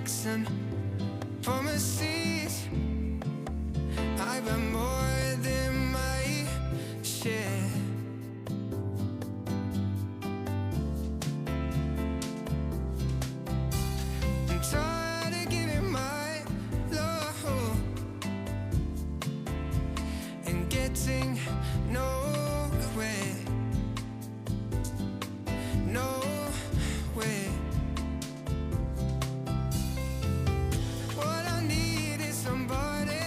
bricks and promises. I've got more than my share. I'm tired of giving my love and getting nowhere. Nowhere. What I need is somebody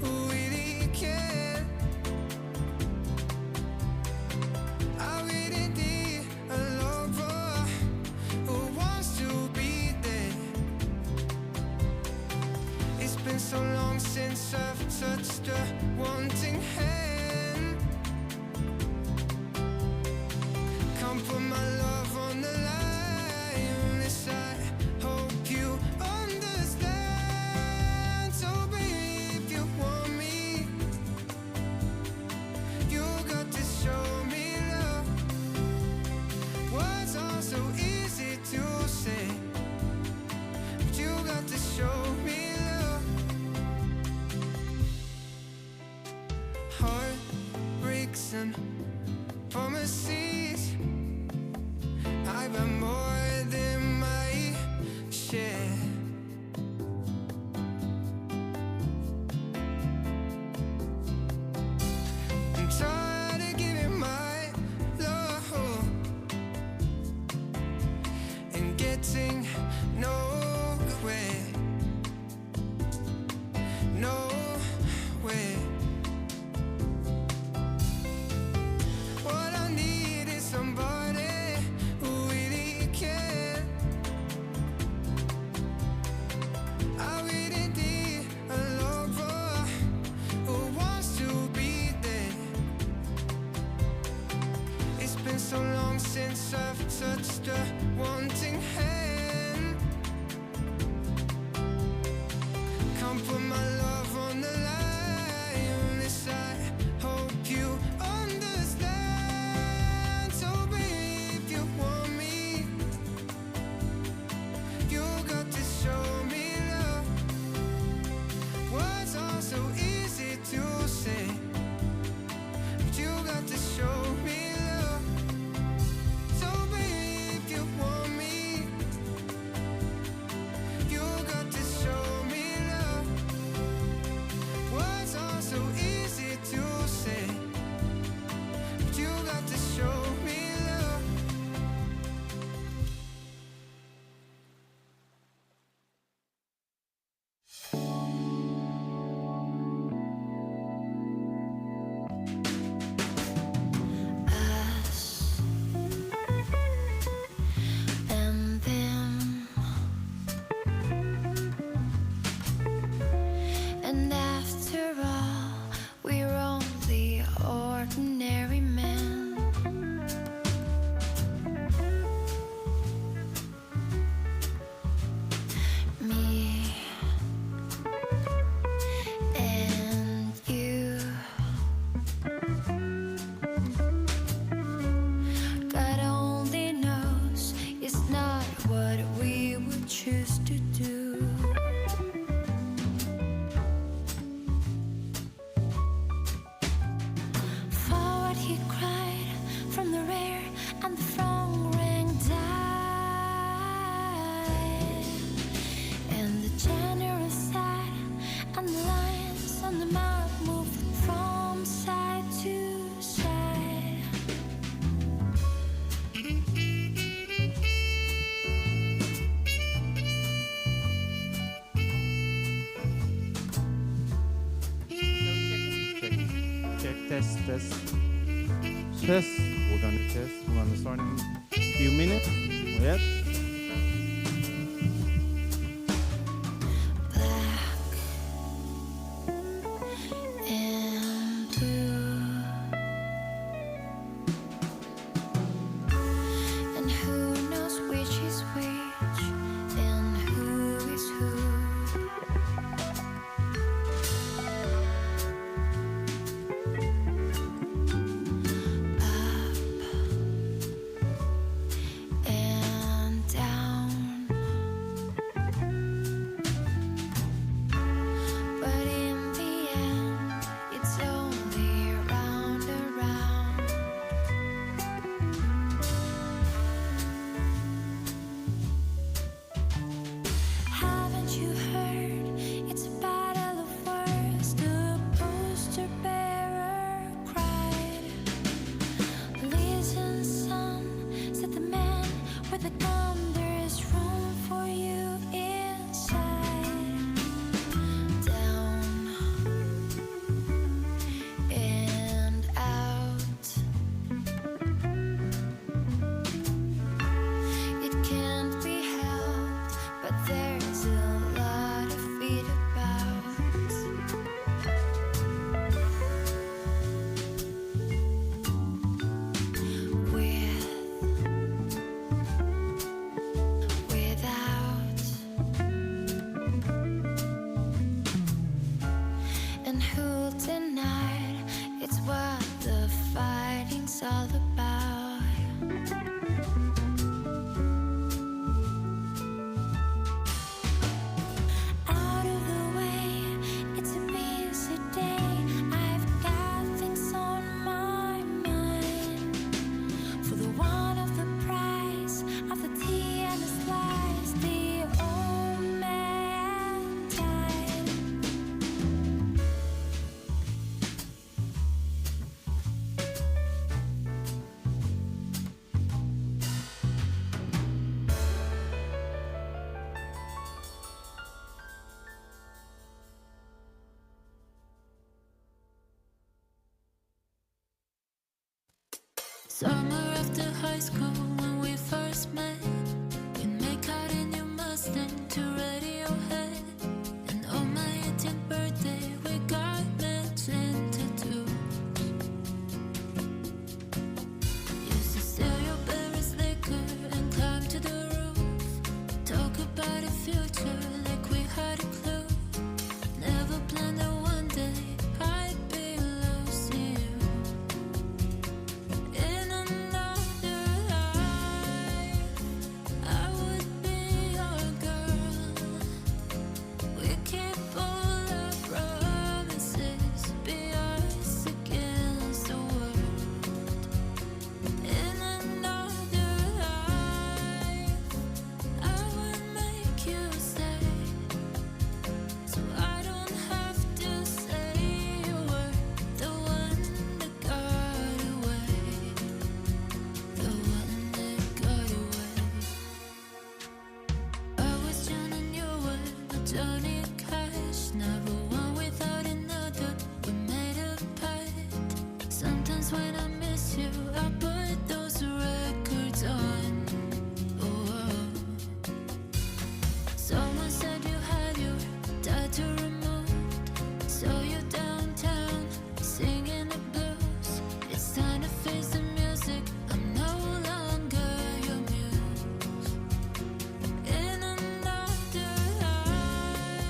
who really cares. I really need a lover who wants to be there. It's been so long since I've touched a wanting hand. Can't put my love on the line. Yes, I hope you understand. So baby, if you want me, you got to show me love. Words are so easy to say, but you got to show me love. Heart breaks and promises. I've got more than my share. I'm tired of giving my love and getting nowhere. Nowhere. What I need is somebody who really cares. I really need a lover who wants to be there. It's been so long since I've touched a wanting hand. Can't put my love on the line. Yes, I hope you understand. So baby, if you want me, you got to show me love. Words are so easy to say, but you got to show me love. So baby, if you want me, you got to show me love. Words are so easy to say, but you got to show me love. Us and them, and after all, we're only ordinary men. Me and you. God only knows it's not what we would choose to do. Forward he cried from the rear, and the throng rang died. And the general sighed, and the lines on the map moved from side to side. Check, test, test. Test. We're gonna test. We're gonna start in a few minutes. Yep. Black and blue, and who knows which is which and who is who. Up and down. but then there is room for you inside. Down and out. It can't be helped, but there's a lot of feet about. Without. And who denied it's what the fighting's all about. Out of the way, it's a busy day. I've got things on my mind. For the one of the price of the tea and the slice, the old man died. Summer after high school when we first met, we'd make out in your Mustang to Radiohead. And on my 18th birthday we got matching tattoos. Used to steal your Paris liquor and climb to the roof. Talk about the future like we had a clue. Never planned that one day I'd be losing you. In another life, I would be your girl. We keep all our promises, be us against the world. In another life, I would make you stay, so I don't have to say you were the one that got away, the one that got away. I was John and you were not Johnny Cash. Never one without another, we made a pact. Sometimes when I miss you, I put those records on. Oh, someone said you had your tattoo removed. Saw you downtown singing the blues. It's time to face the music. I'm no longer your muse. In another life,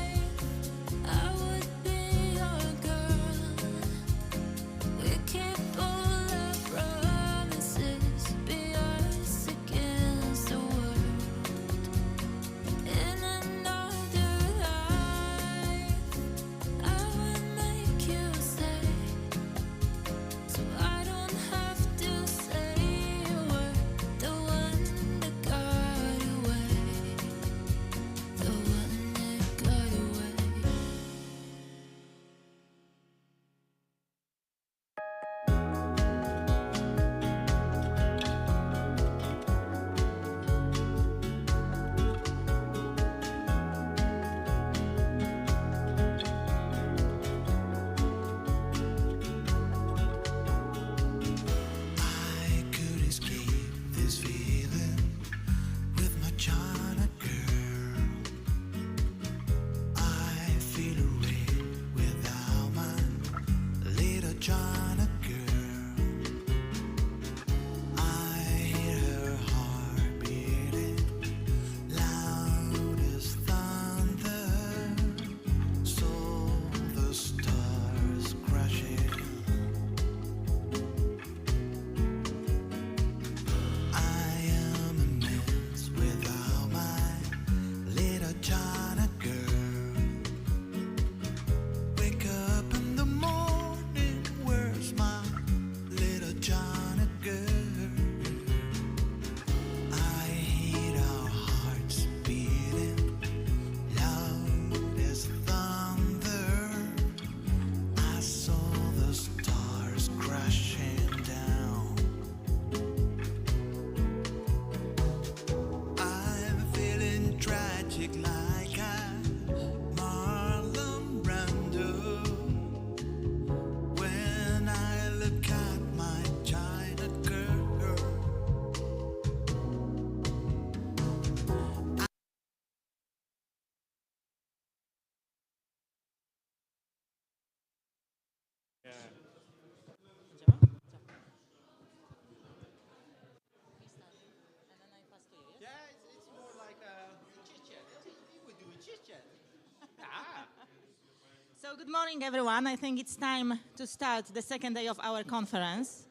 So good morning, everyone. I think it's time to start the second day of our conference.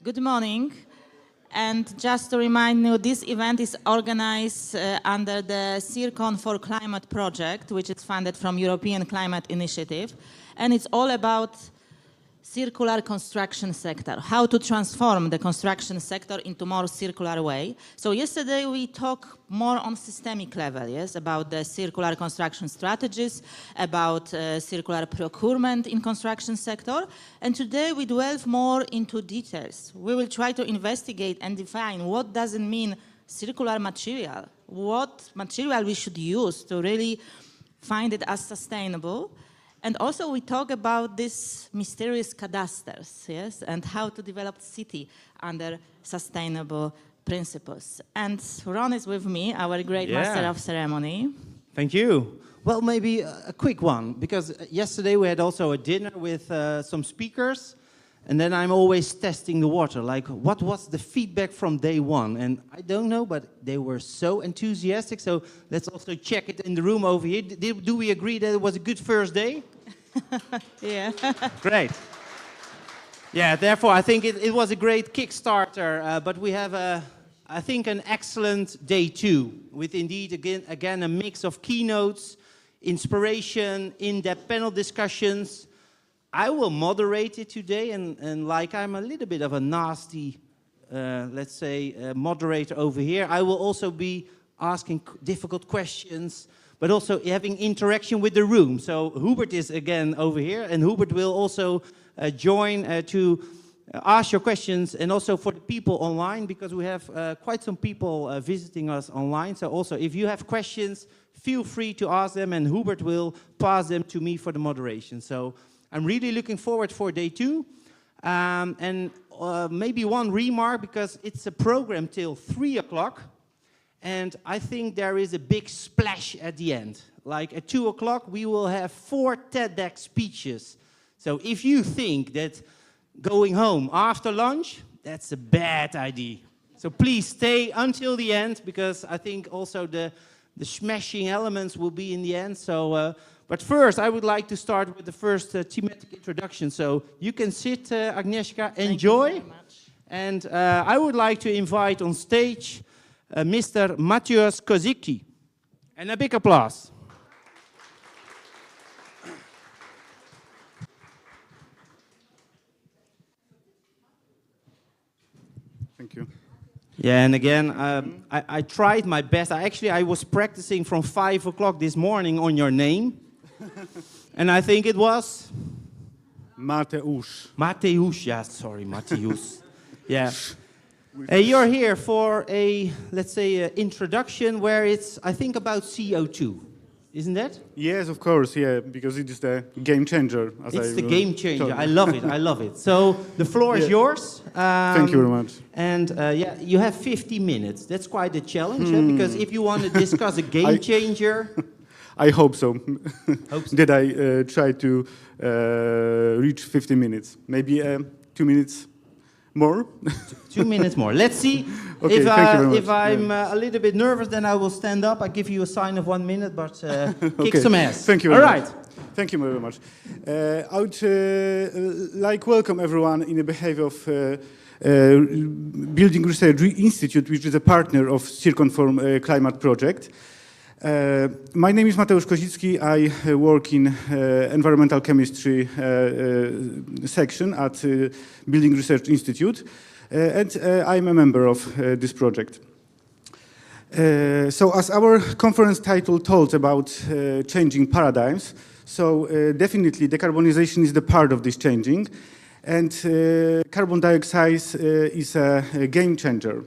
Good morning. And just to remind you, this event is organized under the Circon4Climate project, which is funded from European Climate Initiative. And it's all about circular construction sector, how to transform the construction sector into more circular way. So yesterday we talked more on systemic level, yes, about the circular construction strategies, about circular procurement in construction sector. And today we delve more into details. We will try to investigate and define what does it mean circular material, what material we should use to really find it as sustainable. And also we talk about these mysterious cadastres, yes, and how to develop city under sustainable principles. And Ron is with me, our great master of ceremony. Thank you. Well, maybe a quick one, because yesterday we had also a dinner with some speakers, and then I'm always testing the water, like what was the feedback from day one? And I don't know, but they were so enthusiastic, so let's also check it in the room over here. Do we agree that it was a good first day? Yeah. Great. Yeah, therefore I think it was a great Kickstarter, but we have, I think, an excellent day two, with indeed, again a mix of keynotes, inspiration, in-depth panel discussions. I will moderate it today, and like I'm a little bit of a nasty, let's say, moderator over here, I will also be asking difficult questions, but also having interaction with the room. So Hubert is again over here, and Hubert will also join to ask your questions, and also for the people online, because we have quite some people visiting us online. So also, if you have questions, feel free to ask them, and Hubert will pass them to me for the moderation. So I'm really looking forward for day two. And maybe one remark, because it's a program till 3 o'clock. And I think there is a big splash at the end. Like at 2 o'clock, we will have 4 TEDx speeches. So if you think that going home after lunch, that's a bad idea. So please stay until the end, because I think also the smashing elements will be in the end. So, but first, I would like to start with the first thematic introduction. So you can sit, Agnieszka, enjoy. Thank you very much. And I would like to invite on stage Mr. Mateusz Kozicki. And a big applause. Thank you. Yeah, and again, I tried my best. I was practicing from 5 o'clock this morning on your name. And I think it was? Mateusz. Mateusz, yeah, sorry, Mateusz. Yeah. You're here for a, let's say, introduction where it's, I think, about CO2. Isn't that? Yes, of course, yeah, because it is the game changer. It's the game changer. I love it. I love it. So the floor is yours. Thank you very much. And yeah, you have 50 minutes. That's quite a challenge, because if you want to discuss a game changer... I hope so. Hope so. Did I try to reach 50 minutes? Maybe 2 minutes more? 2 minutes more. Let's see. Okay, thank you very much. If I'm a little bit nervous, then I will stand up. I give you a sign of 1 minute, but kick Okay. some ass. Thank you very All much. right. Thank you very much. I would like welcome everyone in the behalf of Building Circularity Institute, which is a partner of Circon4Climate project. My name is Mateusz Kozicki. I work in environmental chemistry section at Building Research Institute, and I'm a member of this project. So as our conference title told about changing paradigms, so definitely decarbonization is the part of this changing, and carbon dioxide is a game changer.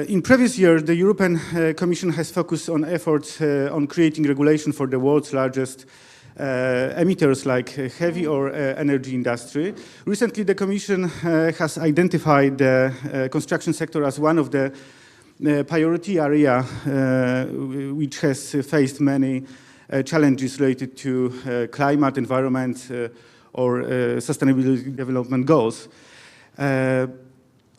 In previous years, the European Commission has focused on efforts on creating regulation for the world's largest emitters like heavy or energy industry. Recently, the Commission has identified the construction sector as one of the priority area which has faced many challenges related to climate, environment, or sustainable development goals.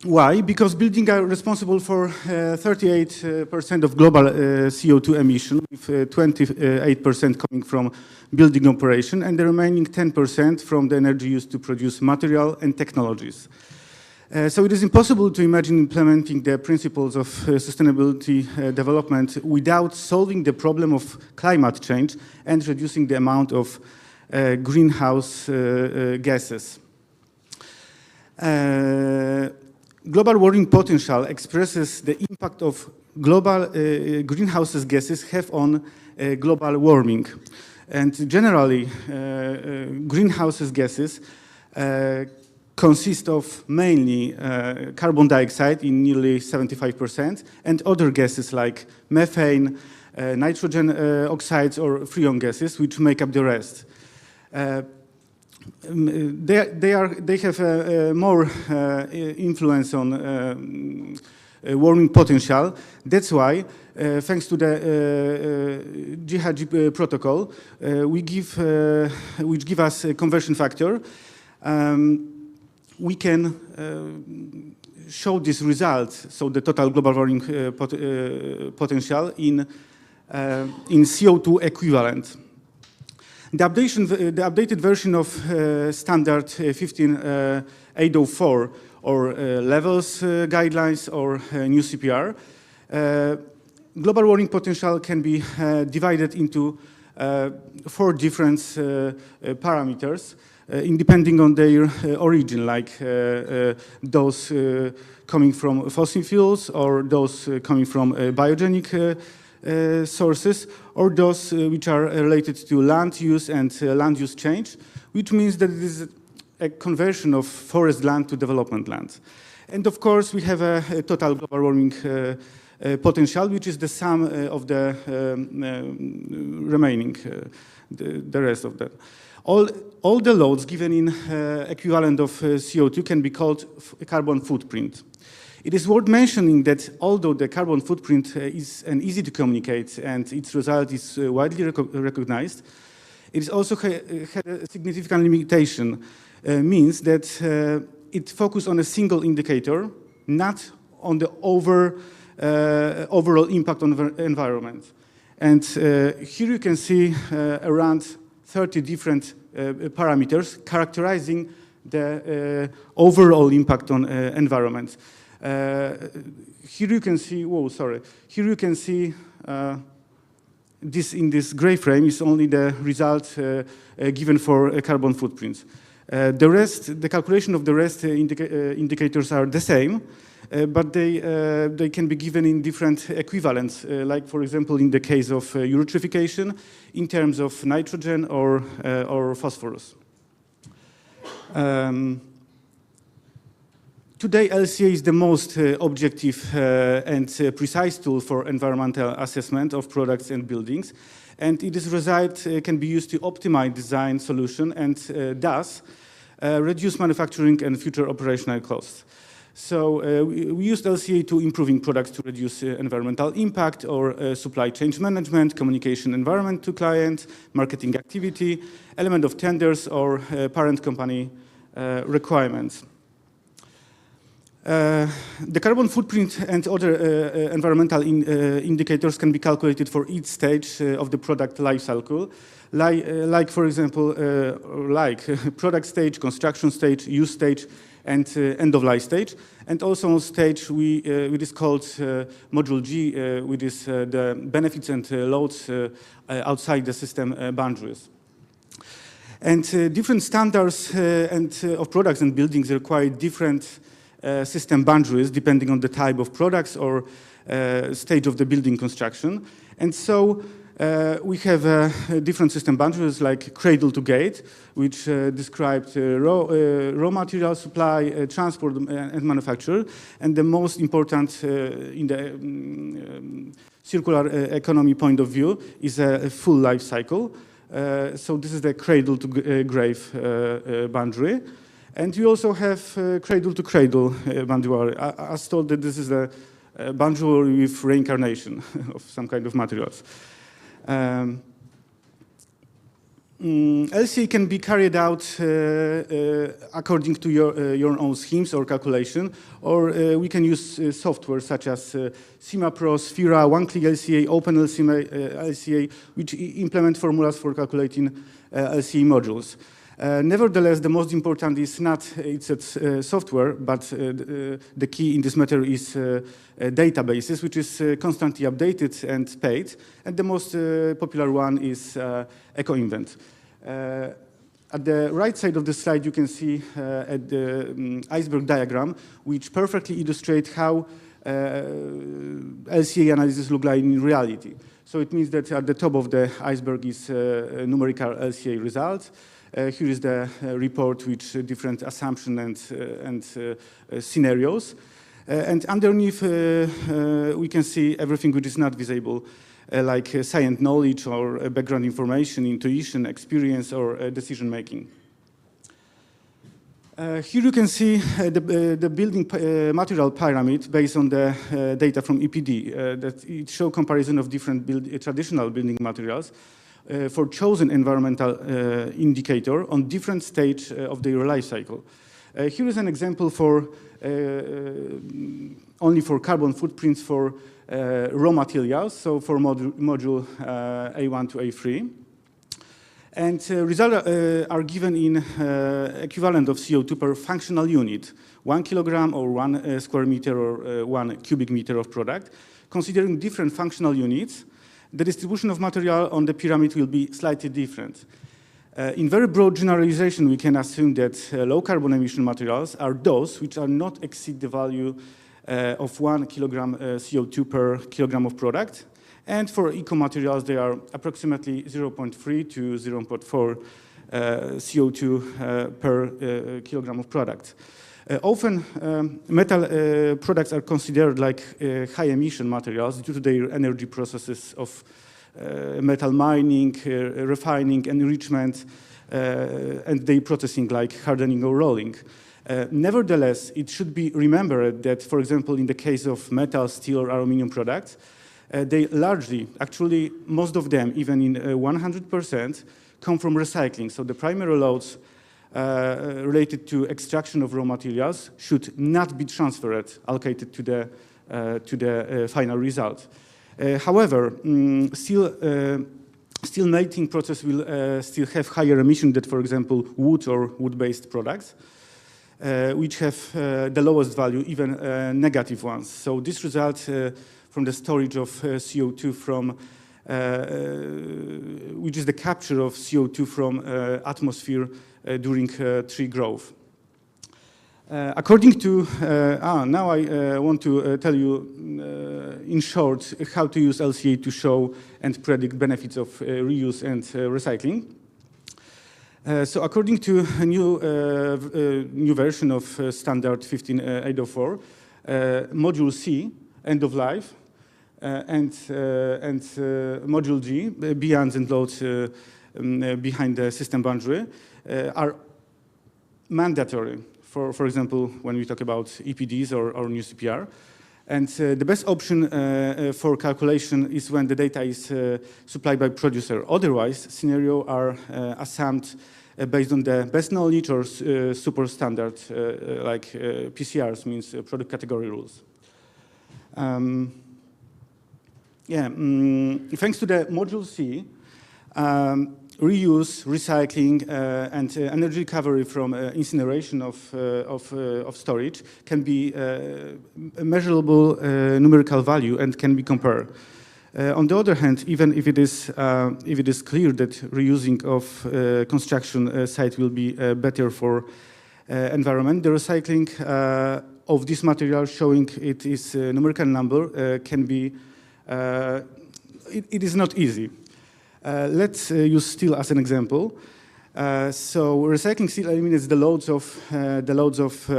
Why? Because buildings are responsible for 38% of global CO2 emission, with 28% coming from building operation, and the remaining 10% from the energy used to produce material and technologies. So it is impossible to imagine implementing the principles of sustainability development without solving the problem of climate change and reducing the amount of greenhouse gases. Global warming potential expresses the impact of global greenhouse gases have on global warming. And generally, greenhouse gases consist of mainly carbon dioxide in nearly 75%, and other gases like methane, nitrogen oxides, or freon gases, which make up the rest. They have more influence on warming potential. That's why, thanks to the GHG protocol, which give us a conversion factor, we can show this result, so the total global warming potential in CO2 equivalent. The updated version of standard 15804, or levels guidelines, or new CPR, global warming potential can be divided into 4 different parameters, depending on their origin, like those coming from fossil fuels, or those coming from biogenic sources, or those which are related to land use and land use change, which means that it is a conversion of forest land to development land. And of course, we have a total global warming potential, which is the sum of the remaining, the rest of that. All the loads given in equivalent of CO2 can be called carbon footprint. It is worth mentioning that although the carbon footprint is easy to communicate and its result is widely recognized, it is also had a significant limitation, means that it focuses on a single indicator, not on the overall impact on the environment. And here you can see around 30 different parameters characterizing the overall impact on environment. Here you can see, here you can see this in this gray frame is only the result given for carbon footprints. The calculation of the rest indicators are the same, but they can be given in different equivalents, like for example in the case of eutrophication in terms of nitrogen or phosphorus. Today, LCA is the most objective and precise tool for environmental assessment of products and buildings, and its result can be used to optimize design solution and thus reduce manufacturing and future operational costs. So we used LCA to improving products to reduce environmental impact, or supply chain management, communication environment to client, marketing activity, element of tenders, or parent company requirements. The carbon footprint and other environmental indicators can be calculated for each stage of the product life cycle, like for example, product stage, construction stage, use stage, and end-of-life stage. And also on stage, which is called Module G, which is the benefits and loads outside the system boundaries. And different standards of products and buildings require different system boundaries depending on the type of products or stage of the building construction. And so we have different system boundaries like cradle to gate, which described raw material supply, transport, and manufacture. And the most important in the circular economy point of view is a full life cycle. So this is the cradle to grave boundary. And we also have cradle-to-cradle boundary. I was told that this is a boundary with reincarnation of some kind of materials. LCA can be carried out according to your own schemes or calculation, or we can use software such as CIMAPRO, Sphera, One-Click LCA, OpenLCA, which implement formulas for calculating LCA modules. Nevertheless, the most important is not its software, but the key in this matter is databases, which is constantly updated and paid. And the most popular one is EcoInvent. At the right side of the slide, you can see at the iceberg diagram, which perfectly illustrates how LCA analysis look like in reality. So it means that at the top of the iceberg is numerical LCA result. Here is the report with different assumptions and scenarios. And underneath, we can see everything which is not visible, like science knowledge or background information, intuition, experience, or decision making. Here you can see the building material pyramid based on the data from EPD. That it shows comparison of different traditional building materials for chosen environmental indicator on different stage of their life cycle. Here is an example for only for carbon footprints for raw materials, so for module A1 to A3. And results are given in equivalent of CO2 per functional unit, 1 kilogram or 1 square meter or 1 cubic meter of product. Considering different functional units, the distribution of material on the pyramid will be slightly different. In very broad generalization, we can assume that low carbon emission materials are those which are not exceed the value of 1 kilogram CO2 per kilogram of product. And for eco-materials, they are approximately 0.3 to 0.4 CO2 per kilogram of product. Often, metal products are considered like high-emission materials due to their energy processes of metal mining, refining, enrichment, and their processing like hardening or rolling. Nevertheless, it should be remembered that, for example, in the case of metal, steel, or aluminum products, they largely, actually most of them, even in 100%, come from recycling. So the primary loads related to extraction of raw materials should not be transferred, allocated to the final result. However, steel melting process will still have higher emission than, for example, wood or wood-based products, which have the lowest value, even negative ones. So this results from the storage of CO2 from, which is the capture of CO2 from atmosphere during tree growth. According to, now I want to tell you in short how to use LCA to show and predict benefits of reuse and recycling. So according to a new version of standard 15804, module C, end of life, and module G, beyond and loads behind the system boundary, are mandatory. For example, when we talk about EPDs or new CPR. And the best option for calculation is when the data is supplied by producer. Otherwise, scenarios are assumed based on the best knowledge or super standard, like PCRs, means product category rules. Thanks to the module C, reuse, recycling, and energy recovery from incineration of storage can be a measurable numerical value and can be compared. On the other hand, even if it is clear that reusing of construction site will be better for environment, the recycling of this material showing it is a numerical number can be, it is not easy. Let's use steel as an example. So recycling steel eliminates the loads of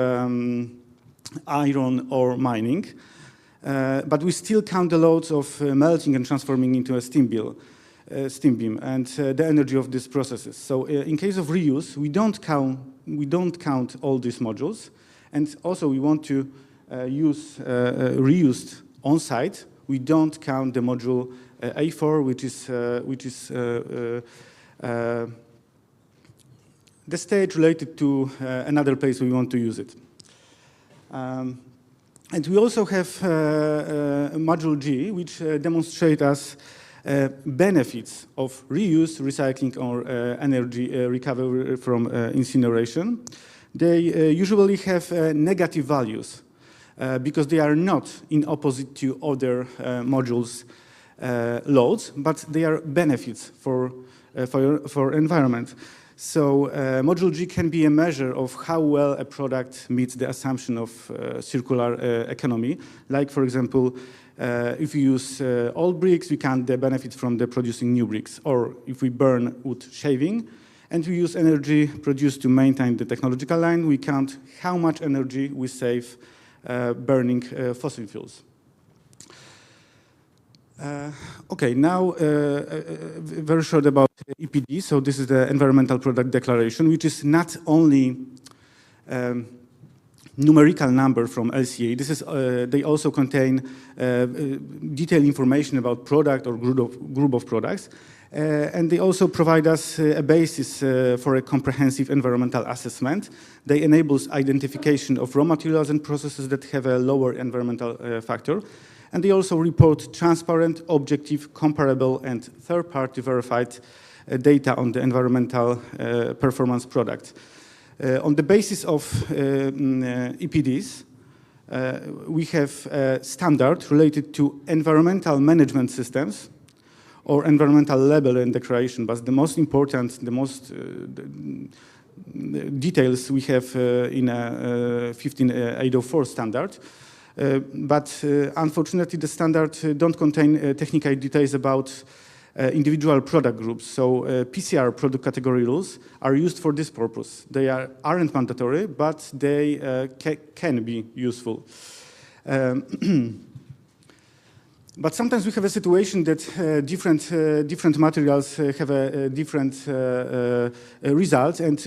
iron ore mining, but we still count the loads of melting and transforming into a steam beam and the energy of these processes. So in case of reuse, we don't count all these modules, and also we want to use reused on site. We don't count the module A4, which is the state related to another place we want to use it. And we also have module G, which demonstrate us benefits of reuse, recycling, or energy recovery from incineration. They usually have negative values because they are not in opposite to other modules loads, but they are benefits for environment. So module G can be a measure of how well a product meets the assumption of circular economy. Like, for example, if we use old bricks, we can't benefit from the producing new bricks. Or if we burn wood shaving, and we use energy produced to maintain the technological line, we count how much energy we save burning fossil fuels. Okay, now very short about EPD. So this is the Environmental Product Declaration, which is not only numerical number from LCA. This is they also contain detailed information about product or group of products, and they also provide us a basis for a comprehensive environmental assessment. They enable identification of raw materials and processes that have a lower environmental factor. And they also report transparent, objective, comparable, and third-party verified data on the environmental performance product. On the basis of EPDs, we have a standard related to environmental management systems or environmental label and declaration, but the most important, the most details we have in a 15804 standard. But unfortunately, the standard don't contain technical details about individual product groups. So PCR, product category rules, are used for this purpose. They aren't mandatory, but they can be useful. But sometimes we have a situation that different materials have a different result, and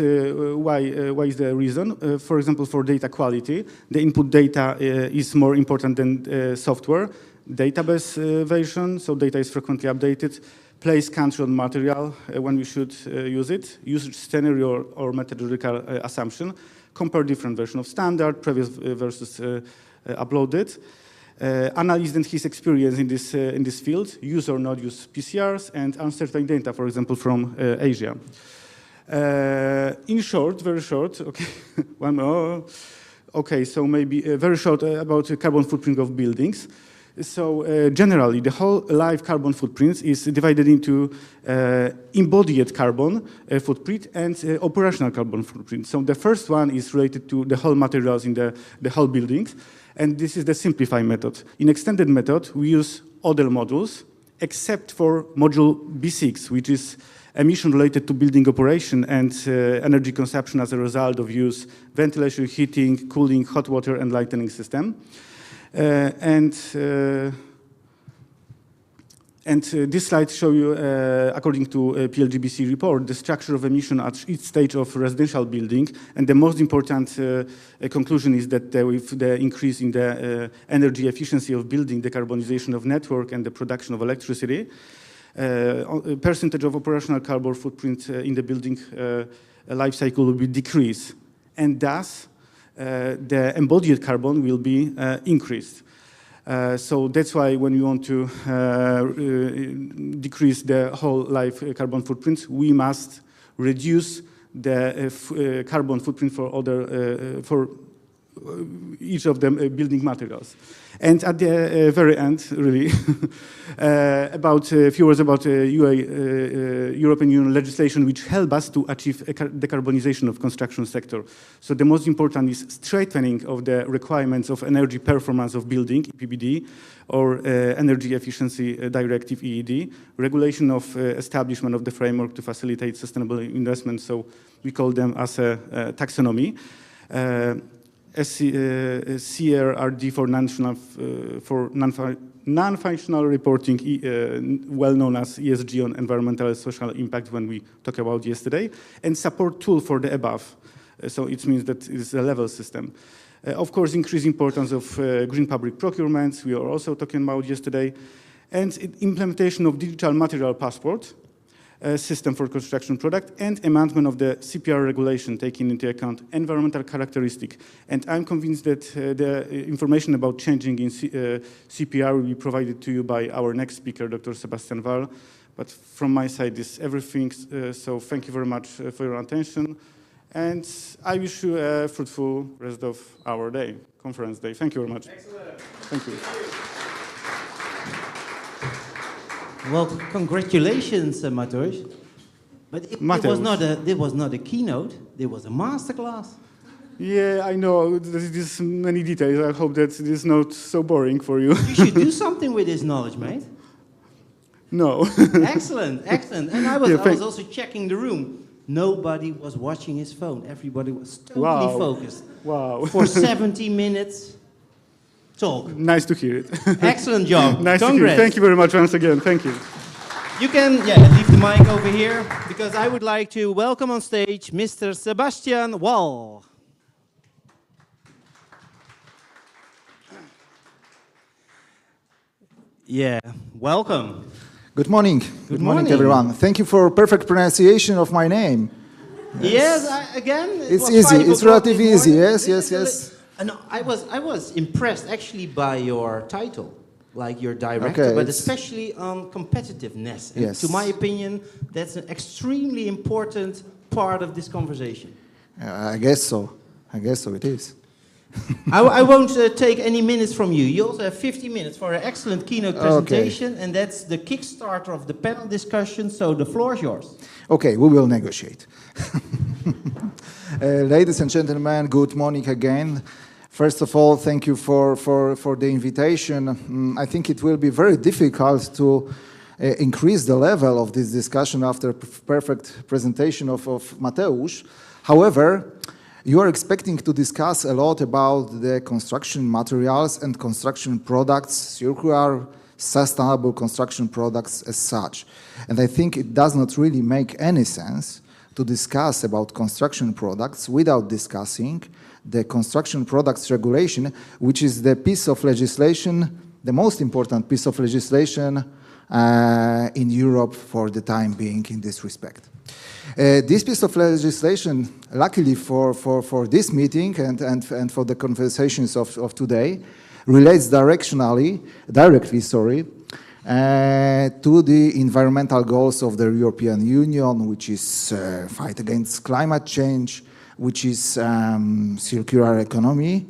why is the reason? For example, for data quality, the input data is more important than software. Database version, so data is frequently updated. Place country on material when we should use it. Usage scenario or methodological assumption. Compare different version of standard, previous versus uploaded. Analyst and his experience in this field, use or not use PCRs, and uncertain data, for example, from Asia. In short, very short, okay, one more. Okay, so maybe very short about the carbon footprint of buildings. So generally, the whole life carbon footprint is divided into embodied carbon footprint and operational carbon footprint. So the first one is related to the whole materials in the whole buildings. And this is the simplified method. In extended method, we use other modules, except for module B6, which is emission related to building operation and energy consumption as a result of use, ventilation, heating, cooling, hot water, and lighting system. And this slide shows you, according to a PLGBC report, the structure of emission at each stage of residential building. And the most important conclusion is that with the increase in the energy efficiency of building, decarbonization of network, and the production of electricity, percentage of operational carbon footprint in the building life cycle will be decreased. And thus, the embodied carbon will be increased. So that's why when we want to decrease the whole life carbon footprint, we must reduce the carbon footprint for for each of them building materials. And at the very end, really, about a few words about European Union legislation which help us to achieve decarbonization of construction sector. So the most important is strengthening of the requirements of energy performance of building, EPBD, or Energy Efficiency Directive, EED, regulation of establishment of the framework to facilitate sustainable investment, so we call them as a taxonomy. CRRD for non-functional reporting, well known as ESG on environmental and social impact when we talked about yesterday, and support tool for the above. So it means that it's a level system. Of course, increased importance of green public procurements, we are also talking about yesterday, and implementation of digital material passport, system for construction product, and amendment of the CPR regulation taking into account environmental characteristic. And I'm convinced that the information about changing in CPR will be provided to you by our next speaker, Dr. Sebastian. But from my side, this is everything. So thank you very much for your attention. And I wish you a fruitful rest of our day, conference day. Thank you very much. Excellent. Thank you. Well, congratulations, Mateusz. But it was not a keynote, it was a masterclass. Yeah, I know. There's many details. I hope that it is not so boring for you. You should do something with this knowledge, mate. No. Excellent, excellent. And I was also checking the room. Nobody was watching his phone. Everybody was totally focused. Wow. For 70 minutes talk. Nice to hear it. Excellent job. Nice Congrats. to hear it. Thank you very much once again. Thank you. You can leave the mic over here, because I would like to welcome on stage Mr. Sebastian Wall. Yeah, welcome. Good morning. Good morning, everyone. Thank you for perfect pronunciation of my name. Yes, again, It's easy. It's relatively easy. Yes. And I was impressed actually by your title, like your director, but especially on competitiveness. And Yes. to my opinion, that's an extremely important part of this conversation. I guess so. It is. I won't take any minutes from you. You also have 50 minutes for an excellent keynote presentation, and that's the Kickstarter of the panel discussion, so the floor is yours. Okay, we will negotiate. Ladies and gentlemen, good morning again. First of all, thank you for the invitation. I think it will be very difficult to increase the level of this discussion after a perfect presentation of Mateusz. However, you are expecting to discuss a lot about the construction materials and construction products, circular, sustainable construction products as such. And I think it does not really make any sense to discuss about construction products without discussing the construction products regulation, which is the piece of legislation, the most important piece of legislation in Europe for the time being in this respect. This piece of legislation, luckily for this meeting and for the conversations of today, relates directly to the environmental goals of the European Union, which is fight against climate change, which is circular economy.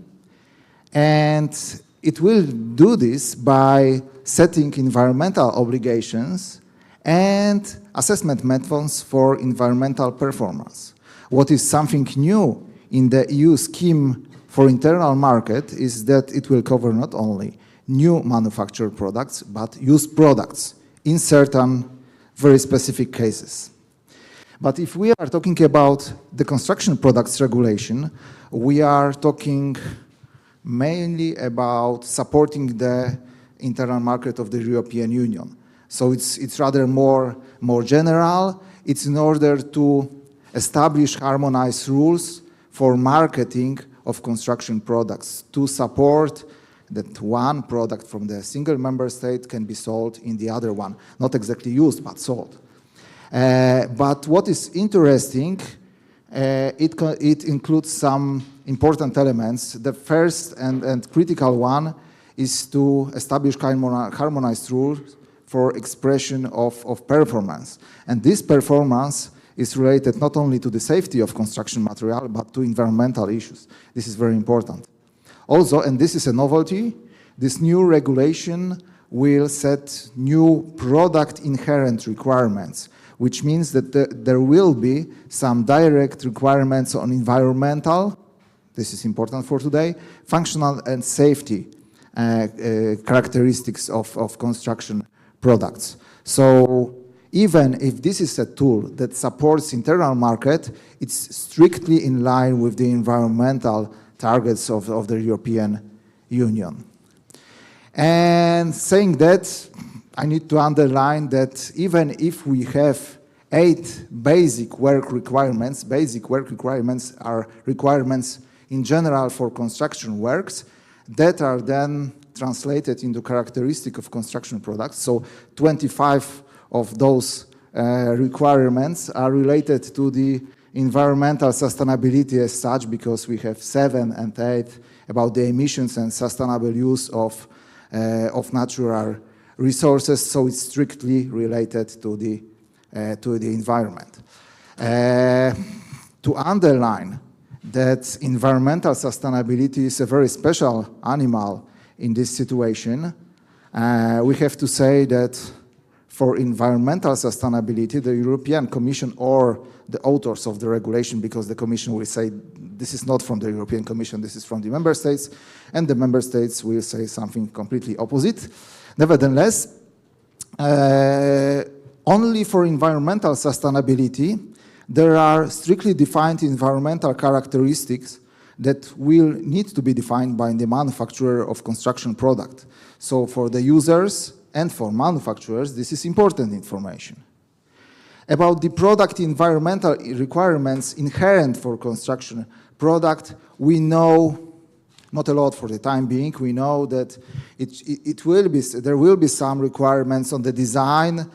And it will do this by setting environmental obligations and assessment methods for environmental performance. What is something new in the EU scheme for internal market is that it will cover not only new manufactured products, but used products in certain very specific cases. But if we are talking about the construction products regulation, we are talking mainly about supporting the internal market of the European Union. So it's rather more general. It's in order to establish harmonized rules for marketing of construction products to support that one product from the single member state can be sold in the other one. Not exactly used, but sold. But what is interesting, it includes some important elements. The first and critical one is to establish harmonized rules for expression of performance. And this performance is related not only to the safety of construction material, but to environmental issues. This is very important. Also, and this is a novelty, this new regulation will set new product inherent requirements, which means that there will be some direct requirements on environmental, this is important for today, functional and safety characteristics of construction products. So even if this is a tool that supports internal market, it's strictly in line with the environmental targets of the European Union. And saying that, I need to underline that even if we have 8 basic work requirements are requirements in general for construction works that are then translated into characteristic of construction products. So 25 of those requirements are related to the environmental sustainability as such, because we have 7 and 8 about the emissions and sustainable use of natural resources, so it's strictly related to the environment. To underline that environmental sustainability is a very special animal in this situation, we have to say that for environmental sustainability, the European Commission or the authors of the regulation, because the Commission will say this is not from the European Commission, this is from the Member States, and the Member States will say something completely opposite. Nevertheless, only for environmental sustainability, there are strictly defined environmental characteristics that will need to be defined by the manufacturer of construction product. So for the users and for manufacturers, this is important information. About the product environmental requirements inherent for construction product, we know not a lot for the time being. We know that there will be some requirements on the design,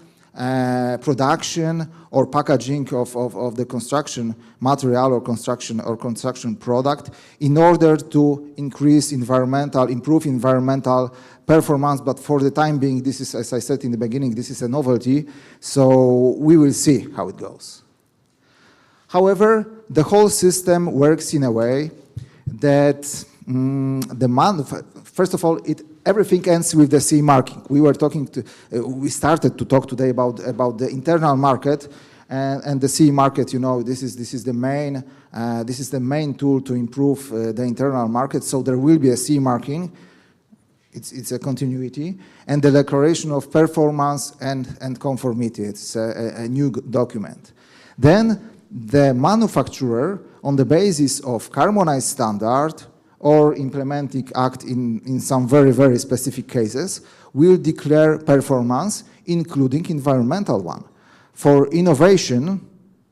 production or packaging of the construction material or construction product in order to improve environmental performance. But for the time being, this is, as I said in the beginning, this is a novelty, so we will see how it goes. However, the whole system works in a way that first of all, everything ends with the CE marking. We started to talk today about the internal market and the CE market. You know, this is the main tool to improve the internal market. So there will be a CE marking. It's a continuity, and the declaration of performance and conformity. It's a new document. Then the manufacturer, on the basis of harmonized standard or implementing act in some very, very specific cases, will declare performance, including environmental one. For innovation,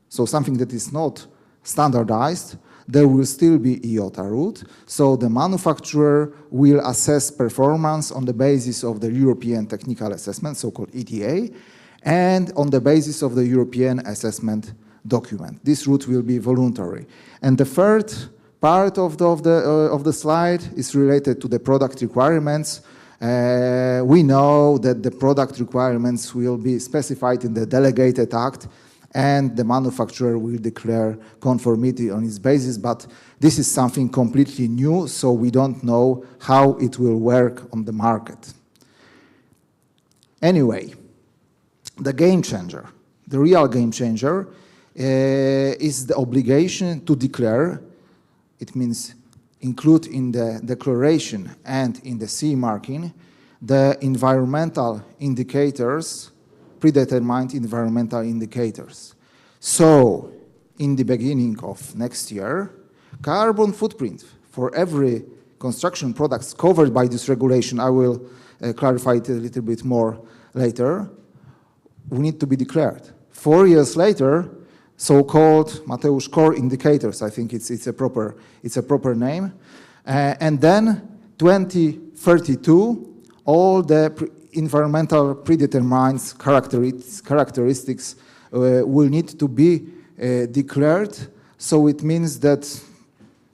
so something that is not standardized, there will still be IOTA route, so the manufacturer will assess performance on the basis of the European Technical Assessment, so-called ETA, and on the basis of the European Assessment document. This route will be voluntary. And the third part of the slide is related to the product requirements. We know that the product requirements will be specified in the delegated act, and the manufacturer will declare conformity on its basis, but this is something completely new, so we don't know how it will work on the market. Anyway, the game changer, the real game changer, is the obligation to declare. It means include in the declaration and in the CE marking the environmental indicators, predetermined environmental indicators. So, in the beginning of next year, carbon footprint for every construction products covered by this regulation, I will clarify it a little bit more later, will need to be declared. 4 years later, so-called Mateusz core indicators, I think it's a proper name, and then 2032, all the environmental predetermined characteristics will need to be declared. So it means that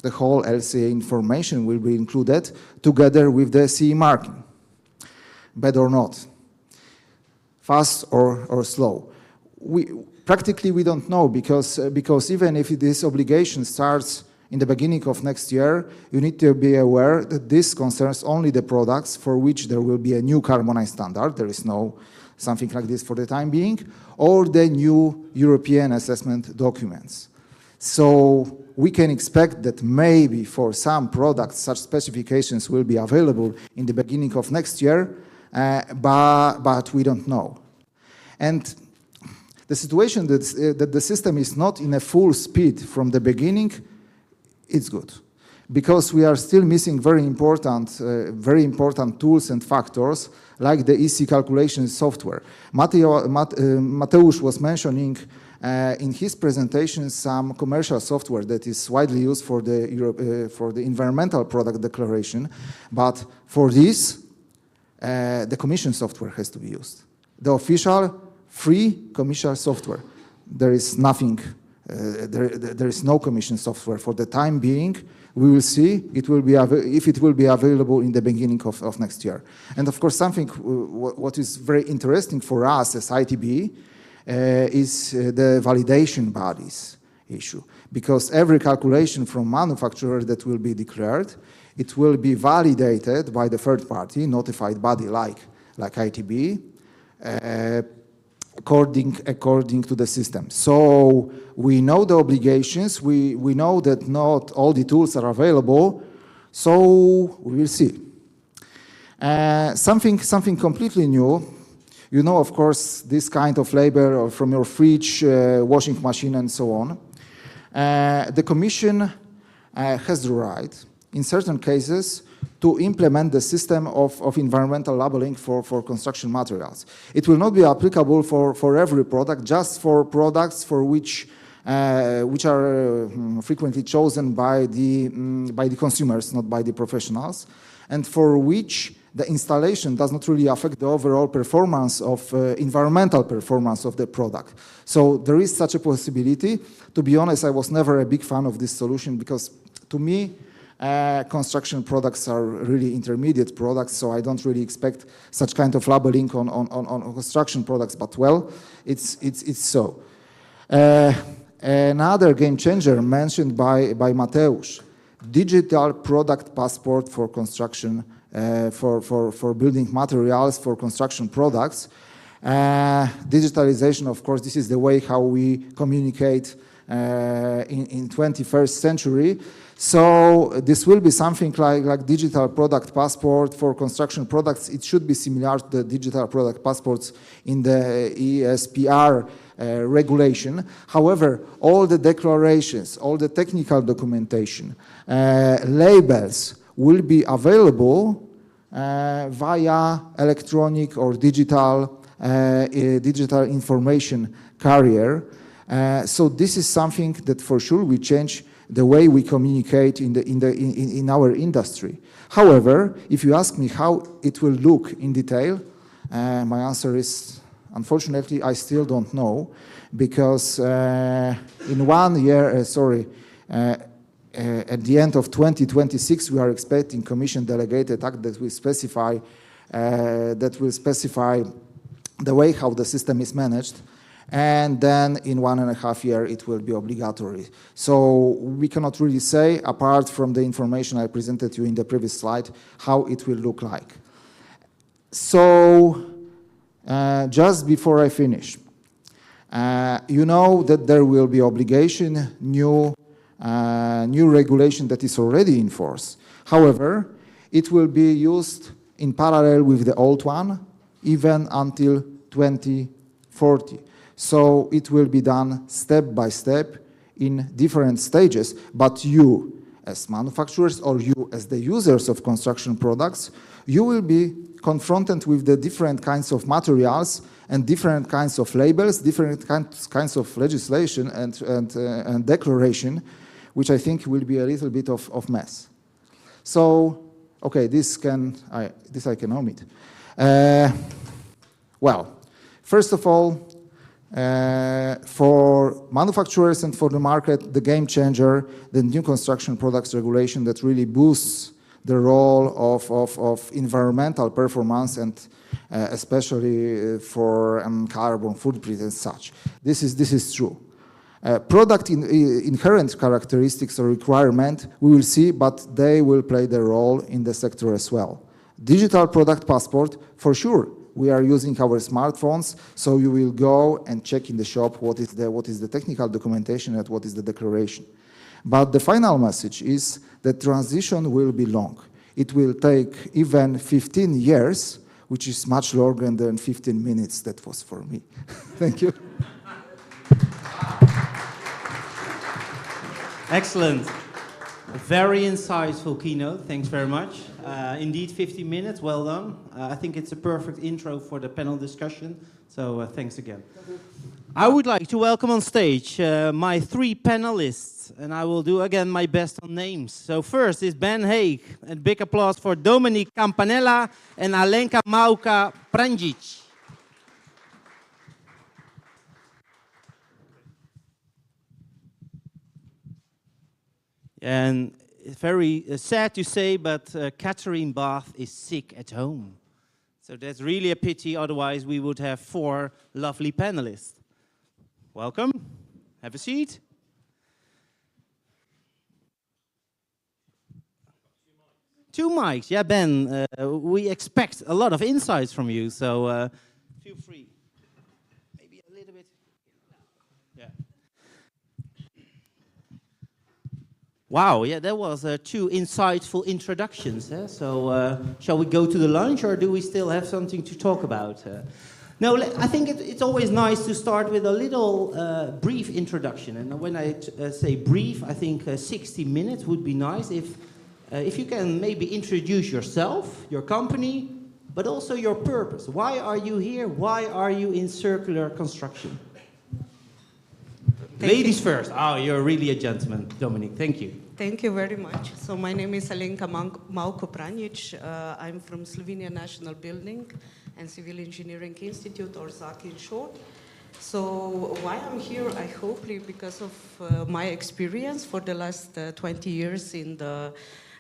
the whole LCA information will be included together with the CE marking. Bad or not, fast or slow. Practically we don't know, because even if this obligation starts in the beginning of next year, you need to be aware that this concerns only the products for which there will be a new harmonized standard. There is no something like this for the time being, or the new European assessment documents. So we can expect that maybe for some products such specifications will be available in the beginning of next year, but we don't know. And the situation that the system is not in a full speed from the beginning, it's good, because we are still missing very important tools and factors like the EC calculation software. Mateusz was mentioning in his presentation some commercial software that is widely used for the environmental product declaration, but for this, the Commission software has to be used. The official free commercial software. There is nothing, there is no commission software for the time being. We will see if it will be available in the beginning of next year. And of course, something what is very interesting for us as ITB is the validation bodies issue. Because every calculation from manufacturer that will be declared, it will be validated by the third party, notified body like ITB, according to the system. So we know the obligations, we know that not all the tools are available, so we will see. Something completely new, you know, of course, this kind of label from your fridge, washing machine, and so on. The Commission has the right, in certain cases, to implement the system of environmental labeling for construction materials. It will not be applicable for every product, just for products for which are frequently chosen by the consumers, not by the professionals, and for which the installation does not really affect the overall performance of environmental performance of the product. So there is such a possibility. To be honest, I was never a big fan of this solution because, to me, construction products are really intermediate products, so I don't really expect such kind of labeling on construction products, but well, it's so. Another game changer mentioned by Mateusz, digital product passport for construction, for building materials, for construction products. Digitalization, of course, this is the way how we communicate in 21st century. So this will be something like digital product passport for construction products. It should be similar to the digital product passports in the ESPR regulation. However, all the declarations, all the technical documentation, labels will be available via electronic or digital information carrier. So this is something that for sure will change the way we communicate in our industry. However, if you ask me how it will look in detail, my answer is, unfortunately, I still don't know, because in 1 year, at the end of 2026, we are expecting Commission delegated act that will specify the way how the system is managed. And then in 1.5 years, it will be obligatory. So we cannot really say, apart from the information I presented you in the previous slide, how it will look like. So just before I finish, you know that there will be obligation, new regulation that is already in force. However, it will be used in parallel with the old one, even until 2040. So it will be done step by step in different stages, but you as manufacturers or you as the users of construction products, you will be confronted with the different kinds of materials and different kinds of labels, different kinds of legislation and declaration, which I think will be a little bit of mess. So, okay, this I can omit. Well, first of all, for manufacturers and for the market, the game changer, the new construction products regulation that really boosts the role of environmental performance and especially for carbon footprint and such. This is true. Product inherent characteristics or requirement, we will see, but they will play their role in the sector as well. Digital product passport, for sure. We are using our smartphones, so you will go and check in the shop what is the technical documentation and what is the declaration. But the final message is that transition will be long. It will take even 15 years, which is much longer than 15 minutes that was for me. Thank you. Excellent. A very insightful keynote. Thanks very much. Indeed, 50 minutes. Well done. I think it's a perfect intro for the panel discussion. So thanks again. I would like to welcome on stage my 3 panelists, and I will do again my best on names. So first is Ben Hague, and big applause for Dominik Campanella and Alenka Mauko Pranjić. And it's very sad to say, but Catherine Bath is sick at home. So that's really a pity, otherwise we would have 4 lovely panelists. Welcome, have a seat. Two mics, yeah, Ben, we expect a lot of insights from you, so feel free. Maybe a little bit. Yeah. Wow, yeah, that was 2 insightful introductions. So shall we go to the lunch, or do we still have something to talk about? No, I think it's always nice to start with a little brief introduction. And when I say brief, I think 60 minutes would be nice. If you can maybe introduce yourself, your company, but also your purpose. Why are you here? Why are you in circular construction? Ladies first. Oh, you're really a gentleman, Dominik. Thank you. Thank you very much. So my name is Alenka Mauko Pranjić. I'm from Slovenia National Building and Civil Engineering Institute, or ZAK in short. So why I'm here, I hope because of my experience for the last 20 years in the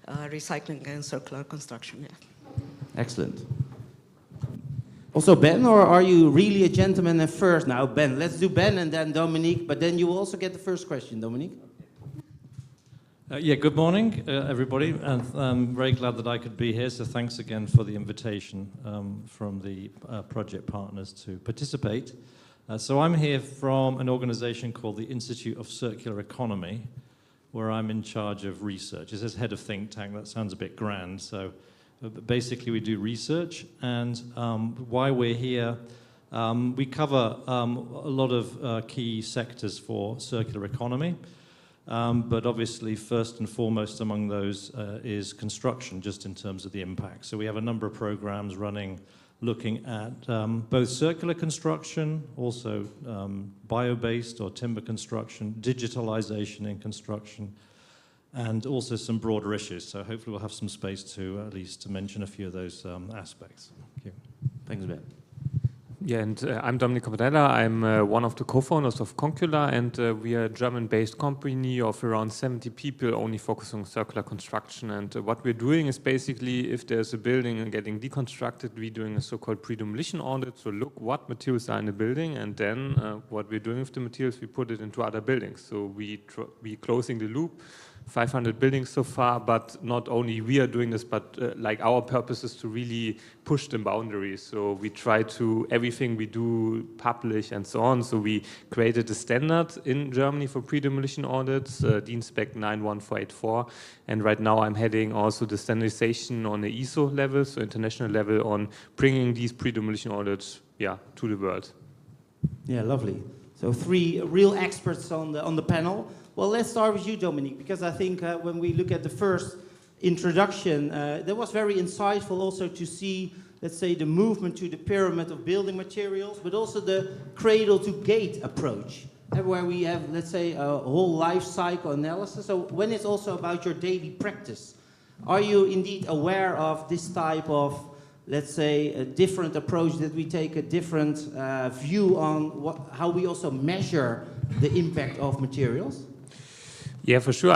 recycling and circular construction. Yeah. Excellent. Also Ben, or are you really a gentleman at first? Now Ben, let's do Ben and then Dominik, but then you will also get the first question, Dominik. Yeah, good morning, everybody, and I'm very glad that I could be here, so thanks again for the invitation from the project partners to participate. So I'm here from an organization called the Instytut of Circular Economy, where I'm in charge of research. It says head of think tank, that sounds a bit grand, so basically we do research, and why we're here, we cover a lot of key sectors for circular economy. But obviously, first and foremost among those is construction, just in terms of the impact. So we have a number of programs running, looking at both circular construction, also bio-based or timber construction, digitalization in construction, and also some broader issues. So hopefully we'll have some space to at least to mention a few of those aspects. Thank you. Thanks, Ben. Yeah, and I'm Dominik Campanella. I'm one of the co-founders of Concula, and we are a German-based company of around 70 people only focusing on circular construction. And what we're doing is basically, if there's a building and getting deconstructed, we're doing a so-called pre-demolition audit. So look what materials are in the building, and then what we're doing with the materials, we put it into other buildings. So we're closing the loop. 500 buildings so far, but not only we are doing this, but like our purpose is to really push the boundaries. So we try to, everything we do, publish and so on. So we created a standard in Germany for pre-demolition audits, DIN Spec 91484. And right now I'm heading also the standardization on the ISO level, so international level, on bringing these pre-demolition audits, to the world. Yeah, lovely. So 3 real experts on the panel. Well, let's start with you, Dominik, because I think when we look at the first introduction, that was very insightful also to see, let's say, the movement to the pyramid of building materials, but also the cradle-to-gate approach, where we have, let's say, a whole life cycle analysis. So when it's also about your daily practice, are you indeed aware of this type of, let's say, a different approach, that we take a different view on how we also measure the impact of materials? Yeah, for sure.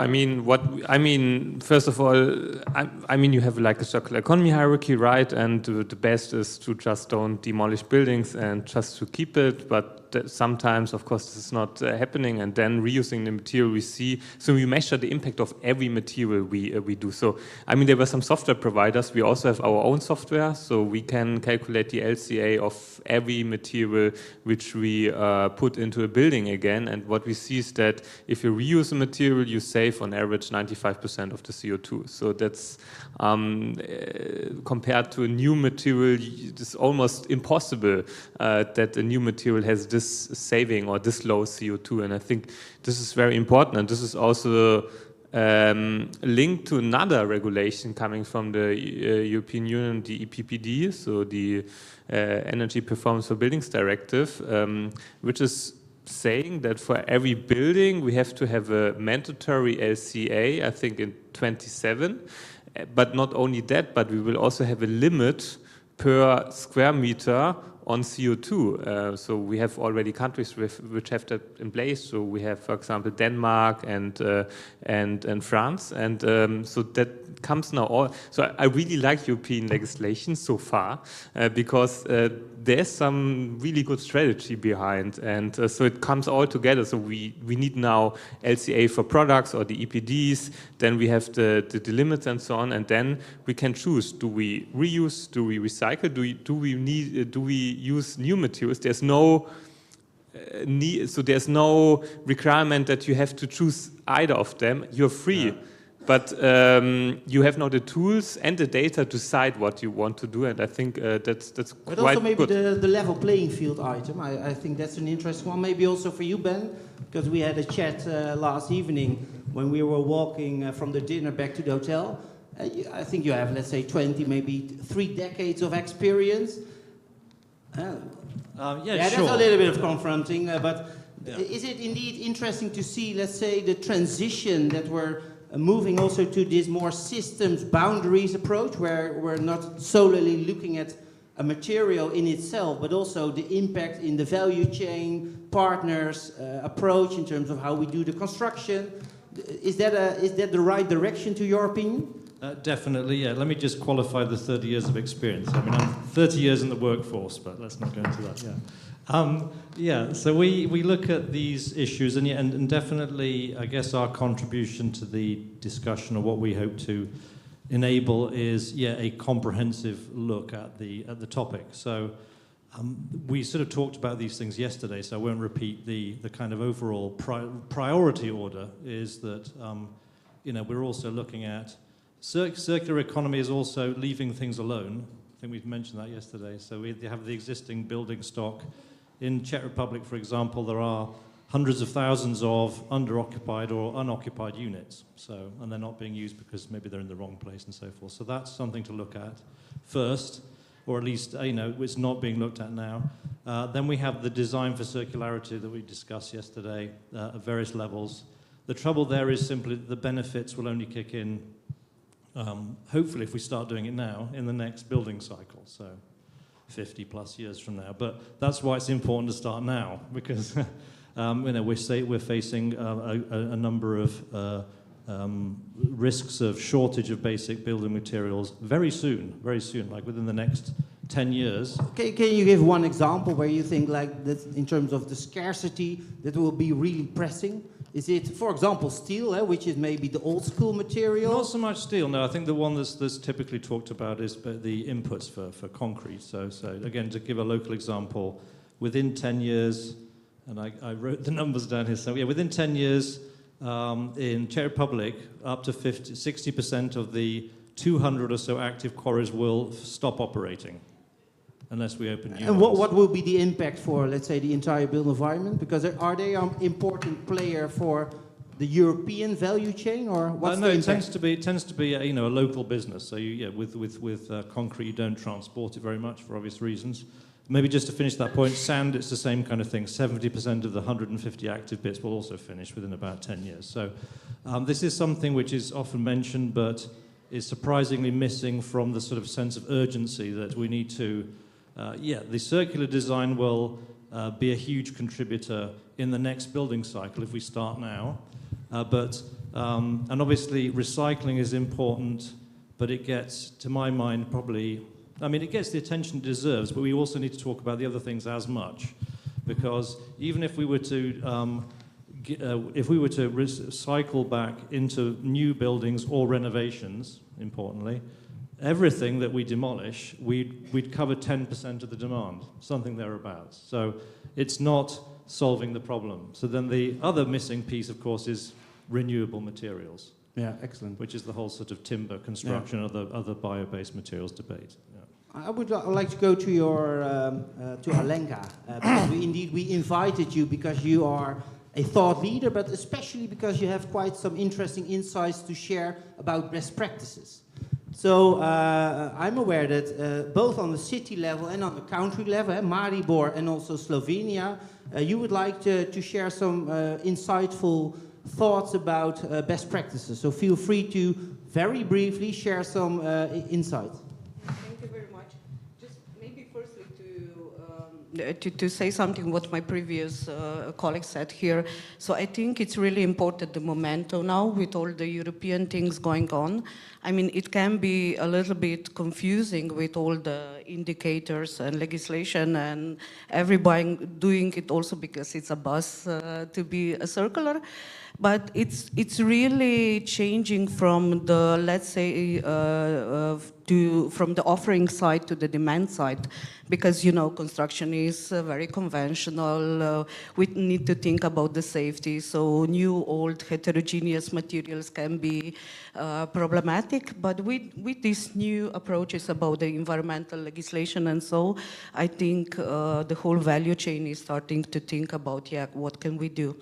First of all, you have like a circular economy hierarchy, right? And the best is to just don't demolish buildings and just to keep it. But sometimes, of course, this is not happening. And then reusing the material we see. So we measure the impact of every material we do. So, there were some software providers. We also have our own software. So we can calculate the LCA of every material which we put into a building again. And what we see is that if you reuse a material, you save on average 95% of the CO2. So that's compared to a new material, it's almost impossible that a new material has this saving or this low CO2. And I think this is very important. And this is also linked to another regulation coming from the European Union, the EPPD, so the Energy Performance for Buildings Directive, which is saying that for every building we have to have a mandatory LCA, I think in 27, but not only that, but we will also have a limit per square meter on CO2. So we have already countries which have that in place. So we have, for example, Denmark and France, and so that comes now all. So I really like European legislation so far because there's some really good strategy behind, and so it comes all together. So we need now LCA for products or the EPDs, then we have the limits and so on, and then we can choose: do we reuse, do we recycle, do we use new materials? There's no so there's no requirement that you have to choose either of them. You're free. Yeah. But you have now the tools and the data to decide what you want to do, and I think that's but quite also maybe good. the level playing field item. I think that's an interesting one. Maybe also for you, Ben, because we had a chat last evening when we were walking from the dinner back to the hotel. I think you have, let's say, 20, maybe 3 decades of experience. Yeah, that's sure. a little bit of confronting, but yeah. Is it indeed interesting to see, let's say, the transition that we're moving also to this more systems boundaries approach, where we're not solely looking at a material in itself, but also the impact in the value chain, partners approach in terms of how we do the construction. Is that the right direction to your opinion? Definitely, yeah. Let me just qualify the 30 years of experience. I mean, I'm 30 years in the workforce, but let's not go into that, yeah. So we look at these issues, and definitely, I guess our contribution to the discussion, or what we hope to enable, is a comprehensive look at the topic. So we sort of talked about these things yesterday, so I won't repeat the kind of overall priority order. Is that we're also looking at circular economy is also leaving things alone. I think we've mentioned that yesterday. So we have the existing building stock. In Czech Republic, for example, there are hundreds of thousands of under-occupied or unoccupied units. So, and they're not being used because maybe they're in the wrong place and so forth. So that's something to look at first, or at least, it's not being looked at now. Then we have the design for circularity that we discussed yesterday at various levels. The trouble there is simply that the benefits will only kick in, hopefully, if we start doing it now, in the next building cycle. So 50 plus years from now. But that's why it's important to start now, because we're facing a number of risks of shortage of basic building materials very soon, like within the next 10 years. Can you give one example where you think, like, that in terms of the scarcity that will be really pressing? Is it, for example, steel, which is maybe the old school material? Not so much steel, no. I think the one that's typically talked about is the inputs for concrete. So again, to give a local example, within 10 years, and I wrote the numbers down here, so within 10 years, in Czech Republic, up to 60% of the 200 or so active quarries will stop operating unless we open new And ones. what will be the impact for, let's say, the entire built environment? Because are they an important player for the European value chain, or what's no, the it impact? tends to be a local business. So with concrete, you don't transport it very much for obvious reasons. Maybe just to finish that point, sand, it's the same kind of thing. 70% of the 150 active bits will also finish within about 10 years. So this is something which is often mentioned, but is surprisingly missing from the sort of sense of urgency that we need to. The circular design will be a huge contributor in the next building cycle if we start now. And obviously recycling is important, but it gets, to my mind, it gets the attention it deserves, but we also need to talk about the other things as much. Because even if we were to cycle back into new buildings or renovations, importantly, everything that we demolish, we'd cover 10% of the demand, something thereabouts. So it's not solving the problem. So then the other missing piece, of course, is renewable materials. Yeah, excellent. Which is the whole sort of timber construction, other bio-based materials debate. Yeah. I would like to go to your to Alenka. Because we invited you because you are a thought leader, but especially because you have quite some interesting insights to share about best practices. So I'm aware that both on the city level and on the country level, Maribor and also Slovenia, you would like to share some insightful thoughts about best practices. So feel free to very briefly share some insights. Thank you very much. Just maybe firstly to to say something what my previous colleague said here. So I think it's really important, the momentum now with all the European things going on. I mean, it can be a little bit confusing with all the indicators and legislation and everybody doing it also because it's a buzz to be a circular. But it's really changing from the, let's say, from the offering side to the demand side, because, you know, construction is very conventional. We need to think about the safety. So new, old, heterogeneous materials can be problematic. But with these new approaches about the environmental legislation and so, I think the whole value chain is starting to think about, yeah, what can we do?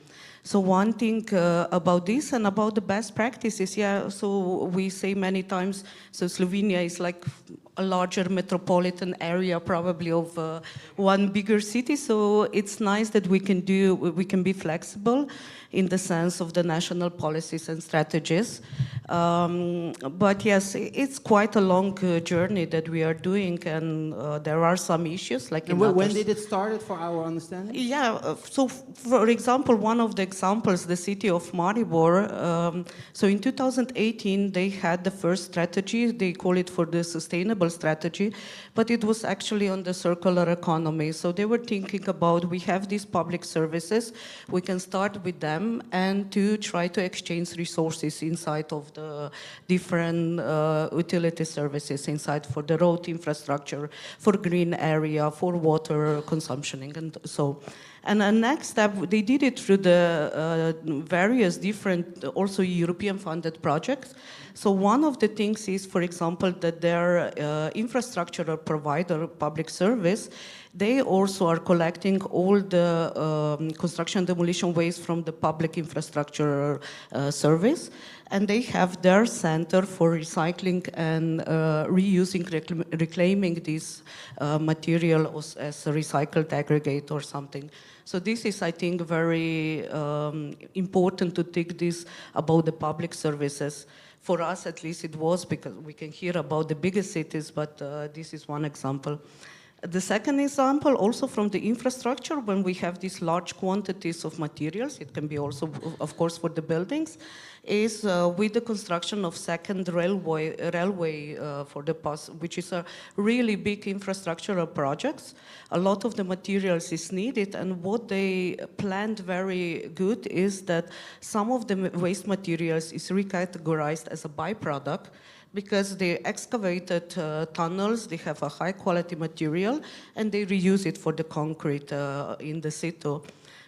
So one thing about this and about the best practices, yeah, so we say many times, so Slovenia is like a larger metropolitan area probably of one bigger city, so it's nice that we can be flexible in the sense of the national policies and strategies. But yes, it's quite a long journey that we are doing, and there are some issues. Like and when did it start, for our understanding? Yeah, so for example, one of the examples, the city of Maribor, so in 2018 they had the first strategy, they call it for the sustainable strategy, but it was actually on the circular economy. So they were thinking about, we have these public services, we can start with them and to try to exchange resources inside of the different utility services inside for the road infrastructure, for green area, for water consumption, and so. And the next step, they did it through the various different, also European funded projects. So one of the things is, for example, that their infrastructure provider, public service, they also are collecting all the construction demolition waste from the public infrastructure service. And they have their center for recycling and reusing, reclaiming this material as a recycled aggregate or something. So this is, I think, very important to take this about the public services. For us, at least, it was, because we can hear about the biggest cities, but this is one example. The second example, also from the infrastructure, when we have these large quantities of materials, it can be also, of course, for the buildings, is with the construction of second railway for the past, which is a really big infrastructural projects. A lot of the materials is needed, and what they planned very good is that some of the waste materials is recategorized as a byproduct, because they excavated tunnels, they have a high quality material, and they reuse it for the concrete in the situ.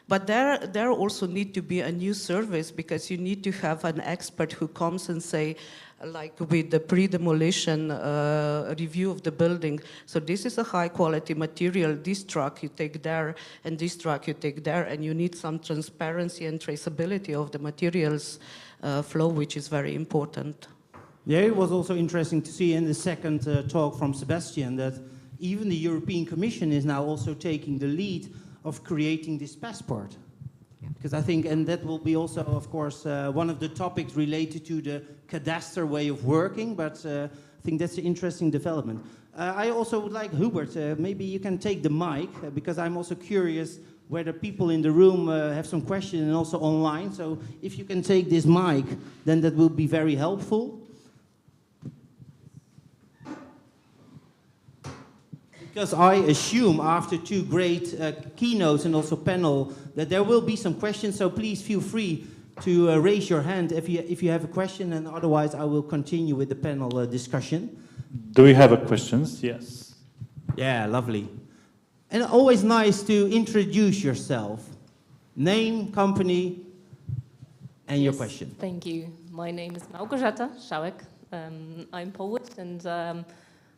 But there also need to be a new service, because you need to have an expert who comes and say, like with the pre-demolition review of the building, so this is a high quality material, this truck you take there, and this truck you take there, and you need some transparency and traceability of the materials flow, which is very important. Yeah, it was also interesting to see in the second talk from Sebastian that even the European Commission is now also taking the lead of creating this passport. Because I think, and that will be also, of course, one of the topics related to the cadastre way of working, but I think that's an interesting development. I also would like, Hubert, maybe you can take the mic, because I'm also curious whether people in the room have some questions and also online. So if you can take this mic, then that will be very helpful. Because I assume after two great keynotes and also panel that there will be some questions, so please feel free to raise your hand if you have a question, and otherwise I will continue with the panel discussion. Do we have questions? Yes. Yeah, lovely. And always nice to introduce yourself. Name, company, and your question. Thank you. My name is Małgorzata Szałek. I'm Polish, and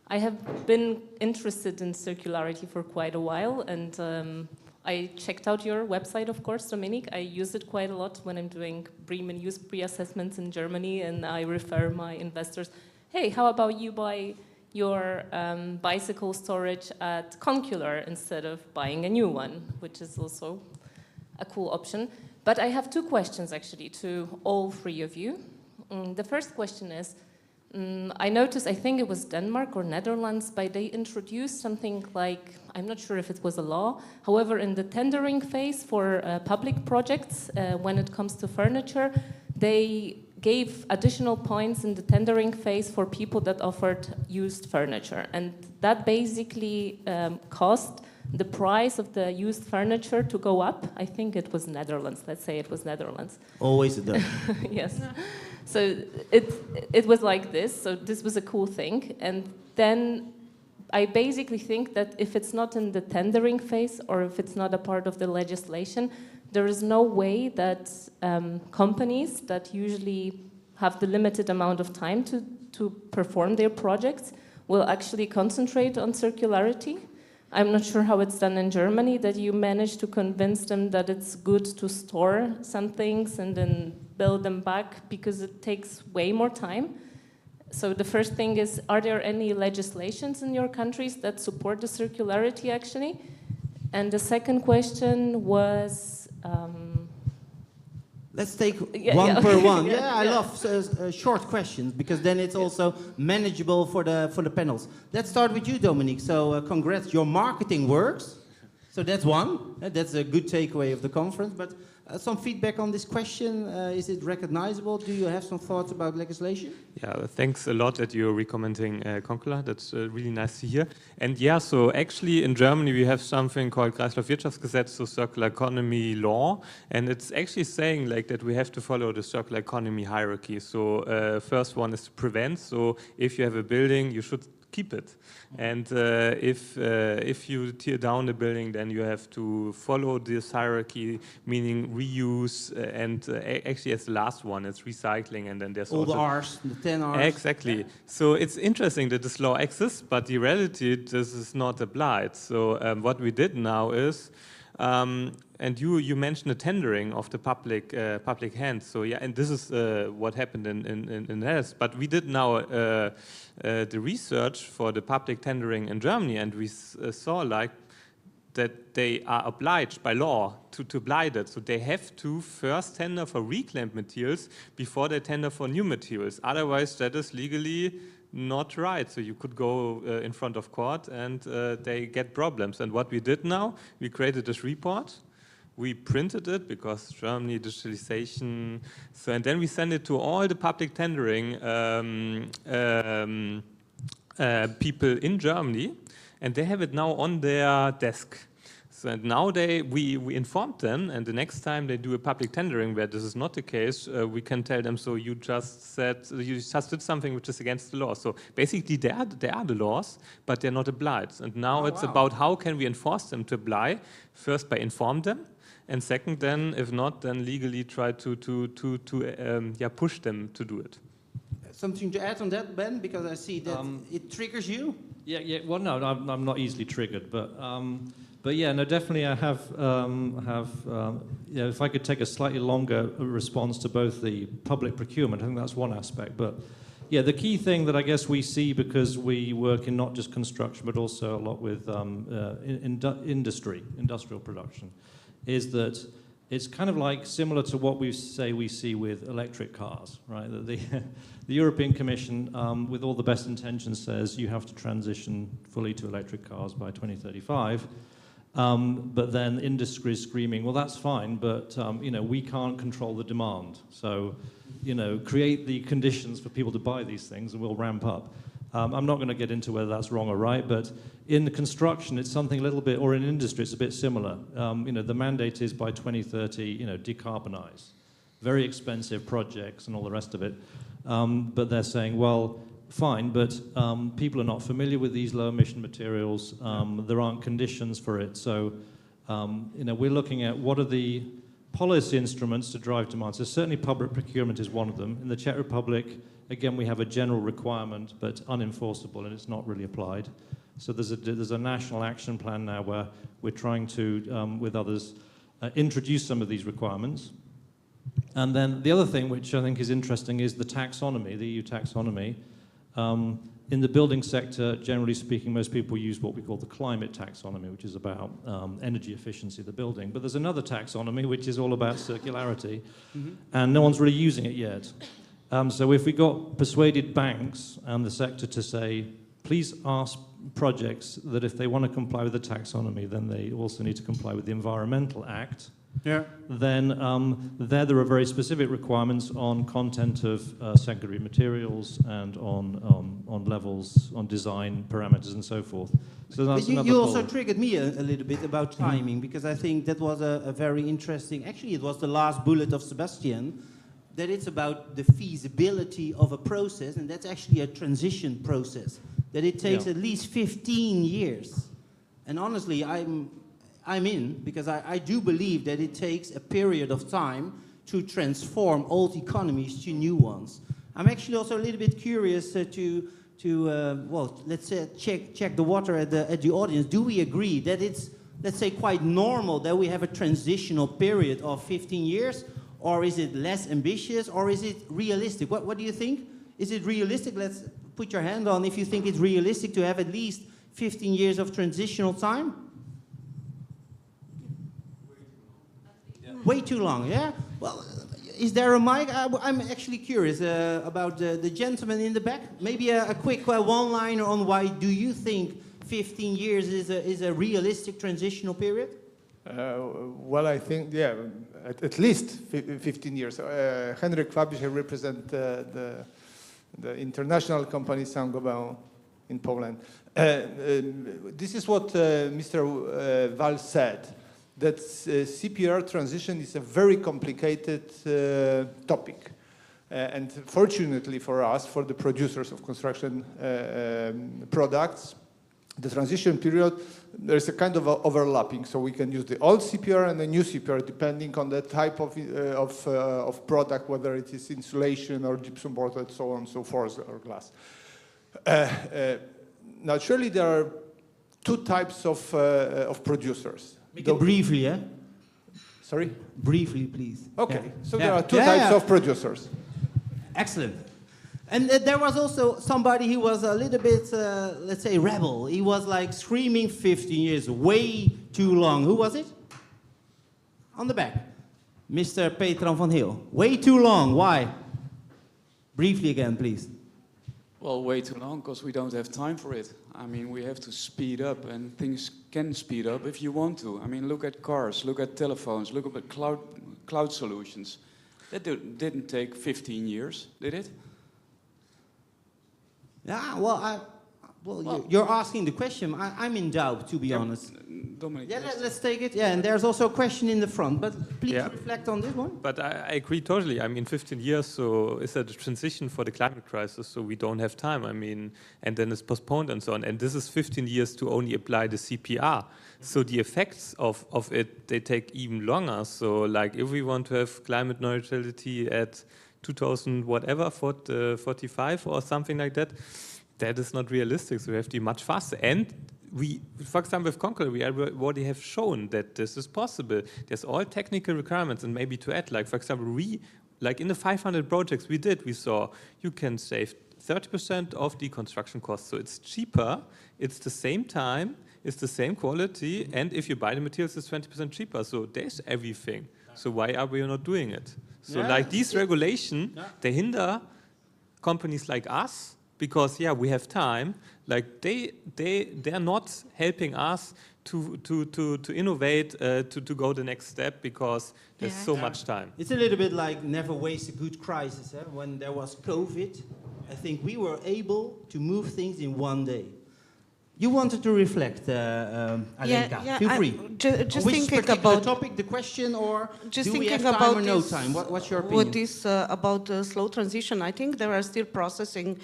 I have been interested in circularity for quite a while, and I checked out your website, of course, Dominik. I use it quite a lot when I'm doing BREEAM and use pre-assessments in Germany, and I refer my investors, hey, how about you buy your bicycle storage at Concular instead of buying a new one, which is also a cool option. But I have two questions, actually, to all three of you. The first question is, I noticed, I think it was Denmark or Netherlands, but they introduced something like I'm not sure if it was a law. However, in the tendering phase for public projects, when it comes to furniture, they gave additional points in the tendering phase for people that offered used furniture. And that basically caused the price of the used furniture to go up. I think it was Netherlands. Let's say it was Netherlands. Always it does. Yes. So it was like this. So this was a cool thing. And then I basically think that if it's not in the tendering phase or if it's not a part of the legislation, there is no way that companies that usually have the limited amount of time to perform their projects will actually concentrate on circularity. I'm not sure how it's done in Germany, that you manage to convince them that it's good to store some things and then build them back because it takes way more time. So the first thing is, are there any legislations in your countries that support the circularity actually? And the second question was... Let's take one per one. Yeah, I love short questions because then it's also manageable for the panels. Let's start with you, Dominik. So congrats, your marketing works. So that's one. That's a good takeaway of the conference. But some feedback on this question. Is it recognizable? Do you have some thoughts about legislation? Yeah, thanks a lot that you're recommending Concula. That's really nice to hear. And yeah, so actually in Germany we have something called Kreislaufwirtschaftsgesetz, so circular economy law. And it's actually saying like that we have to follow the circular economy hierarchy. So first one is to prevent. So if you have a building, you should keep it. And if you tear down the building, then you have to follow this hierarchy, meaning reuse, and actually as the last one, it's recycling, and then there's all also the R's, the 10 R's. Exactly. Yeah. So it's interesting that this law exists, but the reality, this is not applied. So what we did now is, and you mentioned the tendering of the public hands. So yeah, and this is what happened in the Netherlands. But we did now the research for the public tendering in Germany, and we saw like that they are obliged by law to apply that. So they have to first tender for reclaimed materials before they tender for new materials. Otherwise, that is legally not right. So you could go in front of court and they get problems. And what we did now, we created this report. We printed it because Germany digitalization. So and then we send it to all the public tendering people in Germany, and they have it now on their desk. So and now we informed them, and the next time they do a public tendering where this is not the case, we can tell them, so you just did something which is against the law. So basically they are the laws, but they're not applied. And now it's about how can we enforce them to apply, first by inform them, and second then, if not, then legally try to push them to do it. Something to add on that, Ben? Because I see that it triggers you. Yeah. Well, no, I'm not easily triggered, but yeah, no, definitely I have. If I could take a slightly longer response to both the public procurement, I think that's one aspect. But yeah, the key thing that I guess we see, because we work in not just construction but also a lot with industrial production, is that it's kind of like similar to what we see with electric cars, right? That the European Commission, with all the best intentions, says you have to transition fully to electric cars by 2035. But then industry is screaming, well, that's fine, but we can't control the demand. So, create the conditions for people to buy these things, and we'll ramp up. I'm not going to get into whether that's wrong or right, but in the construction, it's something a little bit, or in industry, it's a bit similar. The mandate is by 2030, decarbonize. Very expensive projects and all the rest of it. But they're saying, well, fine, but people are not familiar with these low emission materials. There aren't conditions for it. So, we're looking at what are the policy instruments to drive demand. So certainly public procurement is one of them. In the Czech Republic, again, we have a general requirement, but unenforceable, and it's not really applied. So there's a national action plan now where we're trying to, with others, introduce some of these requirements. And then the other thing, which I think is interesting, is the taxonomy, the EU taxonomy. In the building sector, generally speaking, most people use what we call the climate taxonomy, which is about energy efficiency of the building. But there's another taxonomy, which is all about circularity, and no one's really using it yet. So if we got persuaded banks and the sector to say, please ask projects that if they want to comply with the taxonomy, then they also need to comply with the Environmental Act. Yeah. Then there are very specific requirements on content of secondary materials and on levels, on design parameters and so forth. So that's But another you also whole- triggered me a little bit about timing, because I think that was a very interesting, actually it was the last bullet of Sebastian, that it's about the feasibility of a process, and that's actually a transition process, that it takes at least 15 years. And honestly, I'm in, because I do believe that it takes a period of time to transform old economies to new ones. I'm actually also a little bit curious well, let's say check the water at the audience. Do we agree that it's, let's say, quite normal that we have a transitional period of 15 years, or is it less ambitious, or is it realistic? What do you think? Is it realistic? Let's put your hand on if you think it's realistic to have at least 15 years of transitional time. Way too long, yeah? Well, is there a mic? I'm actually curious about the gentleman in the back. Maybe a quick one-liner on why do you think 15 years is a realistic transitional period? Well, I think, yeah, at least 15 years. Henryk Fabisz, I represent the international company Saint-Gobain in Poland. This is what Mr. Val said, that CPR transition is a very complicated topic. And fortunately for us, for the producers of construction products, the transition period, there's a kind of overlapping, so we can use the old CPR and the new CPR depending on the type of product, whether it is insulation or gypsum board and so on and so forth, or glass. Naturally, there are two types of producers. Make it briefly, yeah? Sorry? Briefly, please. Okay, Yeah. so there are two types of producers. Excellent. And there was also somebody who was a little bit, let's say, rebel. He was like screaming 15 years, way too long. Who was it? On the back. Mr. Petran van Heel. Way too long. Why? Briefly again, please. Well, way too long, because we don't have time for it. I mean, we have to speed up, and things can speed up if you want to. I mean, look at cars, look at telephones, look at cloud solutions. That didn't take 15 years, did it? Yeah, well, you're asking the question. I'm in doubt, to be honest. Dominik, yeah, let's take it. Yeah, and there's also a question in the front, but please reflect on this one. But I agree totally. I mean, 15 years, so is that a transition for the climate crisis? So we don't have time. I mean, and then it's postponed and so on. And this is 15 years to only apply the CPR. So the effects of it, they take even longer. So like if we want to have climate neutrality at 2000 whatever, 45 or something like that, that is not realistic. So we have to be much faster. And we, for example, with Concur, we already have shown that this is possible. There's all technical requirements, and maybe to add, like for example, like in the 500 projects we did, we saw you can save 30% of the construction costs. So it's cheaper, it's the same time, it's the same quality, and if you buy the materials, it's 20% cheaper. So there's everything. So why are we not doing it? So like these regulation, they hinder companies like us because we have time. Like they're not helping us to innovate, to go the next step because there's so much time. It's a little bit like never waste a good crisis. When there was COVID, I think we were able to move things in one day. You wanted to reflect, Alenka. Feel free. Just which thinking particular about topic, the question, or just do we have thinking time about or no this, time? What's your opinion? What is about slow transition? I think there are still processing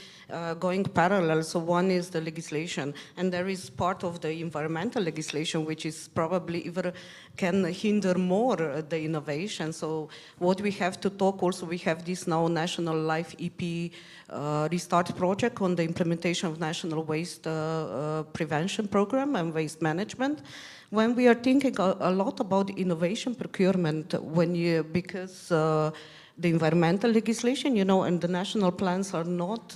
going parallel. So one is the legislation, and there is part of the environmental legislation which is probably even can hinder more the innovation. So what we have to talk also, we have this now National Life EP Restart project on the implementation of National Waste Prevention Program and Waste Management. When we are thinking a lot about innovation procurement, because the environmental legislation, and the national plans are not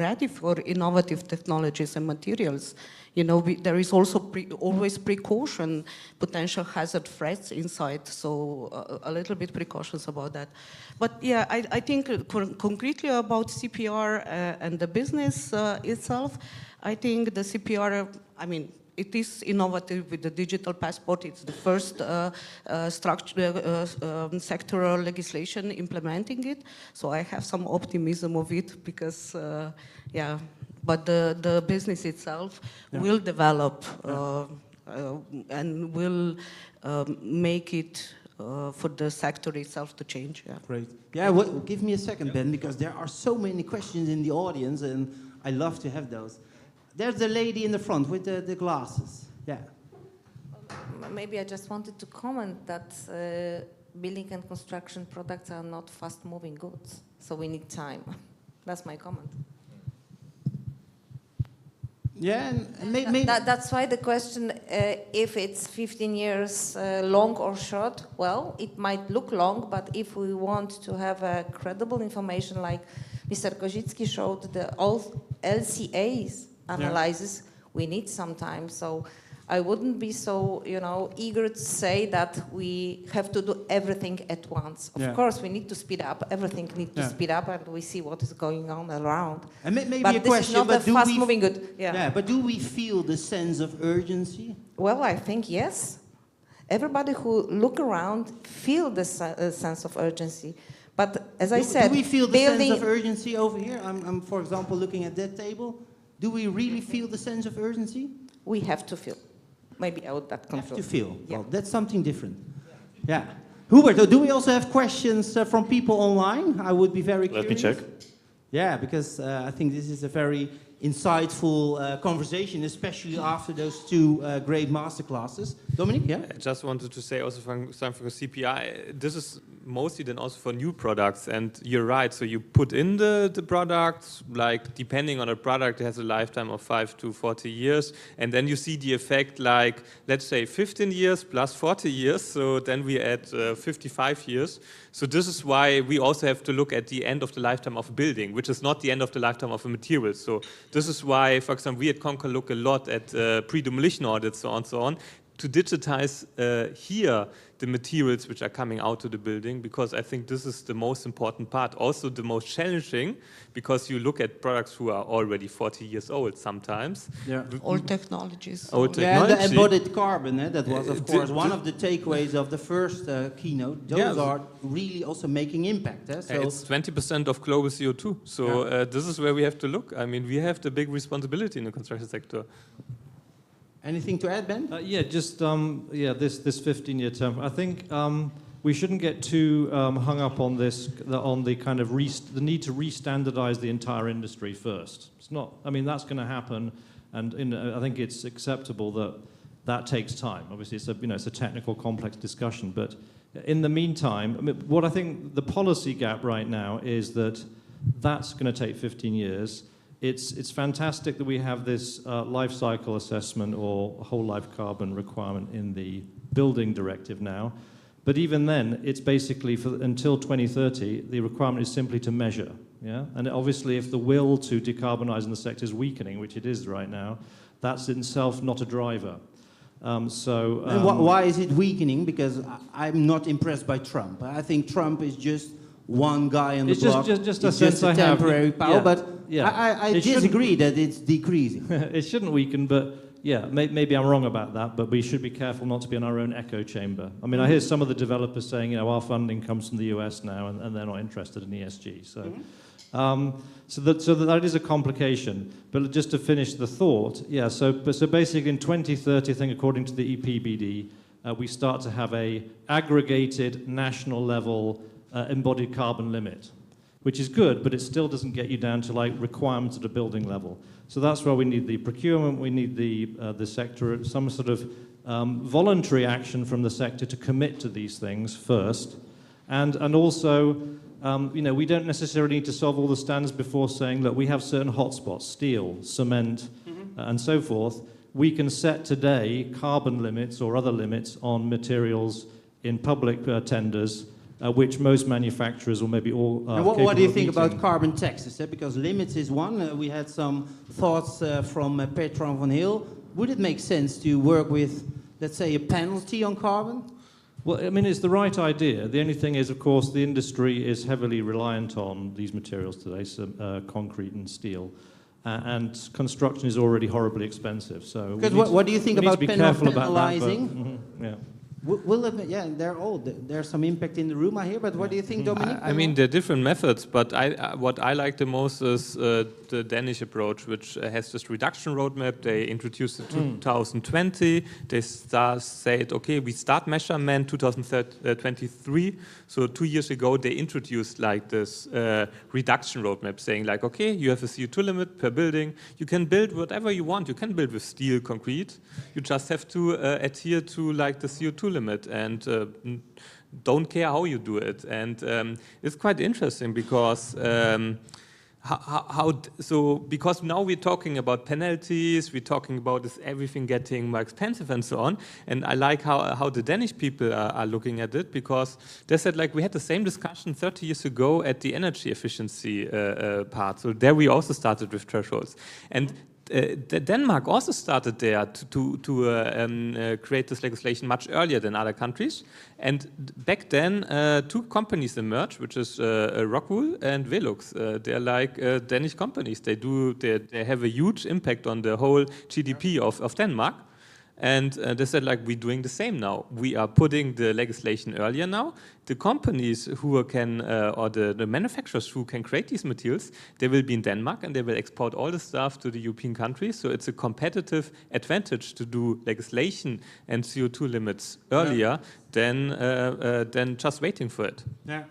ready for innovative technologies and materials. There is also always precaution, potential hazard threats inside, so a little bit precautions about that. But I think concretely about CPR and the business itself, I think the CPR, I mean, it is innovative with the digital passport. It's the first sectoral legislation implementing it. So I have some optimism of it because, yeah, but the business itself will develop and will make it for the sector itself to change. Yeah. Great. Yeah, well, give me a second, Ben, because there are so many questions in the audience, and I love to have those. There's the lady in the front with the glasses. Yeah. Maybe I just wanted to comment that building and construction products are not fast-moving goods, so we need time. That's my comment. Yeah, and maybe that's why the question, if it's 15 years long or short, well, it might look long, but if we want to have a credible information like Mr. Kozicki showed, the all LCAs analysis, we need some time. So I wouldn't be so, eager to say that we have to do everything at once. Of course, we need to speed up. Everything needs to speed up, and we see what is going on around. And maybe but a this question, is not a fast-moving good. Yeah, but do we feel the sense of urgency? Well, I think yes. Everybody who look around feel the sense of urgency. But as I said, do we feel the sense of urgency over here? I'm, for example, looking at that table. Do we really feel the sense of urgency? We have to feel. Maybe out that control. Have to feel. Yeah. Well, that's something different. Yeah. Hubert, do we also have questions from people online? I would be very curious. Let me check. Yeah, because I think this is a very insightful conversation, especially after those two great masterclasses. Dominik, yeah? I just wanted to say also something for CPI. This is mostly then also for new products, and you're right. So you put in the product, like depending on the product, it has a lifetime of 5 to 40 years, and then you see the effect like, let's say 15 years plus 40 years, so then we add 55 years. So this is why we also have to look at the end of the lifetime of a building, which is not the end of the lifetime of a material. So this is why, for example, we at Concur look a lot at pre-demolition audits, so on, to digitize here the materials which are coming out to the building, because I think this is the most important part. Also the most challenging, because you look at products who are already 40 years old sometimes. Yeah. Old technologies. Old technology. Yeah, the embodied carbon, that was, of course, one of the takeaways of the first keynote. Those are really also making impact. So it's 20% of global CO2. So this is where we have to look. I mean, we have the big responsibility in the construction sector. Anything to add, Ben? Yeah, just this 15-year term. I think we shouldn't get too hung up on this, on the kind of the need to re-standardize the entire industry first. It's not. I mean, that's going to happen, and I think it's acceptable that takes time. Obviously, it's a technical, complex discussion. But in the meantime, I mean, what I think the policy gap right now is that's going to take 15 years. It's fantastic that we have this life cycle assessment or whole life carbon requirement in the building directive now. But even then, it's basically until 2030, the requirement is simply to measure. Yeah? And obviously, if the will to decarbonize in the sector is weakening, which it is right now, that's in itself not a driver. And why is it weakening? Because I'm not impressed by Trump. I think Trump is just one guy on the block. Just a sense I have. Temporary power, but I disagree that it's decreasing. It shouldn't weaken, but yeah, maybe I'm wrong about that, but we should be careful not to be in our own echo chamber. I mean, I hear some of the developers saying, our funding comes from the US now, and they're not interested in ESG. So, so that is a complication. But just to finish the thought, so basically in 2030, I think according to the EPBD, we start to have a aggregated national level embodied carbon limit, which is good, but it still doesn't get you down to like requirements at a building level. So that's where we need the procurement, we need the sector, some sort of voluntary action from the sector to commit to these things first, and also we don't necessarily need to solve all the standards before saying, look, we have certain hotspots, steel, cement, and so forth. We can set today carbon limits or other limits on materials in public tenders, which most manufacturers or maybe all what do you think about carbon taxes? Because limits is one. We had some thoughts from Petra van Heel. Would it make sense to work with, let's say, a penalty on carbon? Well, I mean, it's the right idea. The only thing is, of course, the industry is heavily reliant on these materials today, concrete and steel. and construction is already horribly expensive. So Because what do you think about be careful about that, but, penalizing? yeah. Will it, yeah, they're old. There's some impact in the room, I hear. But what do you think, Dominik? I mean, there are different methods, but what I like the most is the Danish approach, which has this reduction roadmap. They introduced it 2020. They said, okay, we start measurement 2023. So 2 years ago, they introduced like this reduction roadmap, saying like, okay, you have a CO2 limit per building. You can build whatever you want. You can build with steel, concrete. You just have to adhere to like the CO2 limit and don't care how you do it. And it's quite interesting because because now we're talking about penalties, we're talking about is everything getting more expensive and so on. And I like how the Danish people are looking at it, because they said like we had the same discussion 30 years ago at the energy efficiency part. So there we also started with thresholds. And Denmark also started there to create this legislation much earlier than other countries. And back then, two companies emerged, which is Rockwool and Velux. They're like Danish companies. They have a huge impact on the whole GDP of Denmark. And they said, like, we're doing the same now. We are putting the legislation earlier now. The companies who can, or the manufacturers who can create these materials, they will be in Denmark and they will export all the stuff to the European countries. So it's a competitive advantage to do legislation and CO2 limits earlier than just waiting for it. Yeah.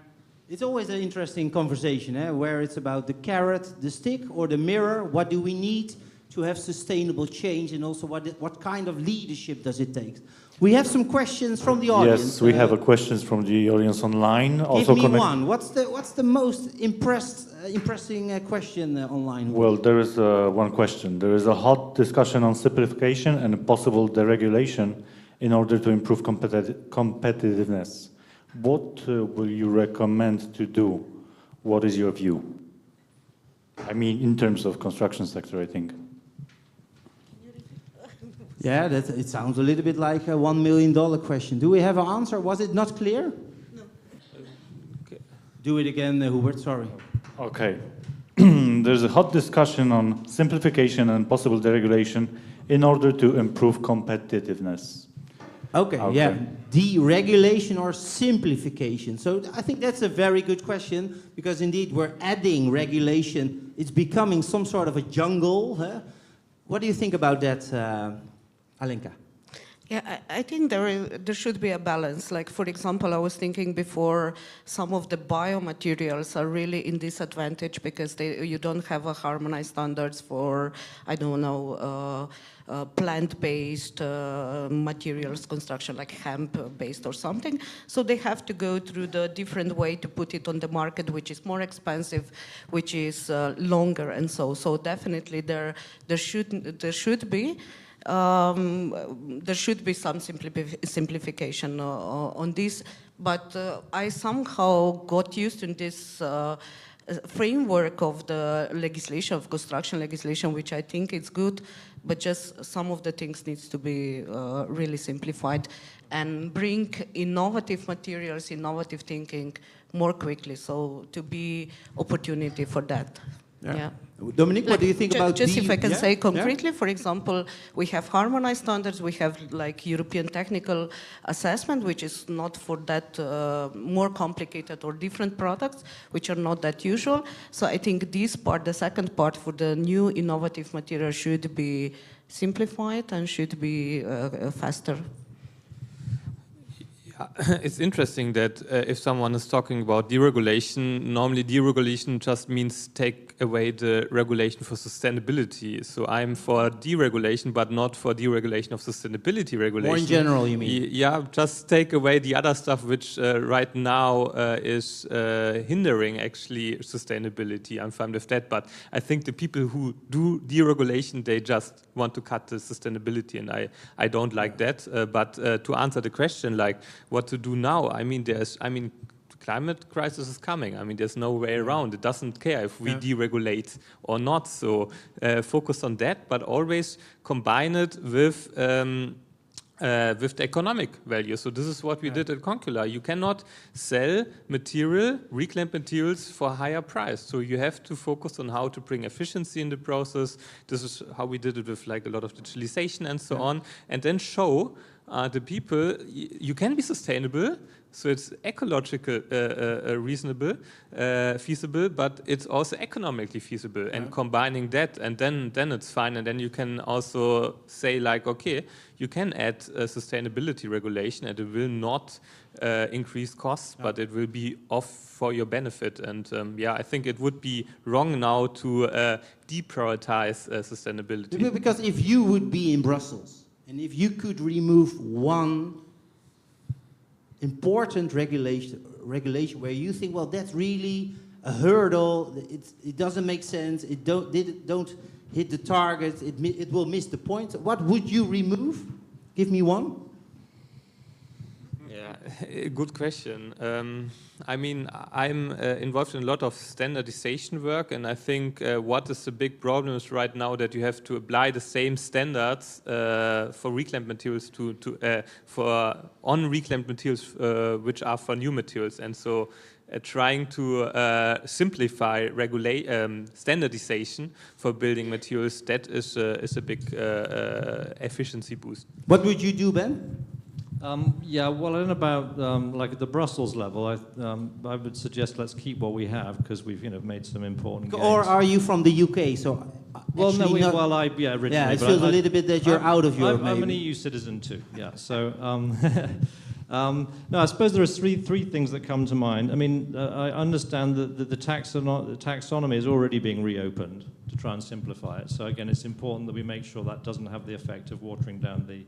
It's always an interesting conversation, where it's about the carrot, the stick, or the mirror. What do we need to have sustainable change, and also what kind of leadership does it take? We have some questions from the audience. Yes, we have questions from the audience online. Give me one. What's the most impressing question online? Well, there is one question. There is a hot discussion on simplification and possible deregulation in order to improve competitiveness. What will you recommend to do? What is your view? I mean, in terms of construction sector, I think. Yeah, it sounds a little bit like a $1 million question. Do we have an answer? Was it not clear? No. Okay. Do it again, Hubert, sorry. Okay. There's a hot discussion on simplification and possible deregulation in order to improve competitiveness. Okay, yeah. Deregulation or simplification? So I think that's a very good question, because indeed we're adding regulation. It's becoming some sort of a jungle. Huh? What do you think about that, Alenka? Yeah, I think there should be a balance. Like, for example, I was thinking before, some of the biomaterials are really in disadvantage because you don't have a harmonized standards for, I don't know, plant-based materials construction, like hemp-based or something. So they have to go through the different way to put it on the market, which is more expensive, which is longer, and so definitely there should be. There should be some simplification on this, but I somehow got used to this framework of the legislation, of construction legislation, which I think is good, but just some of the things needs to be really simplified and bring innovative materials, innovative thinking more quickly, so to be opportunity for that. Yeah. Dominik, what do you think about just if I can say concretely, for example, we have harmonized standards, we have like European technical assessment, which is not for that more complicated or different products, which are not that usual. So I think this part, the second part for the new innovative material, should be simplified and should be faster. It's interesting that if someone is talking about deregulation, normally deregulation just means take away the regulation for sustainability. So I'm for deregulation, but not for deregulation of sustainability regulation. More in general, you mean? Yeah, just take away the other stuff which right now is hindering actually sustainability. I'm fine with that, but I think the people who do deregulation, they just want to cut the sustainability, and I don't like that. But to answer the question, like, what to do now? I mean, climate crisis is coming. I mean, there's no way around. It doesn't care if we deregulate or not. So focus on that, but always combine it with with the economic value. So this is what we did at Concula. You cannot sell material, reclaimed materials for a higher price. So you have to focus on how to bring efficiency in the process. This is how we did it with like a lot of digitalization and so on. And then show the people you can be sustainable. So it's ecological, reasonable, feasible, but it's also economically feasible. And combining that, and then it's fine. And then you can also say like, okay, you can add sustainability regulation, and it will not increase costs, but it will be off for your benefit. And yeah, I think it would be wrong now to deprioritize sustainability. Because if you would be in Brussels, and if you could remove one important regulation where you think, well, that's really a hurdle, it doesn't make sense, it don't hit the target, it will miss the point, what would you remove? Give me one. Yeah, good question. I mean, I'm involved in a lot of standardization work, and I think what is the big problem is right now that you have to apply the same standards for reclaimed materials for reclaimed materials which are for new materials, and so trying to simplify standardization for building materials, that is a big efficiency boost. What would you do, Ben? Yeah, well, in about like at the Brussels level, I would suggest let's keep what we have because we've made some important gains. Or are you from the UK? So well, no, originally. Yeah, it feels a little bit that you're out of Europe. I'm an EU citizen too. Yeah, so no, I suppose there are three things that come to mind. I mean, I understand that the taxonomy is already being reopened to try and simplify it. So again, it's important that we make sure that doesn't have the effect of watering down the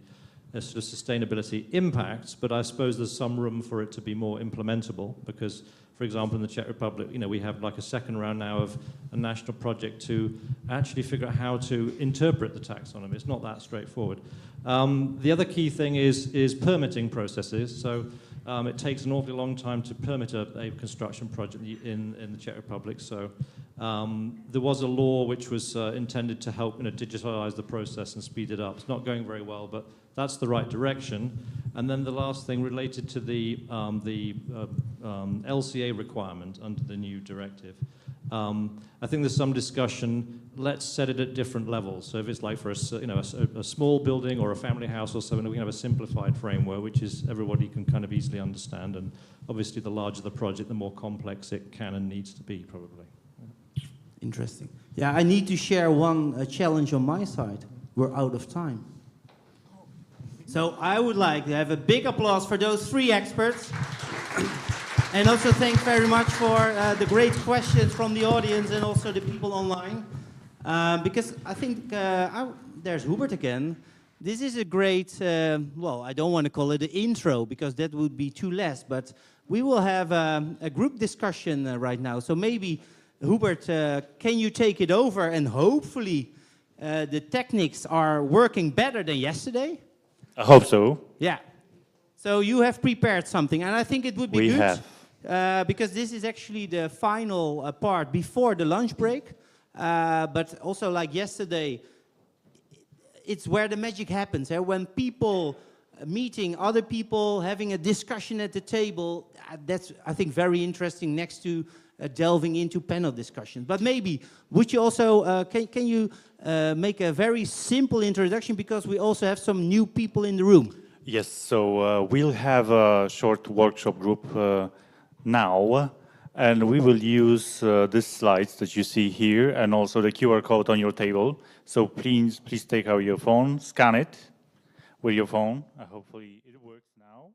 sort of sustainability impacts, but I suppose there's some room for it to be more implementable because, for example, in the Czech Republic, we have like a second round now of a national project to actually figure out how to interpret the taxonomy. It's not that straightforward. The other key thing is permitting processes. So it takes an awfully long time to permit a construction project in the Czech Republic. So there was a law which was intended to help digitalize the process and speed it up. It's not going very well, but that's the right direction. And then the last thing related to the LCA requirement under the new directive. I think there's some discussion, let's set it at different levels. So if it's like for a small building or a family house or something, we can have a simplified framework, which is everybody can kind of easily understand. And obviously the larger the project, the more complex it can and needs to be, probably. Interesting. Yeah, I need to share one challenge on my side. We're out of time. So I would like to have a big applause for those three experts. And also thanks very much for the great questions from the audience and also the people online. Because I think, there's Hubert again. This is a great, well, I don't want to call it an intro because that would be too less, but we will have a group discussion right now. So maybe, Hubert, can you take it over and hopefully the techniques are working better than yesterday? I hope so. Yeah. So you have prepared something, and I think it would be good. Have. Because this is actually the final part before the lunch break. But also, like yesterday, it's where the magic happens. When people meeting other people, having a discussion at the table, that's, I think, very interesting next to delving into panel discussions. But maybe, would you also, can you make a very simple introduction because we also have some new people in the room. Yes, so we'll have a short workshop group now, and we will use these slides that you see here and also the QR code on your table. So please take out your phone, scan it with your phone. Hopefully it works now.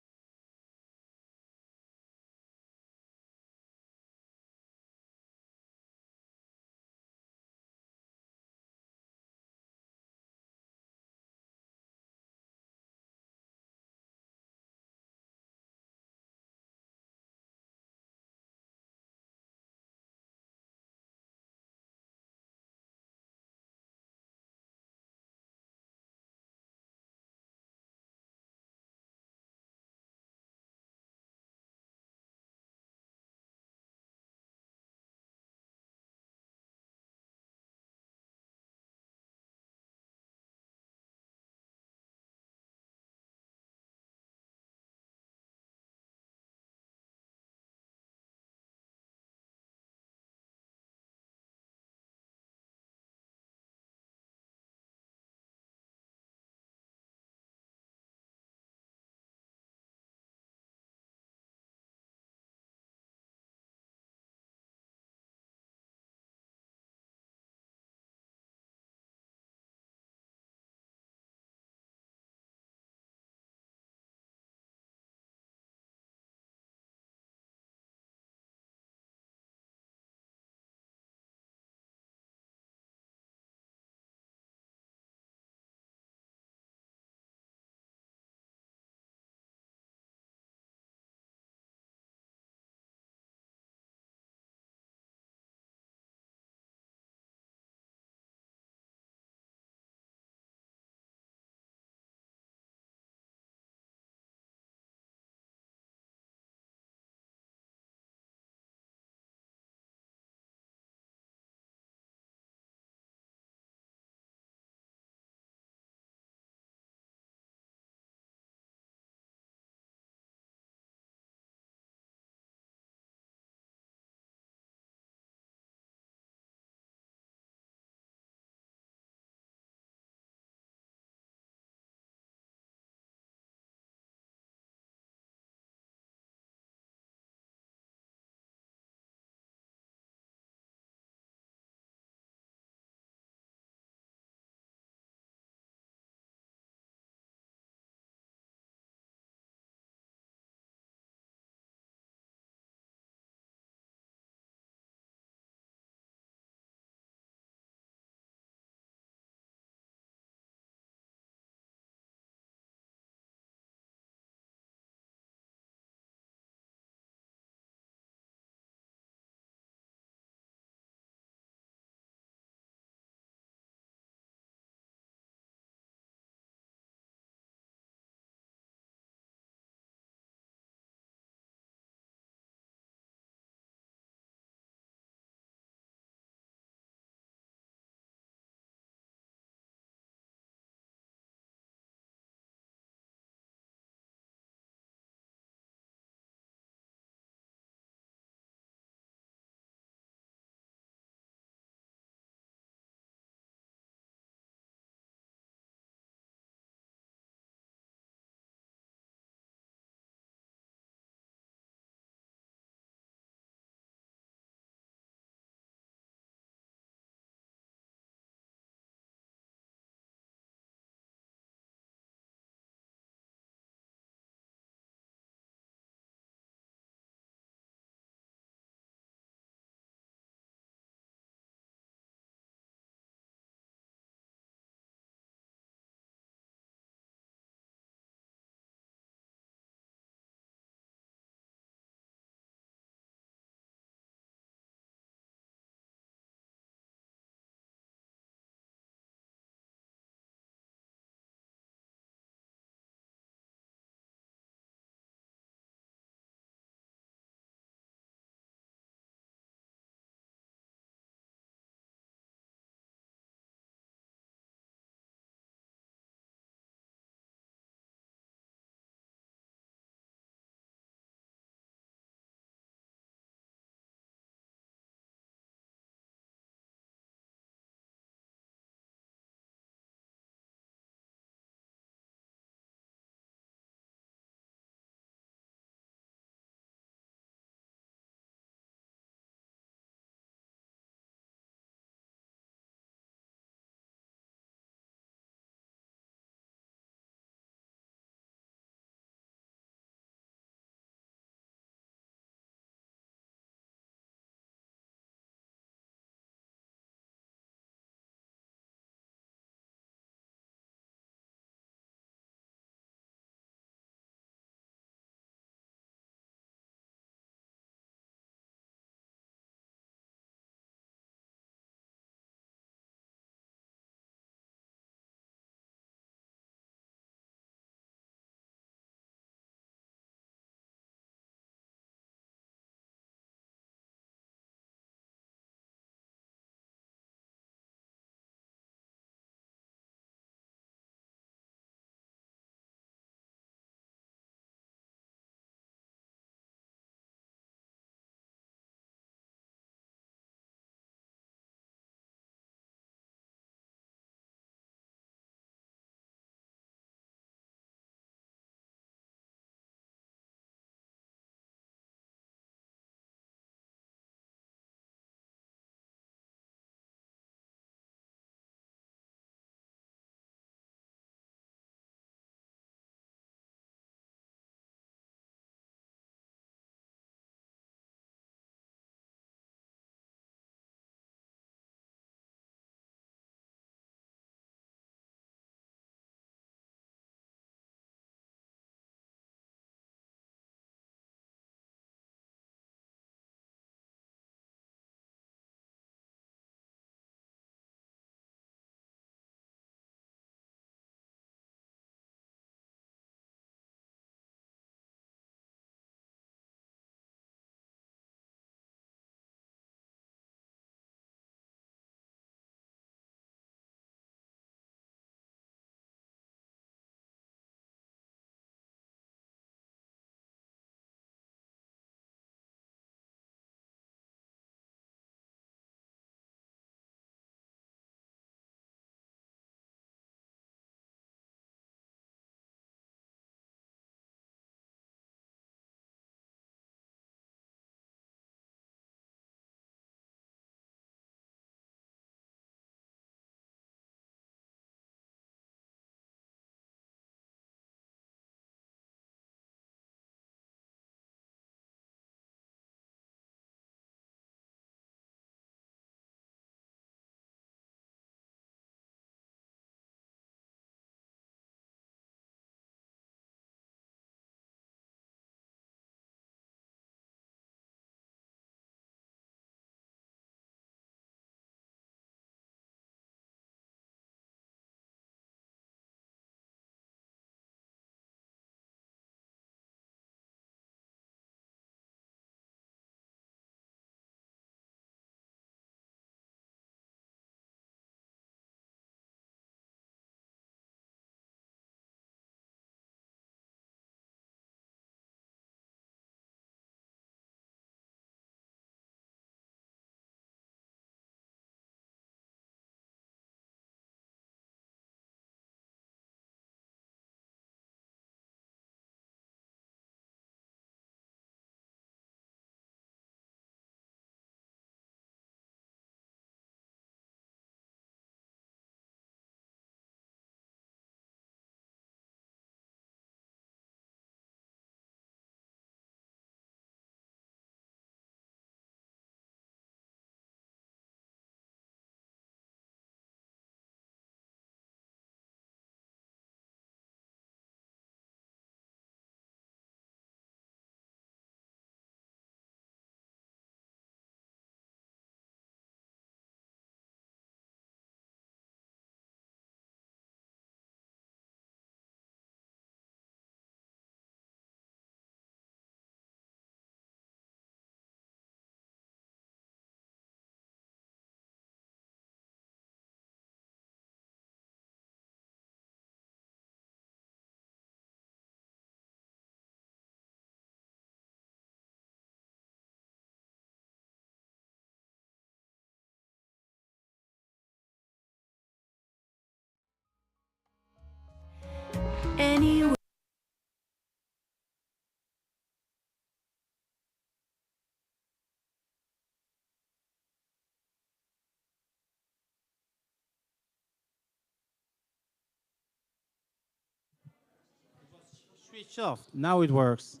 switched off. Now it works.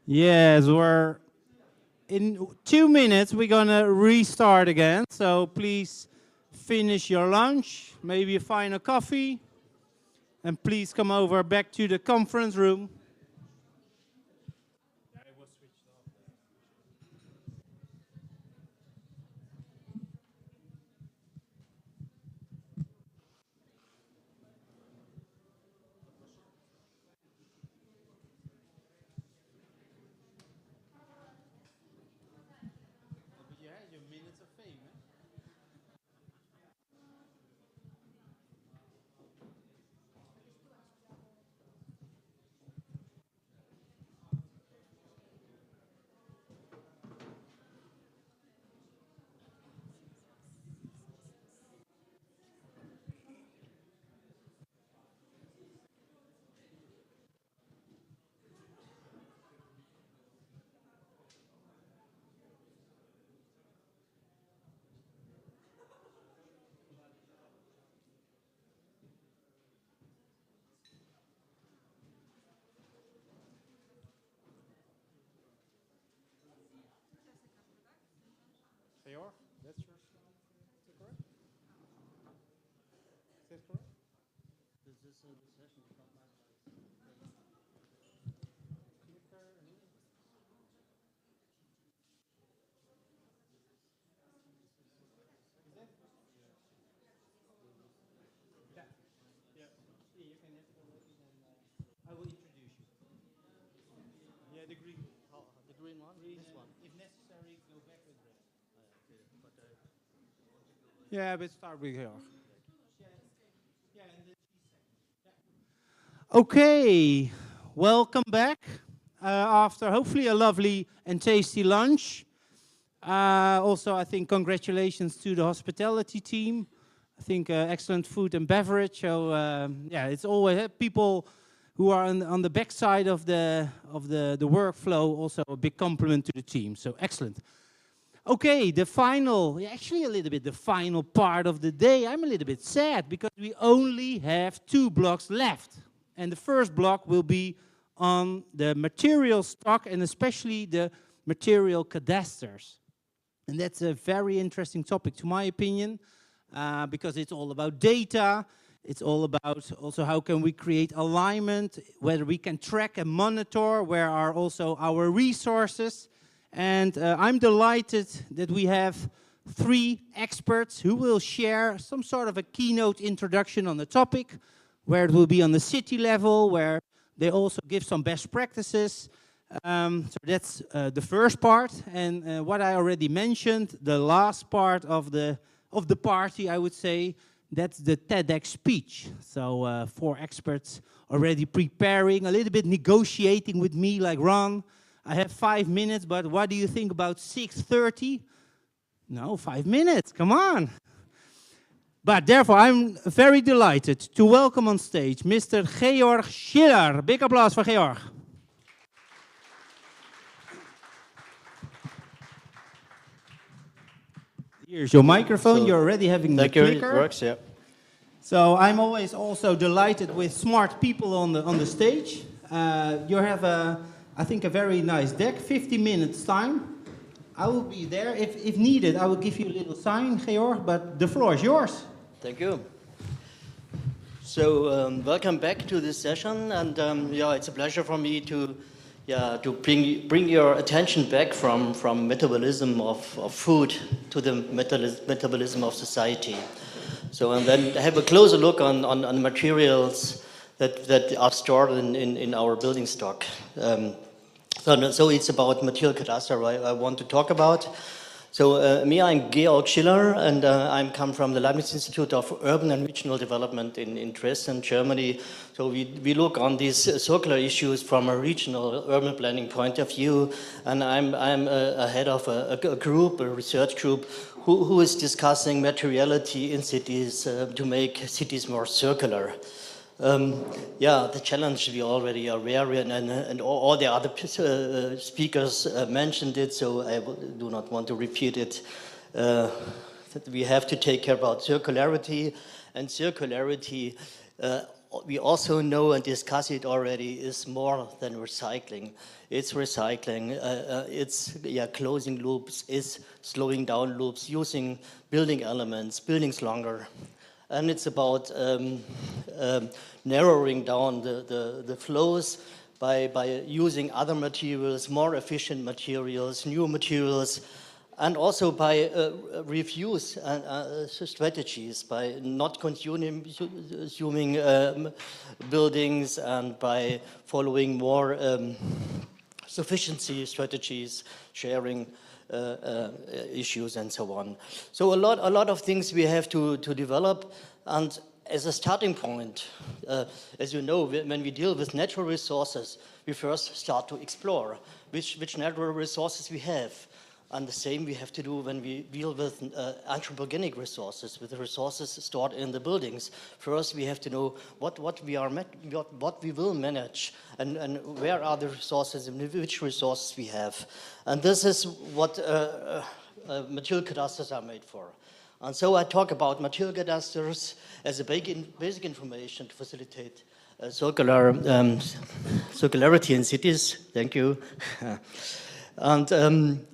Yes, we're in 2 minutes. We're gonna restart again. So please finish your lunch, maybe a final coffee, and please come over back to the conference room. That's yours. Is that correct? Is that correct? Is this the session? I will introduce you. Yeah, the green one. This one. If necessary, go back with red. Yeah, but start with here. Okay, welcome back after hopefully a lovely and tasty lunch. Also, I think congratulations to the hospitality team. I think excellent food and beverage. So yeah, it's always people who are on the back side of the workflow. Also, a big compliment to the team. So excellent. Okay, the final, actually a little bit the final part of the day. I'm a little bit sad because we only have 2 blocks left. And the first block will be on the material stock and especially the material cadastres. And that's a very interesting topic to my opinion, because it's all about data. It's all about also how can we create alignment, whether we can track and monitor where are also our resources. And I'm delighted that we have 3 experts who will share some sort of a keynote introduction on the topic, where it will be on the city level, where they also give some best practices. So that's the first part. And what I already mentioned, the last part of the party, I would say, that's the TEDx speech. So 4 experts already preparing, a little bit negotiating with me, like Ron. I have 5 minutes, but what do you think about 6:30? No, 5 minutes, come on. But therefore, I'm very delighted to welcome on stage Mr. Georg Schiller. Big applause for Georg. Here's your microphone. You're already having the clicker. It works, yeah. So I'm always also delighted with smart people on the stage. You have I think a very nice deck, 50 minutes time. I will be there. If needed, I will give you a little sign, Georg, but the floor is yours. Thank you. So welcome back to this session, and yeah, it's a pleasure for me to bring your attention back from metabolism of food to the metabolism of society. So and then have a closer look on materials that are stored in our building stock. So it's about material cadastre I want to talk about. So me, I'm Georg Schiller, and I come from the Leibniz Institute of Urban and Regional Development in Dresden, Germany. So we look on these circular issues from a regional urban planning point of view, and I'm a head of a group, a research group, who is discussing materiality in cities to make cities more circular. The challenge we already are aware, and all the other speakers mentioned it, so I do not want to repeat it. That we have to take care about circularity, and circularity we also know and discuss it already, is more than recycling. It's recycling, it's closing loops, it's slowing down loops, using building elements, buildings longer. And it's about narrowing down the flows by using other materials, more efficient materials, new materials, and also by refuse strategies, by not consuming buildings, and by following more sufficiency strategies, sharing issues, and so on. So a lot of things we have to develop, and as a starting point, as you know, when we deal with natural resources, we first start to explore which natural resources we have. And the same we have to do when we deal with anthropogenic resources, with the resources stored in the buildings. First, we have to know what we will manage, and where are the resources, and which resources we have. And this is what material cadastres are made for. And so I talk about material cadastres as a basic information to facilitate circularity in cities. Thank you. And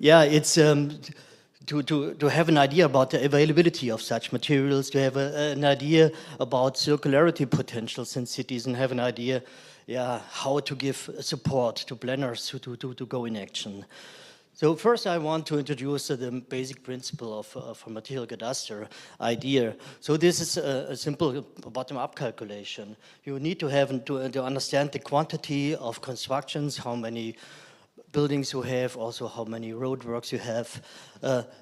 it's to have an idea about the availability of such materials, to have an idea about circularity potentials in cities, and have an idea, how to give support to planners to go in action. So first I want to introduce the basic principle of a material cadastre idea. So this is a simple bottom-up calculation. You need to have to understand the quantity of constructions, how many buildings you have, also how many roadworks you have,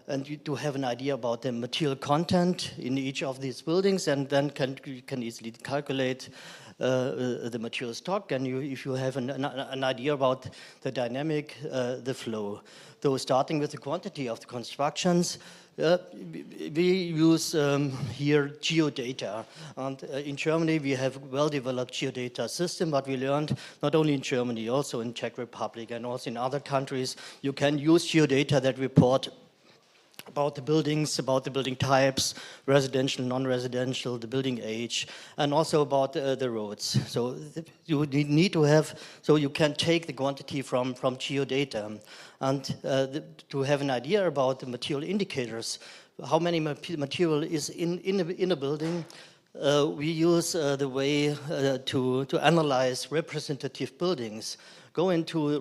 and you to have an idea about the material content in each of these buildings, and then you can easily calculate the material stock, and if you have an idea about the dynamic, the flow. So starting with the quantity of the constructions, we use here geodata, and in Germany we have well-developed geodata system, but we learned not only in Germany, also in Czech Republic and also in other countries, you can use geodata that report about the buildings, about the building types, residential, non-residential, the building age, and also about the roads. So you need to have, so you can take the quantity from geodata, and to have an idea about the material indicators, how many material is in a building. We use the way to analyze representative buildings. Go into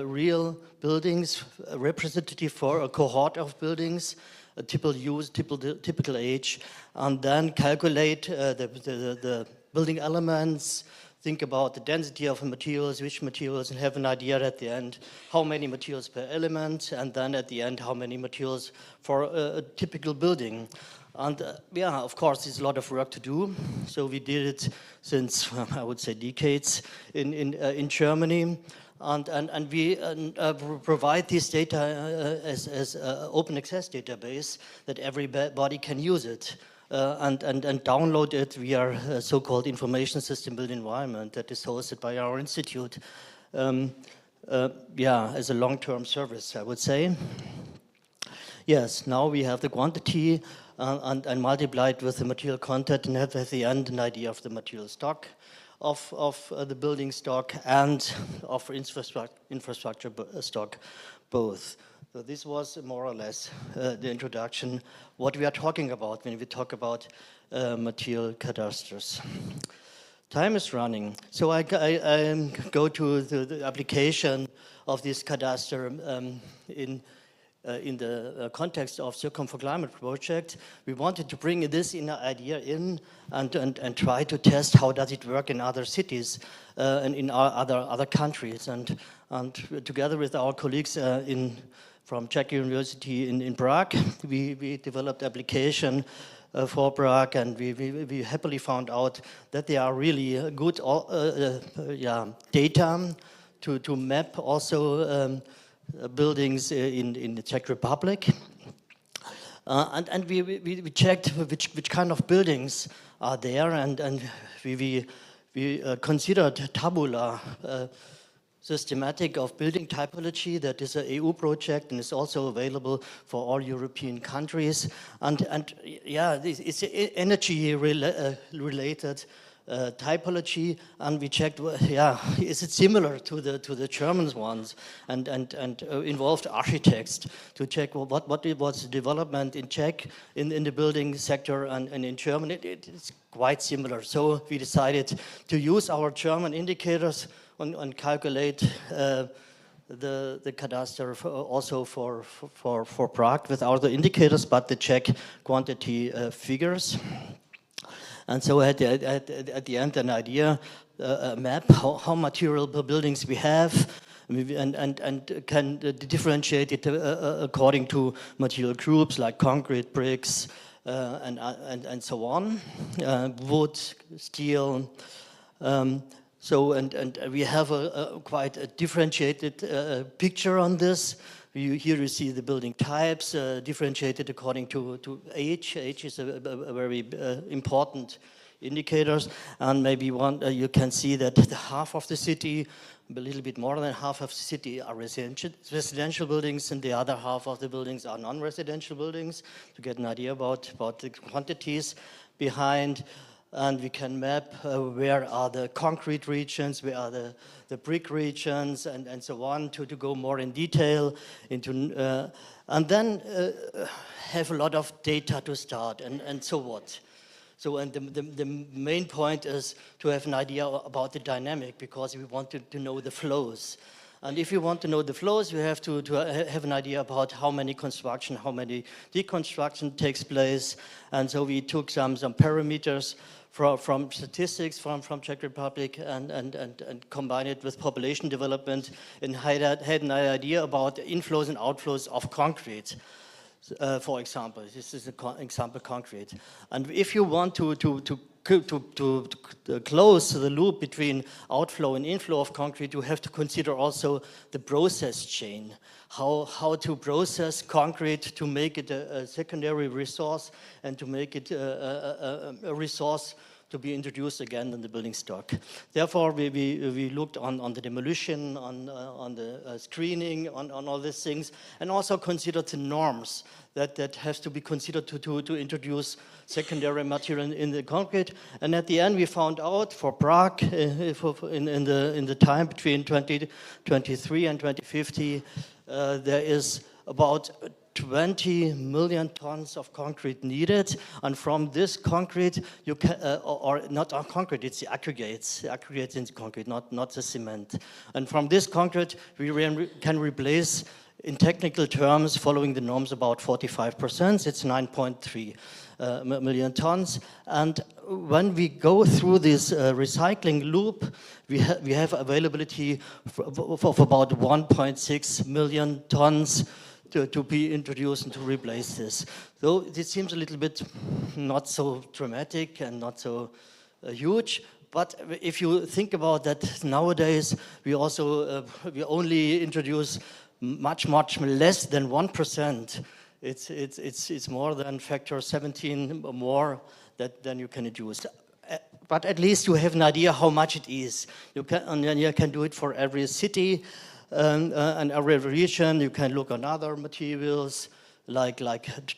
real buildings, representative for a cohort of buildings, a typical use, typical age, and then calculate the building elements, think about the density of the materials, which materials, and have an idea at the end how many materials per element, and then at the end how many materials for a typical building. And of course, there's a lot of work to do. So we did it since, I would say, decades in Germany. And we provide this data as open access database that everybody can use it and download it via a so-called information system built environment that is hosted by our institute. As a long-term service, I would say. Yes, now we have the quantity and multiplied with the material content, and have at the end an idea of the material stock of the building stock and of infrastructure stock, both. So this was more or less the introduction, what we are talking about when we talk about material cadastres. Time is running, so I go to the application of this cadastre in the context of Circon4Climate project. We wanted to bring this idea in and try to test how does it work in other cities and in our other countries. And together with our colleagues from Czech University in Prague, we developed application for Prague, and we happily found out that there are really good data to map also buildings in the Czech Republic, and we checked which kind of buildings are there, and we considered tabula systematic of building typology. That is an EU project and is also available for all European countries, and it's energy related typology, and we checked, is it similar to the German ones, and involved architects to check what was the development in Czech in the building sector and in Germany. It's quite similar. So we decided to use our German indicators and calculate the cadastre also for Prague without the indicators, but the Czech quantity figures. And so at the end, an idea, a map, how material buildings we have, and can differentiate it according to material groups like concrete, bricks, and so on, wood, steel. So we have a quite a differentiated picture on this. Here you see the building types differentiated according to age. Age is a very important indicators, and maybe you can see that the half of the city, a little bit more than half of the city, are residential buildings, and the other half of the buildings are non-residential buildings, to get an idea about the quantities behind. And we can map where are the concrete regions, where are the brick regions, and so on, to go more in detail into, and then have a lot of data to start, and so what. So, and the main point is to have an idea about the dynamic, because we want to know the flows. And if you want to know the flows, you have to have an idea about how many construction, how many deconstruction takes place. And so we took some parameters from statistics from Czech Republic and combined it with population development, and had an idea about the inflows and outflows of concrete. For example, this is an example concrete. And if you want to close the loop between outflow and inflow of concrete, you have to consider also the process chain. How to process concrete to make it a secondary resource, and to make it a resource to be introduced again in the building stock. Therefore, we looked on the demolition, on the screening, on all these things, and also considered the norms that has to be considered to introduce secondary material in the concrete. And at the end, we found out for Prague, in the time between 2023 and 2050, there is about 20 million tons of concrete needed, and from this concrete you can, or not on concrete, it's the aggregates in the concrete, not the cement. And from this concrete we can replace, in technical terms, following the norms, about 45%. It's 9.3 million tons. And when we go through this recycling loop, we have availability of about 1.6 million tons to be introduced and to replace this. Though it seems a little bit not so dramatic and not so huge, but if you think about that, nowadays we also we only introduce much less than 1%. It's more than factor 17 more than you can introduce. But at least you have an idea how much it is. You can do it for every city. And every region. You can look on other materials like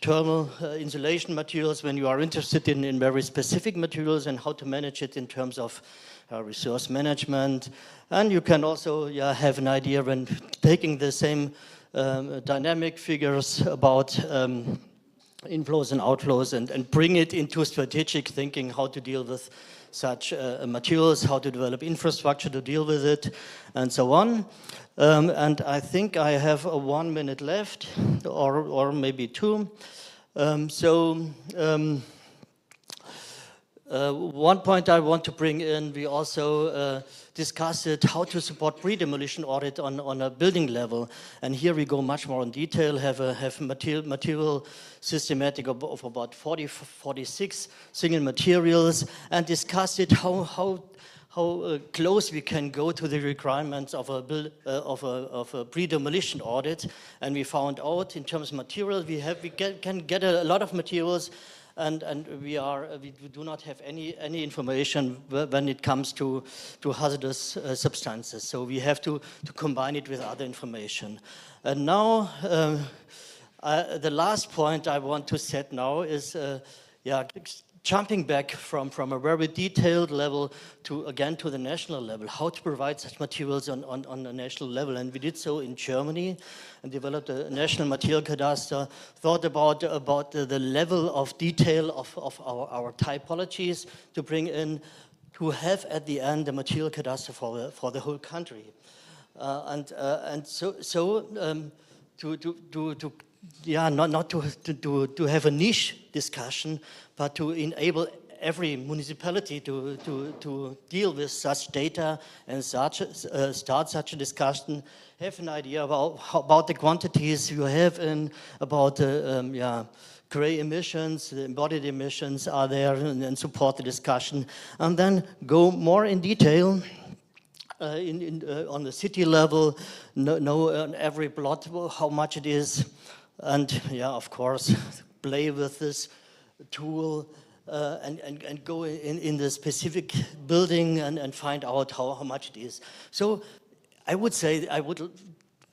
thermal insulation materials when you are interested in very specific materials and how to manage it in terms of resource management. And you can also have an idea when taking the same dynamic figures about inflows and outflows and bring it into strategic thinking, how to deal with such materials, how to develop infrastructure to deal with it, and so on. And I think I have 1 minute left, or maybe 2. One point I want to bring in, we also discussed how to support pre-demolition audit on a building level. And here we go much more in detail, have material systematic of about 46 single materials, and discuss it how close we can go to the requirements of a pre-demolition audit. And we found out in terms of material, we can get a lot of materials, and we do not have any information when it comes to hazardous substances. So we have to combine it with other information. And now the last point I want to set now is jumping back from a very detailed level to, again, to the national level, how to provide such materials on a national level. And we did so in Germany and developed a national material cadastre, thought about the level of detail of our typologies to bring in, to have at the end a material cadastre for the whole country. Not to have a niche discussion, but to enable every municipality to deal with such data and start such a discussion, have an idea about the quantities you have about gray emissions, the embodied emissions are there, and support the discussion, and then go more in detail on the city level, know on every plot how much it is, and of course, play with this tool and go in the specific building and find out how much it is. So I would say, I would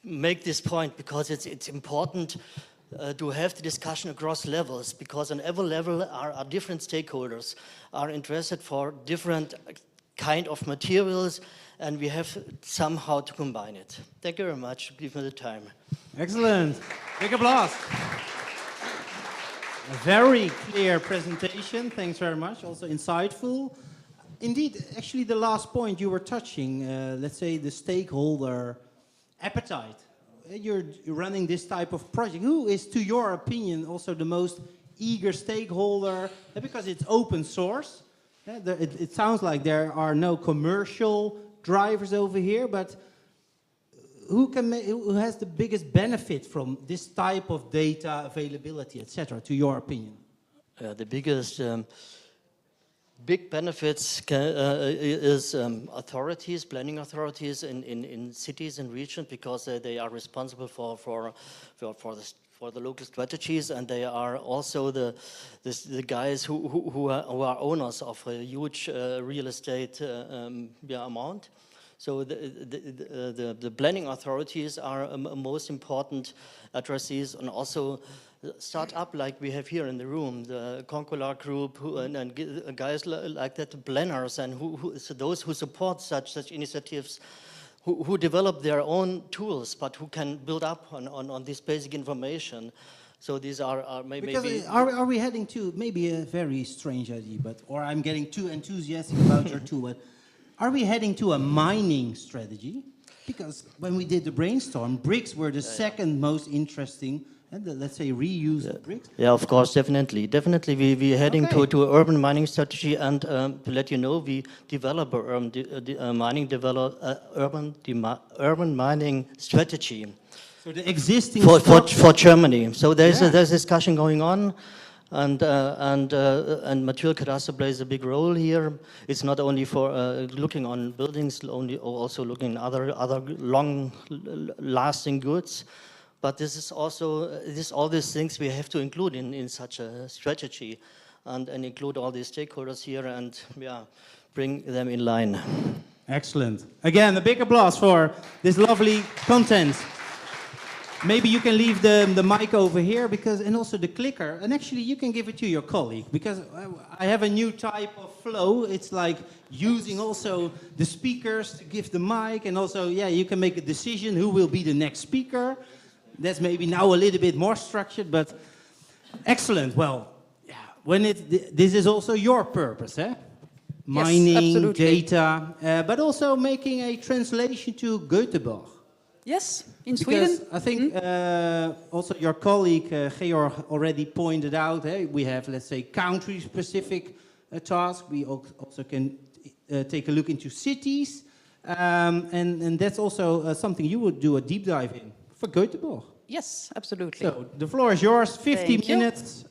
make this point because it's important to have the discussion across levels, because on every level are different stakeholders are interested for different kind of materials, and we have somehow to combine it. Thank you very much. Give me the time. Excellent. Big applause. A very clear presentation. Thanks very much. Also insightful. Indeed, actually the last point you were touching, let's say the stakeholder appetite. You're running this type of project. Who is, to your opinion, also the most eager stakeholder? Because it's open source. It sounds like there are no commercial drivers over here, but who has the biggest benefit from this type of data availability, etc., to your opinion? The biggest big benefits is authorities, planning authorities in cities and regions, because they are responsible for the local strategies, and they are also the guys who are owners of a huge real estate amount. So the planning authorities are most important addressees, and also start up like we have here in the room, the Concular group, and guys like that, the planners, and so those who support such initiatives, who develop their own tools, but who can build up on this basic information. So these are maybe... Because are we heading to, maybe a very strange idea, or I'm getting too enthusiastic about your tool, but are we heading to a mining strategy? Because when we did the brainstorm, bricks were the second most interesting, let's say, reuse of bricks. Yeah, of course, definitely. Definitely, we're heading to an urban mining strategy, and to let you know, we develop urban mining strategy. So the existing for Germany. So there's a discussion going on, and material cadastre plays a big role here. It's not only for looking on buildings, also looking at other long-lasting goods. But this is also all these things we have to include in such a strategy, and include all these stakeholders here, and bring them in line. Excellent. Again, a big applause for this lovely content. Maybe you can leave the mic over here, and also the clicker, and actually you can give it to your colleague, because I have a new type of flow. It's like using also the speakers to give the mic, and also you can make a decision who will be the next speaker. That's maybe now a little bit more structured, but excellent. Well, this is also your purpose, eh? Mining, yes, data, but also making a translation to Göteborg. Yes, in because Sweden. I think also your colleague Georg already pointed out, we have, let's say, country-specific tasks. We also can take a look into cities, and that's also something you would do a deep dive in. For Göteborg. Yes, absolutely. So the floor is yours, 50 minutes.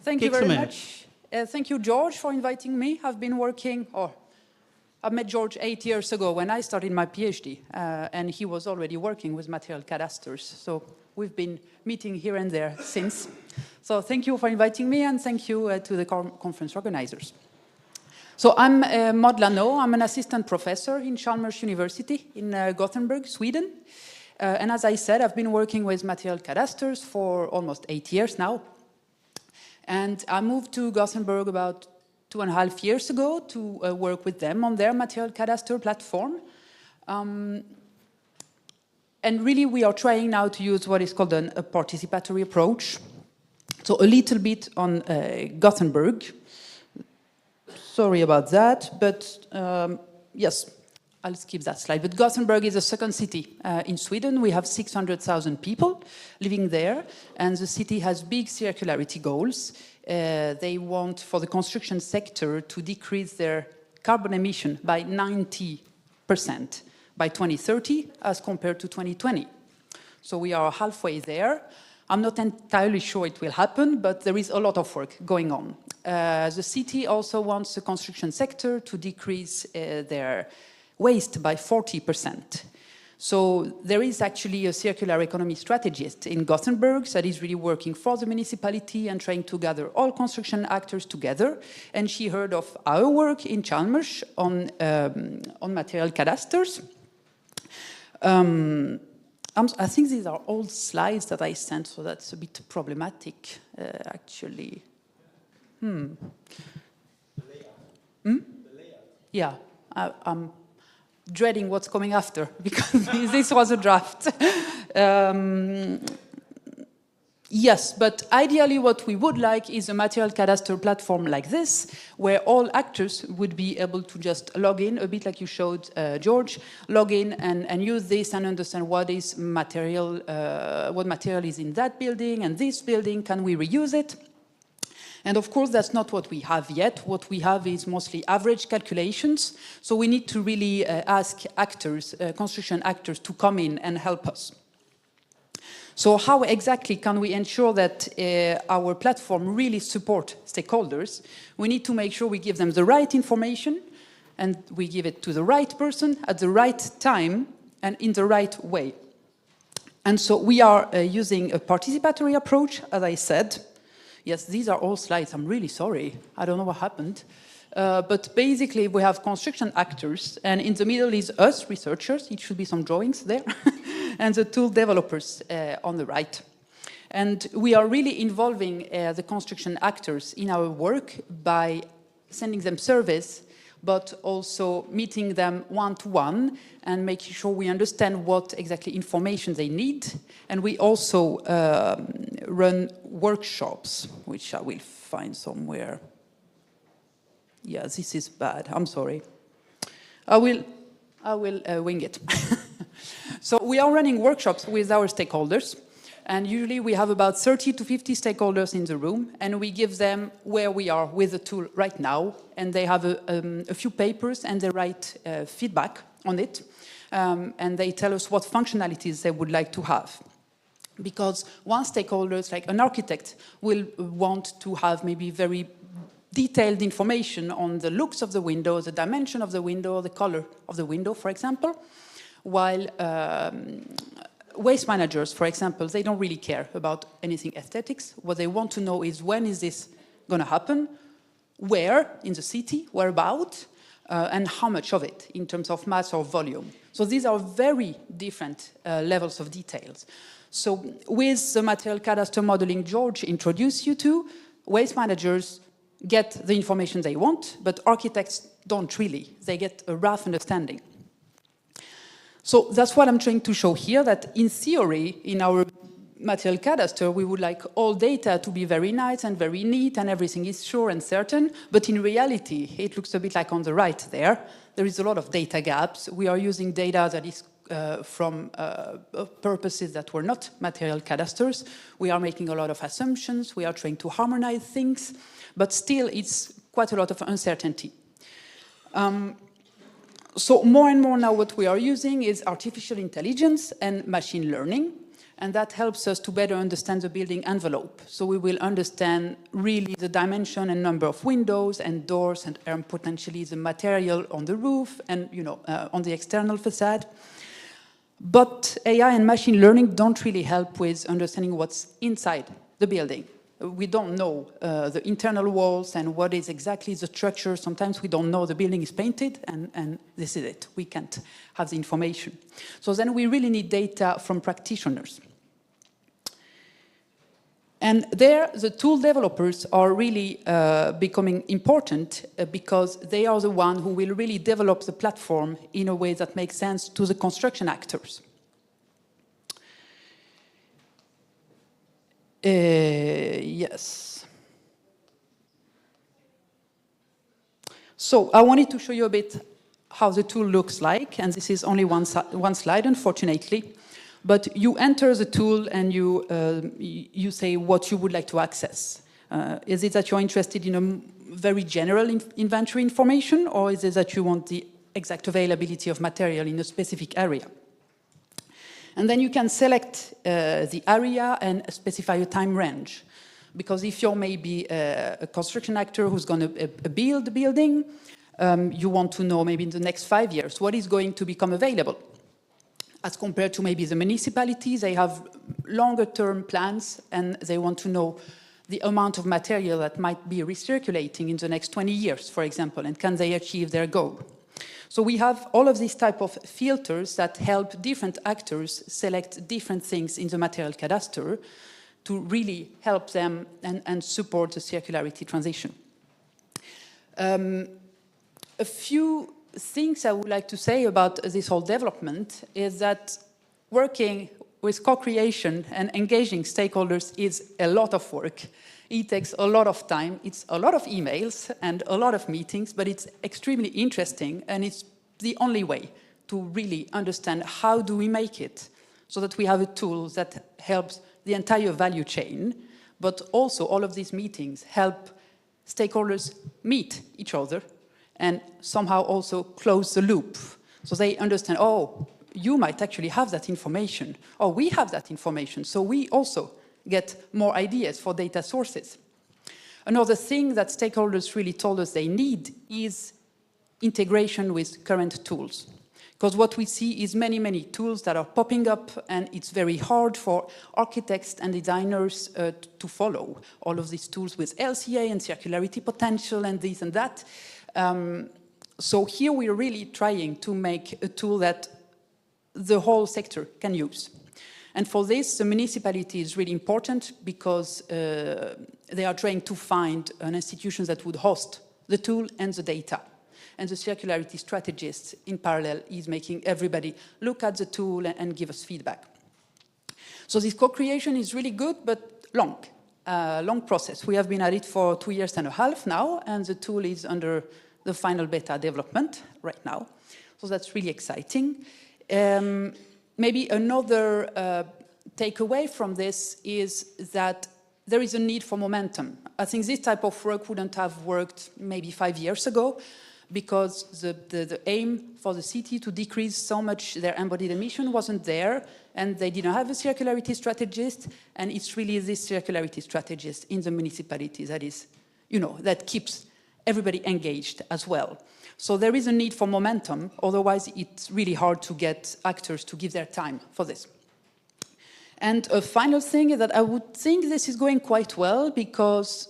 Thank you very much. Thank you, George, for inviting me. I've been working, I met George 8 years ago when I started my PhD, and he was already working with material cadastres. So we've been meeting here and there since. So thank you for inviting me, and thank you to the conference organizers. So I'm Maud Lanau. I'm an assistant professor in Chalmers University in Gothenburg, Sweden. And as I said, I've been working with material cadastres for almost 8 years now. And I moved to Gothenburg about 2.5 years ago to work with them on their material cadastre platform. And really, we are trying now to use what is called a participatory approach. So a little bit on Gothenburg. Sorry about that, but yes, I'll skip that slide. But Gothenburg is the second city in Sweden. We have 600,000 people living there, and the city has big circularity goals. They want, for the construction sector, to decrease their carbon emission by 90% by 2030 as compared to 2020. So we are halfway there. I'm not entirely sure it will happen, but there is a lot of work going on. The city also wants the construction sector to decrease their waste by 40%. So there is actually a circular economy strategist in Gothenburg that is really working for the municipality and trying to gather all construction actors together. And she heard of our work in Chalmers on material cadastres. I think these are old slides that I sent, so that's a bit problematic, actually. Yeah, I'm dreading what's coming after, because this was a draft. Yes, but ideally what we would like is a material cadastre platform like this, where all actors would be able to just log in, a bit like you showed, George, log in and use this and understand what is material, what material is in that building and this building, can we reuse it? And of course, that's not what we have yet. What we have is mostly average calculations. So we need to really ask actors, construction actors, to come in and help us. So how exactly can we ensure that our platform really supports stakeholders? We need to make sure we give them the right information and we give it to the right person at the right time and in the right way. And so we are using a participatory approach, as I said. Yes, these are all slides. I'm really sorry. I don't know what happened. But basically, we have construction actors, and in the middle is us, researchers. It should be some drawings there. And the tool developers on the right. And we are really involving the construction actors in our work by sending them surveys, but also meeting them one-to-one and making sure we understand what exactly information they need. And we also run workshops, which I will find somewhere. Yeah, this is bad. I'm sorry. I will wing it. So we are running workshops with our stakeholders. And usually we have about 30 to 50 stakeholders in the room, and we give them where we are with the tool right now. And they have a few papers and they write feedback on it. And they tell us what functionalities they would like to have. Because one stakeholder, like an architect, will want to have maybe very detailed information on the looks of the window, the dimension of the window, the color of the window, for example. While waste managers, for example, they don't really care about anything aesthetics. What they want to know is, when is this going to happen? Where in the city? Whereabout? And how much of it in terms of mass or volume? So these are very different levels of details. So with the material cadastre modeling George introduced you to, waste managers get the information they want, but architects don't really. They get a rough understanding. So that's what I'm trying to show here, that in theory, in our material cadastre, we would like all data to be very nice and very neat and everything is sure and certain. But in reality, it looks a bit like on the right there. There is a lot of data gaps. We are using data that is from purposes that were not material cadastres. We are making a lot of assumptions. We are trying to harmonize things. But still, it's quite a lot of uncertainty. So more and more now what we are using is artificial intelligence and machine learning, and that helps us to better understand the building envelope. So we will understand really the dimension and number of windows and doors and potentially the material on the roof and on the external facade. But AI and machine learning don't really help with understanding what's inside the building. We don't know the internal walls and what is exactly the structure. Sometimes we don't know the building is painted and this is it. We can't have the information. So then we really need data from practitioners. And there, the tool developers are really becoming important because they are the ones who will really develop the platform in a way that makes sense to the construction actors. Yes. So I wanted to show you a bit how the tool looks like, and this is only one slide, unfortunately. But you enter the tool and you say what you would like to access. Is it that you're interested in a very general inventory information, or is it that you want the exact availability of material in a specific area? And then you can select the area and specify a time range. Because if you're maybe a construction actor who's going to build a building, you want to know maybe in the next 5 years what is going to become available. As compared to maybe the municipalities, they have longer term plans and they want to know the amount of material that might be recirculating in the next 20 years, for example, and can they achieve their goal. So we have all of these type of filters that help different actors select different things in the material cadastre to really help them and support the circularity transition. A few things I would like to say about this whole development is that working with co-creation and engaging stakeholders is a lot of work. It takes a lot of time. It's a lot of emails and a lot of meetings, but it's extremely interesting, and it's the only way to really understand how do we make it so that we have a tool that helps the entire value chain, but also all of these meetings help stakeholders meet each other and somehow also close the loop. So they understand, oh, you might actually have that information, or we have that information, so we also get more ideas for data sources. Another thing that stakeholders really told us they need is integration with current tools. Because what we see is many, many tools that are popping up, and it's very hard for architects and designers to follow all of these tools with LCA and circularity potential and this and that. So here we're really trying to make a tool that the whole sector can use. And for this, the municipality is really important because they are trying to find an institution that would host the tool and the data. And the circularity strategist in parallel is making everybody look at the tool and give us feedback. So this co-creation is really good, but long process. We have been at it for 2.5 years now, and the tool is under the final beta development right now. So that's really exciting. Maybe another takeaway from this is that there is a need for momentum. I think this type of work wouldn't have worked maybe 5 years ago, because the aim for the city to decrease so much their embodied emission wasn't there, and they didn't have a circularity strategist, and it's really this circularity strategist in the municipality that is, that keeps everybody engaged as well. So there is a need for momentum, otherwise it's really hard to get actors to give their time for this. And a final thing is that I would think this is going quite well because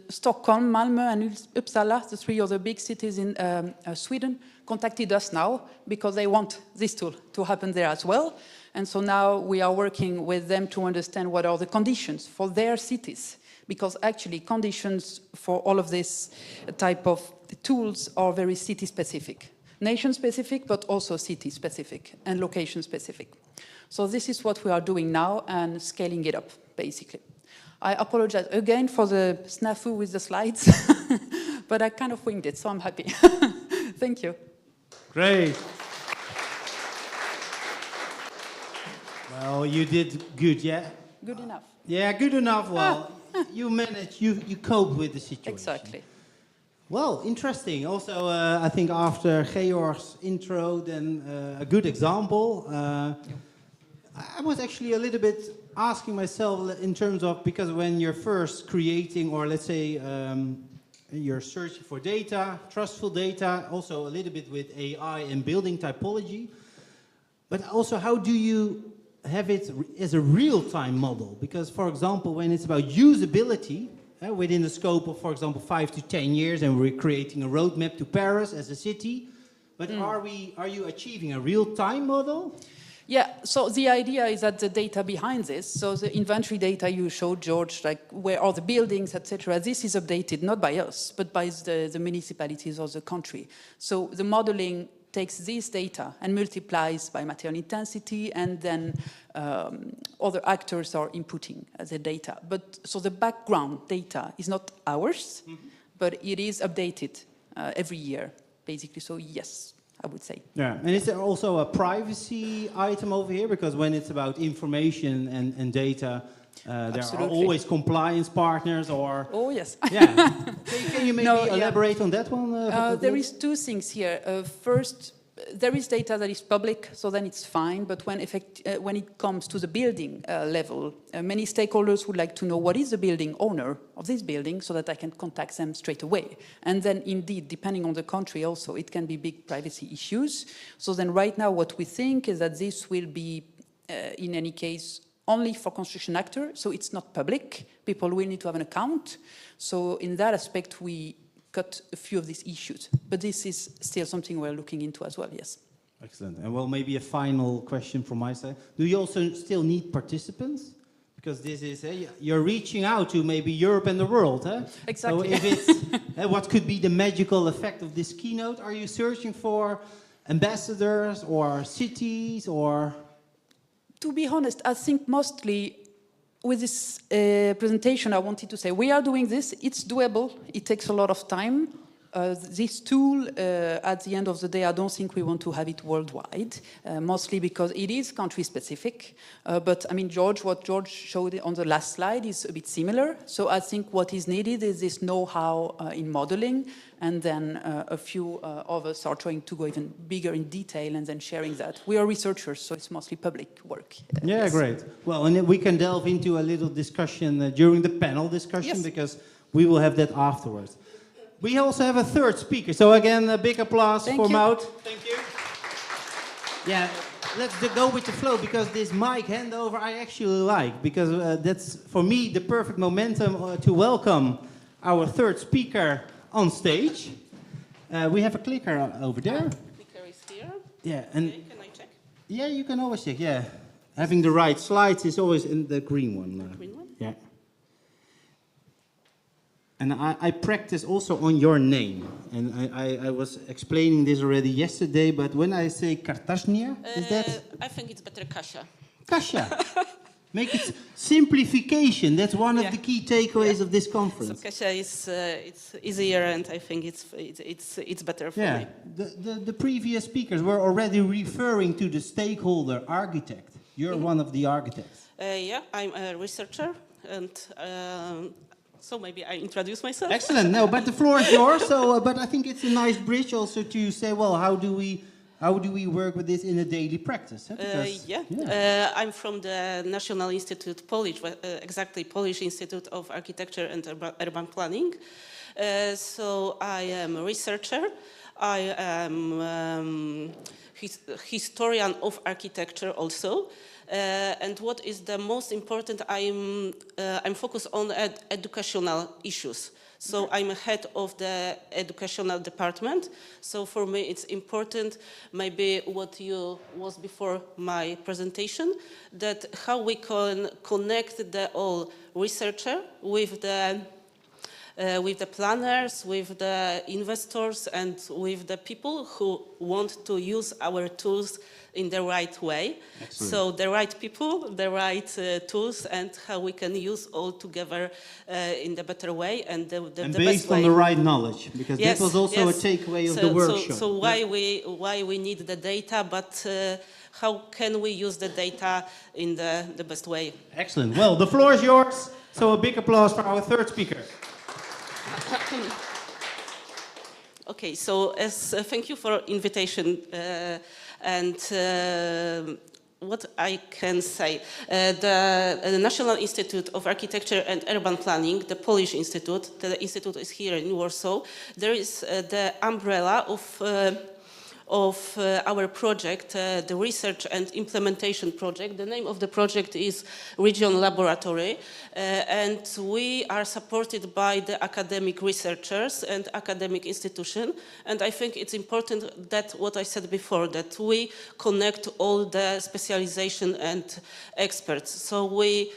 Stockholm, Malmö and Uppsala, the 3 other big cities in Sweden, contacted us now because they want this tool to happen there as well. And so now we are working with them to understand what are the conditions for their cities, because actually conditions for all of this type of tools are very city-specific, nation-specific, but also city-specific and location-specific. So this is what we are doing now and scaling it up, basically. I apologize again for the snafu with the slides, but I kind of winged it, so I'm happy. Thank you. Great. Well, you did good, yeah? Good enough. Yeah, good enough. Well, you managed, you coped with the situation. Exactly. Well, interesting. Also, I think after Georg's intro, then a good example. I was actually a little bit asking myself in terms of, because when you're first creating, or let's say you're searching for data, trustful data, also a little bit with AI and building typology, but also how do you have it as a real-time model? Because, for example, when it's about usability, within the scope of, for example, 5 to 10 years, and we're creating a roadmap to Paris as a city, but are you achieving a real-time model? Yeah, so the idea is that the data behind this, so the inventory data you showed, George, like where are the buildings, etc., this is updated not by us, but by the municipalities or the country. So the modeling takes this data and multiplies by material intensity, and then other actors are inputting the data. But so the background data is not ours, but it is updated every year, basically. So yes, I would say. Yeah, and is there also a privacy item over here? Because when it's about information and data, there are always compliance partners or... Oh, yes. Yeah. Can you maybe elaborate on that one? There is two things here. First, there is data that is public, so then it's fine. But when it comes to the building level, many stakeholders would like to know what is the building owner of this building so that I can contact them straight away. And then indeed, depending on the country also, it can be big privacy issues. So then right now what we think is that this will be, in any case, only for construction actors, so it's not public. People will need to have an account. So in that aspect, we cut a few of these issues. But this is still something we're looking into as well, yes. Excellent. And well, maybe a final question from my side. Do you also still need participants? Because this is, you're reaching out to maybe Europe and the world. Exactly. So if it's, what could be the magical effect of this keynote? Are you searching for ambassadors or cities or... To be honest, I think mostly with this presentation, I wanted to say we are doing this. It's doable. It takes a lot of time. This tool, at the end of the day, I don't think we want to have it worldwide, mostly because it is country-specific. But, I mean, what George showed on the last slide is a bit similar. So I think what is needed is this know-how in modeling, and then a few of us are trying to go even bigger in detail and then sharing that. We are researchers, so it's mostly public work. Yeah, yes. Great. Well, and we can delve into a little discussion during the panel discussion, yes. Because we will have that afterwards. We also have a third speaker. So again, a big applause for Maud. Thank you. Yeah, let's go with the flow, because this mic handover I actually like, because that's, for me, the perfect momentum to welcome our third speaker on stage. We have a clicker over there. Clicker is here. Yeah, and okay, can I check? Yeah, you can always check. Yeah, having the right slides is always in the green one. The green one. Yeah. And I practice also on your name, and I was explaining this already yesterday. But when I say Katarzyna, is that? I think it's better Kasia. Kasia. Make it simplification. That's one of the key takeaways of this conference. So Kasia is it's easier, and I think it's better for me. The previous speakers were already referring to the stakeholder architect. You're one of the architects. Yeah, I'm a researcher, and so maybe I introduce myself. Excellent. No, but the floor is yours. So, but I think it's a nice bridge also to say, well, how do we work with this in a daily practice? I'm from the National Institute Polish, exactly Polish Institute of Architecture and Urban Planning. So I am a researcher. I am historian of architecture also. And what is the most important, I'm focused on educational issues. So I'm head of the educational department. So for me it's important, maybe what you was before my presentation, that how we can connect the all researcher with the planners, with the investors, and with the people who want to use our tools in the right way. Excellent. So the right people, the right tools, and how we can use all together in the better way and the based best way. On the right knowledge, because that was also a takeaway of the workshop. So why we need the data, but how can we use the data in the best way? Excellent. Well, the floor is yours. So a big applause for our third speaker. Okay, so thank you for invitation. And what I can say, the National Institute of Architecture and Urban Planning, the Polish Institute, the institute is here in Warsaw. There is the umbrella of our project, the research and implementation project. The name of the project is Region Laboratory, and we are supported by the academic researchers and academic institution. And I think it's important that what I said before, that we connect all the specialization and experts. So we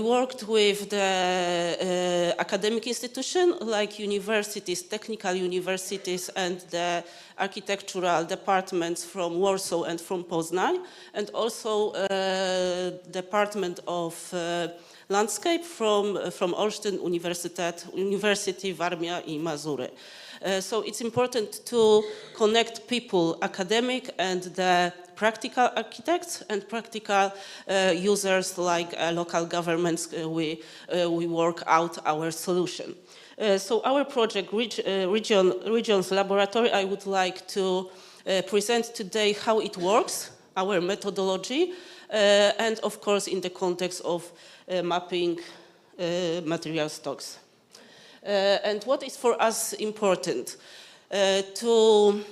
worked with the academic institution like universities, technical universities, and the architectural departments from Warsaw and from Poznań, and also Department of Landscape from Olsztyn University, Warmia i Mazury. So it's important to connect people, academic and the practical architects and practical users like local governments. We work out our solution. So our project, Regions Laboratory, I would like to present today how it works, our methodology, and of course in the context of mapping material stocks. And what is for us important? To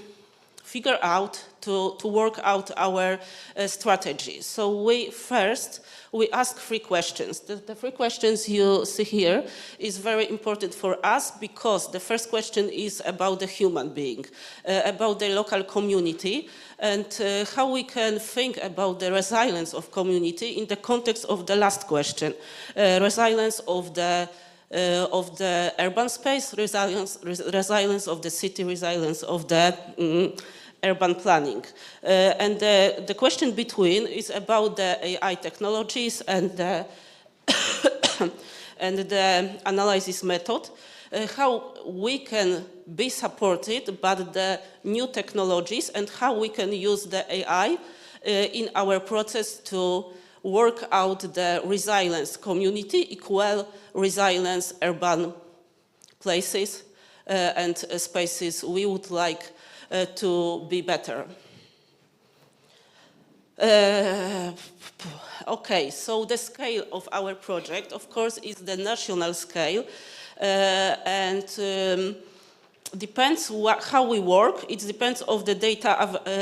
figure out, to work out our strategy. So we ask 3 questions. The 3 questions you see here is very important for us because the first question is about the human being, about the local community, and how we can think about the resilience of community in the context of the last question, resilience of the urban space, resilience of the city, resilience of the urban planning. And the question between is about the AI technologies and the, and the analysis method, how we can be supported by the new technologies and how we can use the AI in our process to work out the resilience community, equal resilience urban places and spaces we would like to be better. Okay, so the scale of our project, of course, is the national scale, and depends how we work. It depends on the data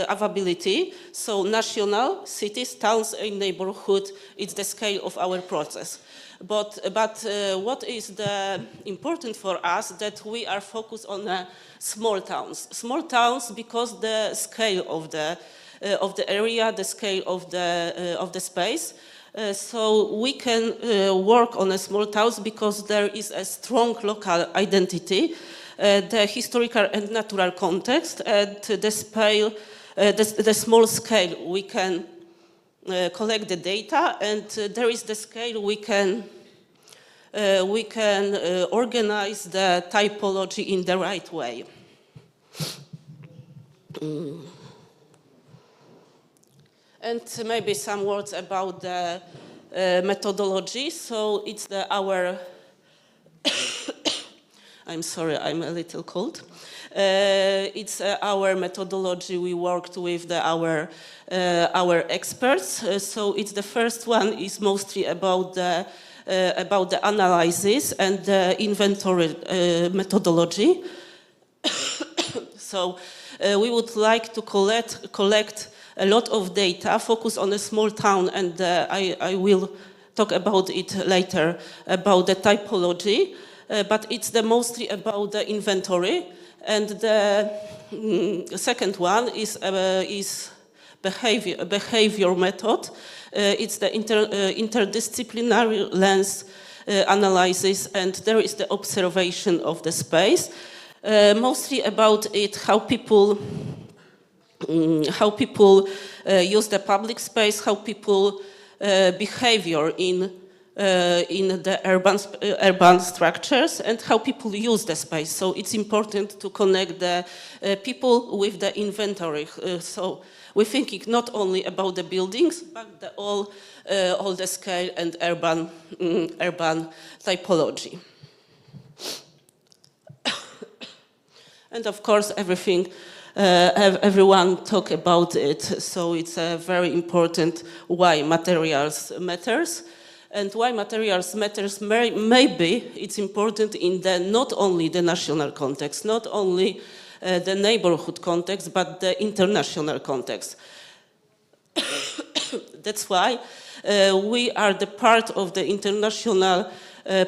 availability. So national, cities, towns, and neighborhood, it's the scale of our process. But what is the important for us that we are focused on small towns. Small towns because the scale of the area, the scale of the space. So we can work on a small towns because there is a strong local identity, the historical and natural context, and the scale, the small scale we can collect the data, and there is the scale we can organize the typology in the right way. And maybe some words about the methodology. So it's our I'm sorry, I'm a little cold. It's our methodology. We worked with our experts. So it's the first one is mostly about the analysis and the inventory methodology. So we would like to collect a lot of data, focus on a small town, and I will talk about it later, about the typology, but it's mostly about the inventory. And the second one is behavior method. It's the interdisciplinary lens analysis, and there is the observation of the space. Mostly about it, how people use the public space, how people behavior in the urban structures, and how people use the space. So it's important to connect the people with the inventory. So we're thinking not only about the buildings, but all the scale and urban typology. And of course, everyone talk about it. So it's very important why materials matters. And why materials matters, maybe it's important in not only the national context, not only the neighborhood context, but the international context. That's why we are the part of the international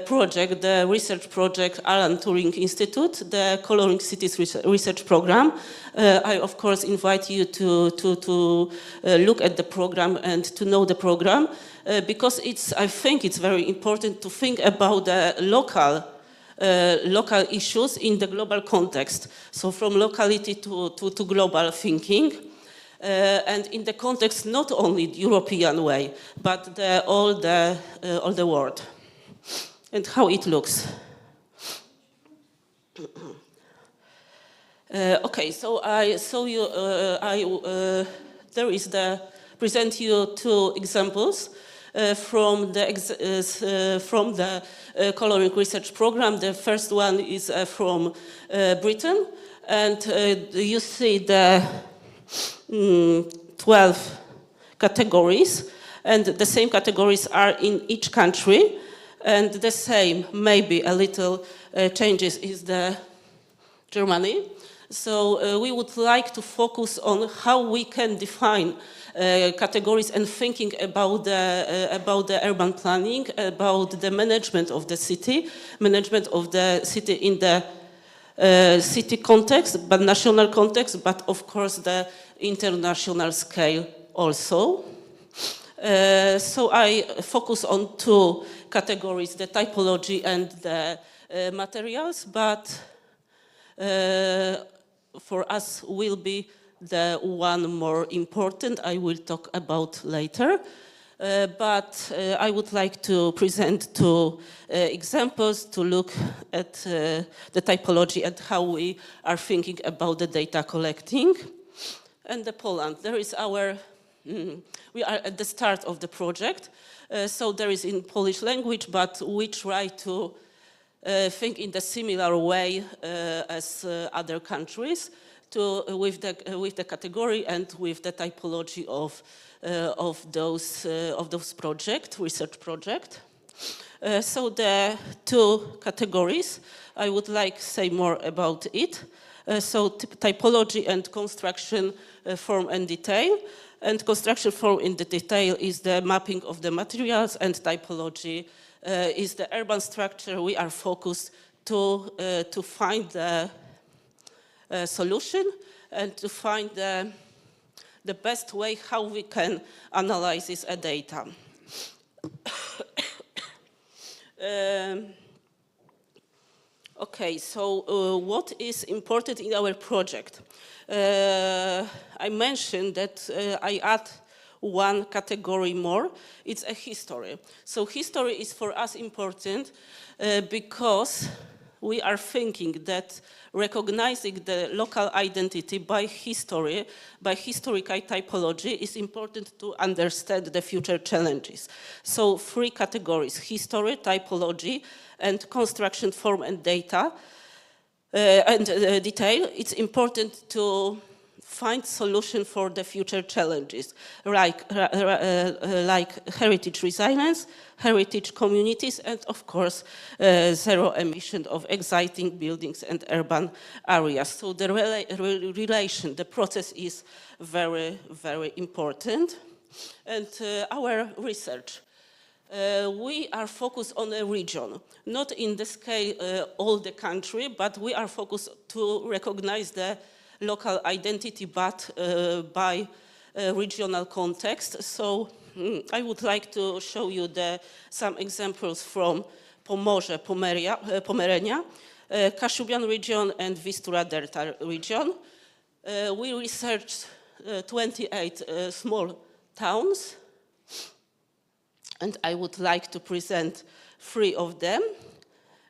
project, the research project Alan Turing Institute, the Coloring Cities research program. I, of course, invite you to look at the program and to know the program, because I think it's very important to think about the local issues in the global context. So from locality to global thinking. And in the context not only the European way, but all the world, and how it looks. Okay, so present you two examples from the coloring research program. The first one is from Britain, and you see the 12 categories, and the same categories are in each country, and the same, maybe a little changes, is the Germany. So we would like to focus on how we can define categories and thinking about the urban planning, about the management of the city in the city context, but national context, but of course the international scale also. So I focus on two categories, the typology and the materials, but for us will be the one more important I will talk about later. But I would like to present two examples to look at the typology and how we are thinking about the data collecting. And the Poland, there is we are at the start of the project, so there is in Polish language, but we try to think in the similar way as other countries, with the category and with the typology of those research project. So the two categories, I would like to say more about it. So typology and construction form and detail. And construction form in the detail is the mapping of the materials, and typology is the urban structure. We are focused to find the solution and to find the best way how we can analyze this data. Okay, so what is important in our project? I mentioned that I add one category more. It's a history. So history is for us important because we are thinking that recognizing the local identity by history, by historical typology, is important to understand the future challenges. So three categories: history, typology, and construction form and data and detail. It's important to find solution for the future challenges, like heritage resilience, heritage communities, and of course, zero emission of existing buildings and urban areas. So the relation, the process is very, very important. And our research, we are focused on a region, not in the scale all the country, but we are focused to recognize the local identity, but by regional context. So I would like to show you some examples from Pomorze, Pomerania, Kashubian region, and Vistula Delta region. We researched 28 small towns, and I would like to present 3 of them.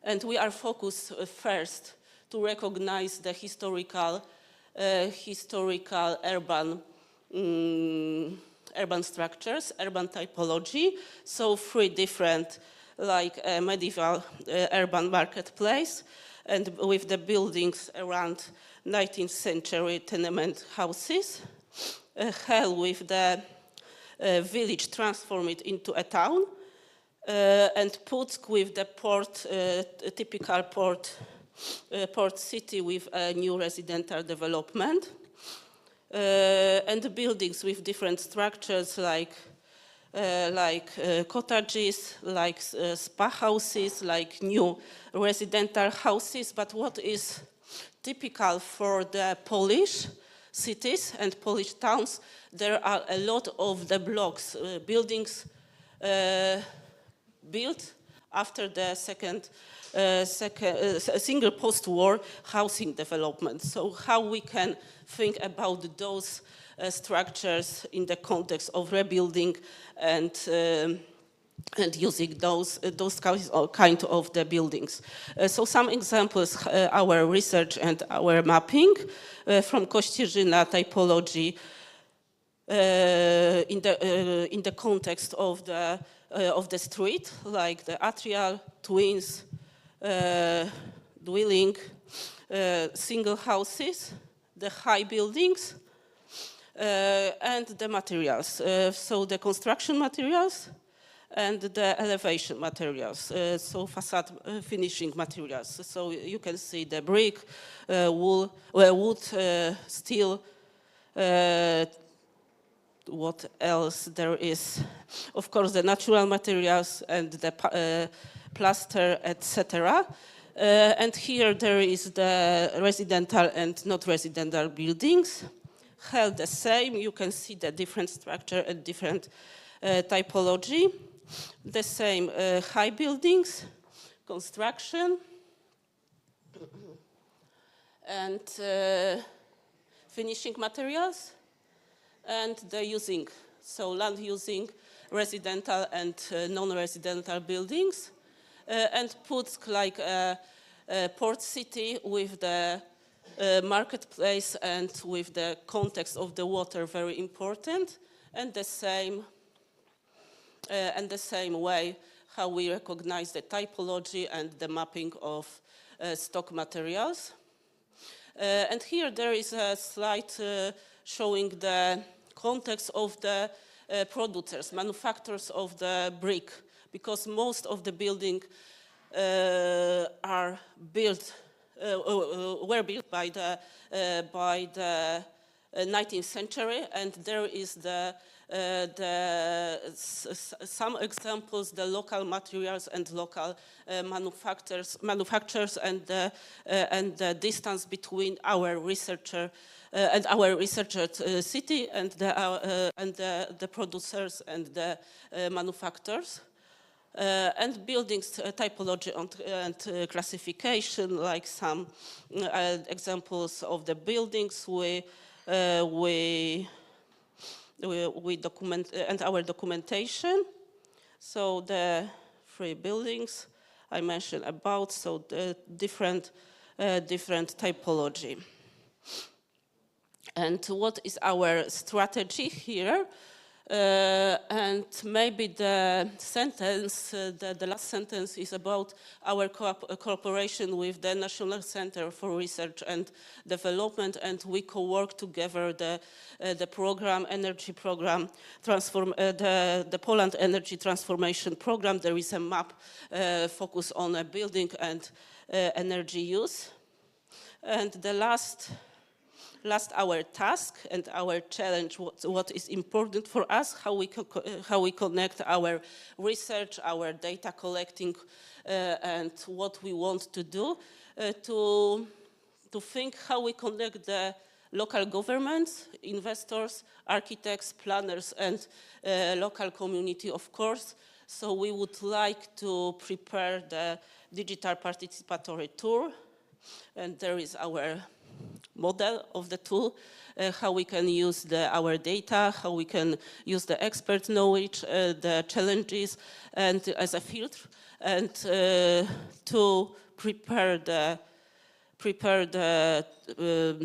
And we are focused first to recognize the historical urban structures, urban typology. So 3 different, like a medieval urban marketplace, and with the buildings around 19th century tenement houses. Hell with the village transformed into a town, and Puck with the port, typical port port city with a new residential development, and the buildings with different structures like cottages, like spa houses, like new residential houses. But what is typical for the Polish cities and Polish towns, there are a lot of the blocks, buildings built after the single post-war housing development. So how we can think about those structures in the context of rebuilding and using those kind of the buildings. So some examples, our research and our mapping from Kościerzyna typology in the context of the street, like the atrial, twins, dwelling, single houses, the high buildings, and the materials. So the construction materials and the elevation materials, so facade finishing materials. So you can see the brick, wood, steel, what else there is? Of course, the natural materials and the plaster, etc. And here there is the residential and not residential buildings. Held the same, you can see the different structure and different typology. The same high buildings, construction, and finishing materials, and the using, so land using, residential and non-residential buildings, and put like a port city with the marketplace and with the context of the water very important, and the same way how we recognize the typology and the mapping of stock materials. And here there is a slide showing the context of the producers, manufacturers of the brick, because most of the buildings were built by the 19th century, and there is some examples, the local materials and local manufacturers, and the distance between our researcher and our researcher city and the producers and the manufacturers. And buildings typology and classification, like some examples of the buildings we document and our documentation. So the 3 buildings I mentioned about, so the different typology. And what is our strategy here? And maybe the sentence, the last sentence is about our cooperation with the National Center for Research and Development, and we co-work together the program, energy program, the Poland Energy Transformation Program. There is a map focused on a building and energy use. And the last our task and our challenge, what is important for us, how we connect our research, our data collecting, and what we want to do, to think how we connect the local governments, investors, architects, planners, and local community, of course. So we would like to prepare the digital participatory tour, and there is our model of the tool, how we can use our data, how we can use the expert knowledge, the challenges, and as a filter, and to prepare the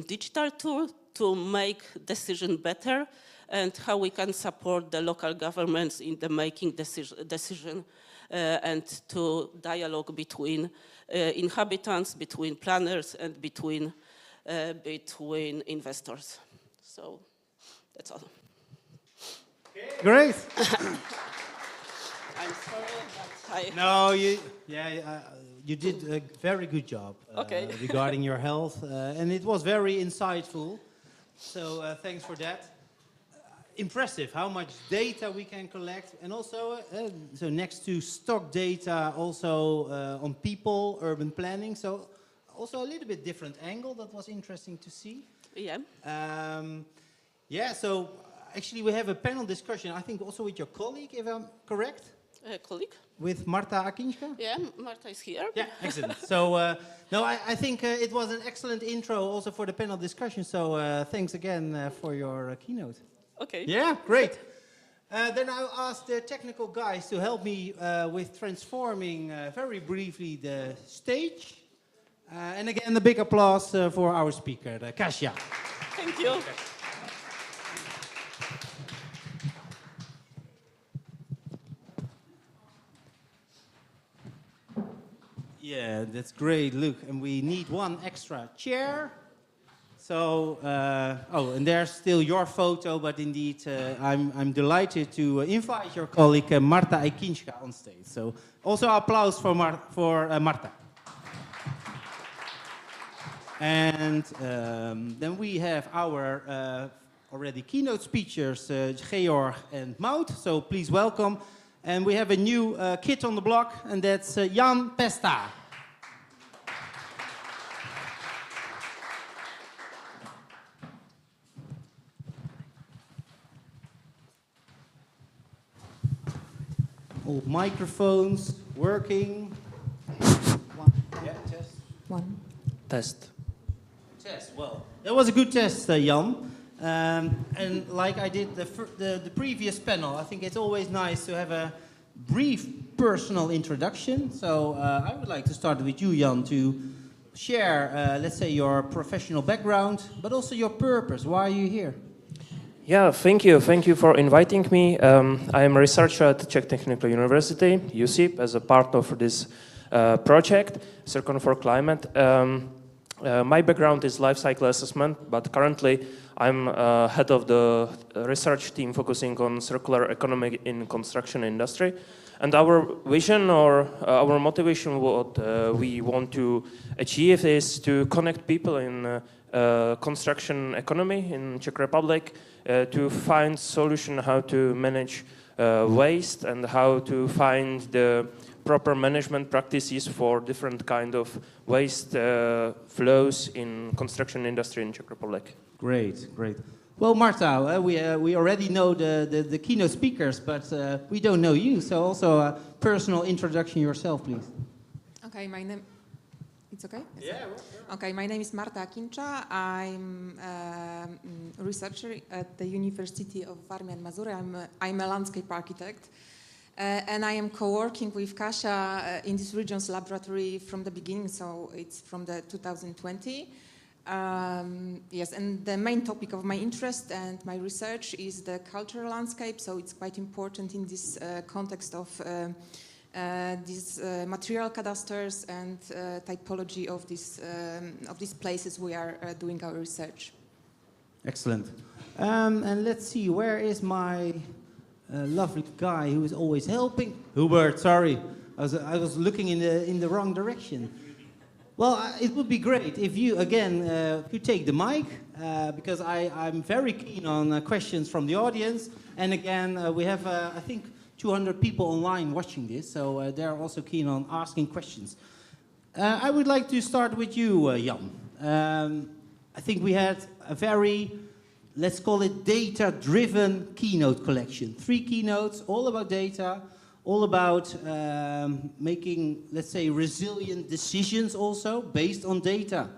digital tool to make decision better, and how we can support the local governments in the making decision and to dialogue between inhabitants, between planners, and between investors. So that's all. Okay. Great. I'm sorry, but you did a very good job Okay. regarding your health, and it was very insightful. So thanks for that. Impressive how much data we can collect, and also so next to stock data, also on people, urban planning. So also a little bit different angle that was interesting to see. Yeah. Yeah. So actually, we have a panel discussion. I think also with your colleague, if I'm correct. Colleague. With Marta Akińcza? Yeah, Marta is here. Yeah, excellent. So, no, I think it was an excellent intro also for the panel discussion. So, thanks again for your keynote. Okay. Yeah, great. Then I'll ask the technical guys to help me with transforming very briefly the stage. And again, a big applause for our speaker, Kasia. Thank you. Okay. Yeah, that's great. Look, and we need one extra chair. So, oh, and there's still your photo, but indeed, I'm delighted to invite your colleague Marta Akińcza on stage. So, also applause for Marta. And then we have our already keynote speakers, Georg and Maud. So please welcome. And we have a new kid on the block, and that's Jan Pešta. All microphones working. One. Yeah, test. One. Test. Test. Well, that was a good test, Jan. And like I did the previous panel, I think it's always nice to have a brief personal introduction. So I would like to start with you, Jan, to share, let's say, your professional background, but also your purpose. Why are you here? Yeah, thank you. Thank you for inviting me. I am a researcher at Czech Technical University, USIP, as a part of this project, Circon4Climate. My background is life cycle assessment, but currently I'm head of the research team focusing on circular economy in construction industry. And our vision or our motivation, what we want to achieve, is to connect people in construction economy in Czech Republic to find solution how to manage waste and how to find the proper management practices for different kind of waste flows in construction industry in Czech Republic. Great, great. Well, Marta, we already know the keynote speakers, but we don't know you. So also a personal introduction yourself, please. Okay, my name. It's okay? Yeah. Okay, my name is Marta Akińcza. I'm a researcher at the University of Warmia and Mazury. I'm a landscape architect. And I am co-working with Kasia in this region's laboratory from the beginning, so it's from the 2020. Yes, and the main topic of my interest and my research is the cultural landscape, so it's quite important in this context of these material cadastres and typology of these places we are doing our research. Excellent. And let's see, where is my lovely guy who is always helping? Hubert, sorry, I was looking in the wrong direction. Well, it would be great if you, again, could take the mic, because I'm very keen on questions from the audience. And again, we have, I think, 200 people online watching this, so they're also keen on asking questions. I would like to start with you, Jan. I think we had a very, let's call it data-driven keynote collection. 3 keynotes, all about data, all about making, let's say, resilient decisions also based on data.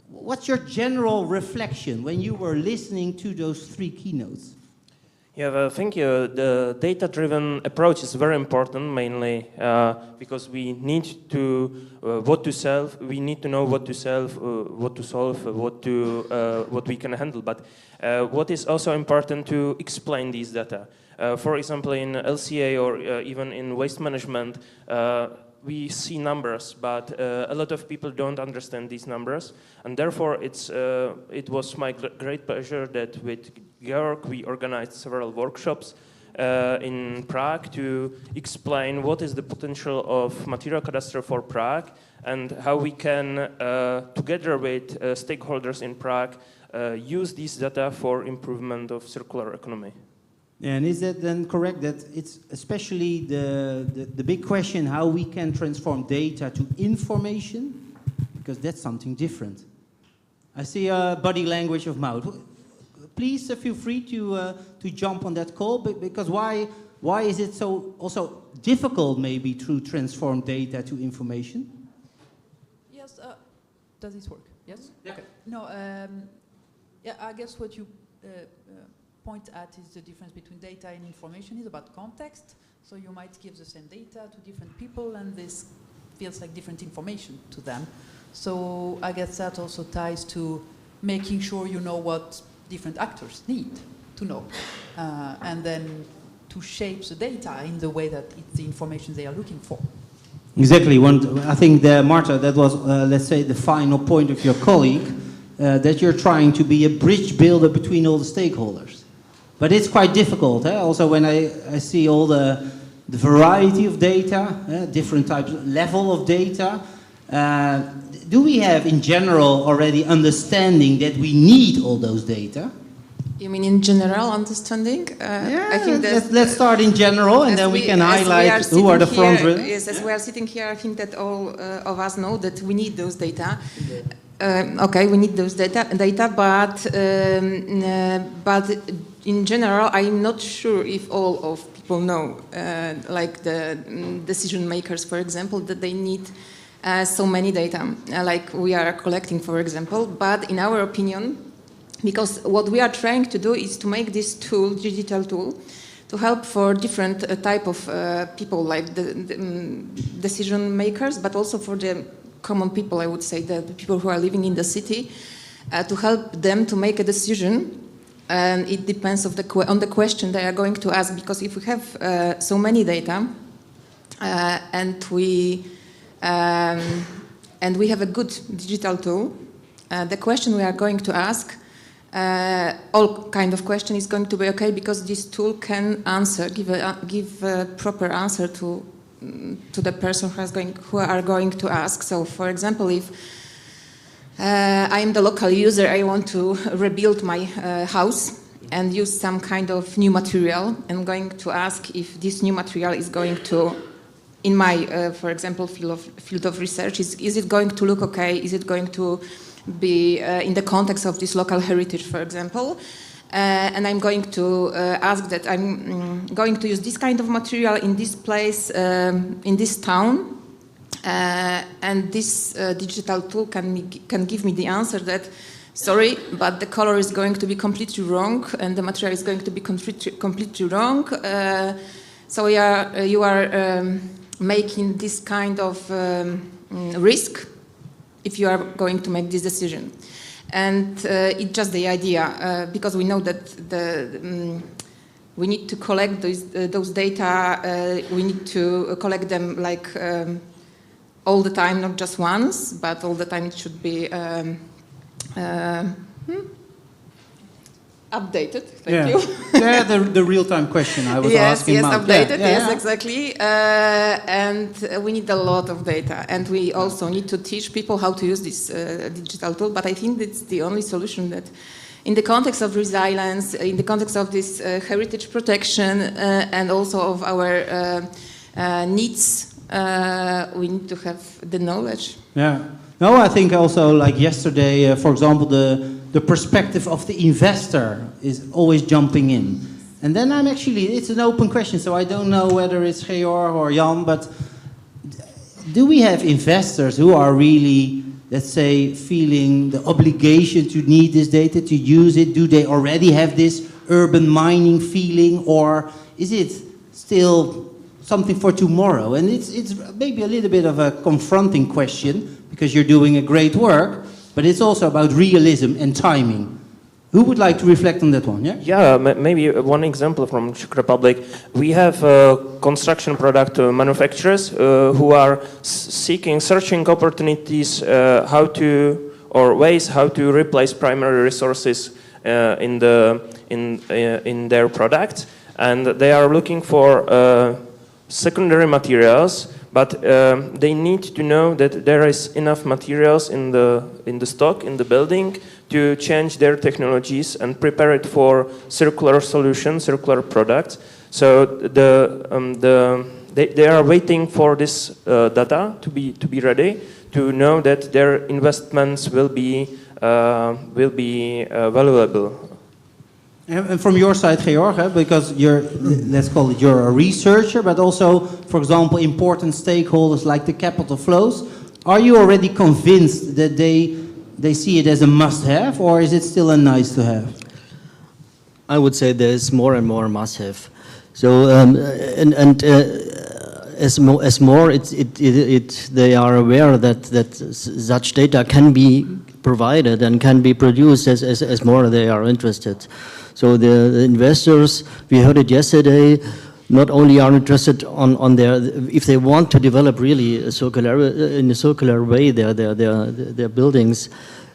What's your general reflection when you were listening to those 3 keynotes? Yeah, well, thank you. The data-driven approach is very important, mainly because we need to what to solve. We need to know what to solve, what we can handle. But what is also important to explain these data. For example, in LCA or even in waste management, we see numbers, but a lot of people don't understand these numbers, and therefore it was my great pleasure that with Georg we organized several workshops in Prague to explain what is the potential of material cadastre for Prague and how we can, together with stakeholders in Prague, use these data for improvement of circular economy. And is that then correct that it's especially the big question how we can transform data to information? Because that's something different. I see a body language of mouth. Please feel free to jump on that call, because why is it so also difficult maybe to transform data to information? Yes, does this work? Yes? Yeah. Okay. No, yeah, I guess what you point at is the difference between data and information is about context. So you might give the same data to different people and this feels like different information to them. So I guess that also ties to making sure you know what different actors need to know, and then to shape the data in the way that it's the information they are looking for. Exactly. I think, Marta, that was, let's say, the final point of your colleague, that you're trying to be a bridge builder between all the stakeholders. But it's quite difficult. Also, when I see all the variety of data, different types, level of data, do we have, in general, already understanding that we need all those data? You mean in general understanding? Yeah, I think let's start in general, and then we can highlight who are the front runners. Yes, as we are sitting here, I think that all of us know that we need those data. Okay, we need those data, but in general, I'm not sure if all of people know, like the decision makers, for example, that they need so many data, like we are collecting, for example. But in our opinion, because what we are trying to do is to make this tool, digital tool, to help for different type of people, like the decision makers, but also for the common people, I would say, the people who are living in the city, to help them to make a decision. And it depends on the question they are going to ask, because if we have so many data and we have a good digital tool, the question we are going to ask, all kind of question is going to be okay, because this tool can answer, give a proper answer to the person who are going to ask. So, for example, if I am the local user, I want to rebuild my house and use some kind of new material. I'm going to ask if this new material is going to, in my, for example, field of research, is it going to look okay? Is it going to be in the context of this local heritage, for example? And I'm going to ask that I'm going to use this kind of material in this place, in this town, and this digital tool can give me the answer that, sorry, but the color is going to be completely wrong, and the material is going to be completely wrong. So you are making this kind of risk if you are going to make this decision. And it's just the idea, because we know that we need to collect those data, we need to collect them like all the time, not just once, but all the time it should be updated. Thank you. Yeah, the real-time question I was asking. Yes, Mark. updated, yes, exactly. And we need a lot of data. And we also need to teach people how to use this digital tool. But I think that's the only solution that, in the context of resilience, in the context of this heritage protection, and also of our needs, we need to have the knowledge. Yeah. No, I think also, like yesterday, for example, the perspective of the investor is always jumping in. And then it's an open question, so I don't know whether it's Georg or Jan, but do we have investors who are really, let's say, feeling the obligation to need this data, to use it? Do they already have this urban mining feeling, or is it still something for tomorrow? And it's maybe a little bit of a confronting question, because you're doing a great work, but it's also about realism and timing. Who would like to reflect on that one? Yeah, maybe one example from Czech Republic. We have construction product manufacturers who are searching opportunities ways how to replace primary resources in their products. and they are looking for secondary materials, but they need to know that there is enough materials in the stock, in the building, to change their technologies and prepare it for circular solutions, circular products. So they are waiting for this data to be ready, to know that their investments will be valuable. And from your side, Georg, because you're, let's call it, you're a researcher, but also, for example, important stakeholders like the capital flows, are you already convinced that they see it as a must-have, or is it still a nice-to-have? I would say there's more and more must-have. So, as more, they are aware that such data can be provided and can be produced as more they are interested. So the investors, we heard it yesterday, not only are interested on their, if they want to develop really in a circular way their buildings,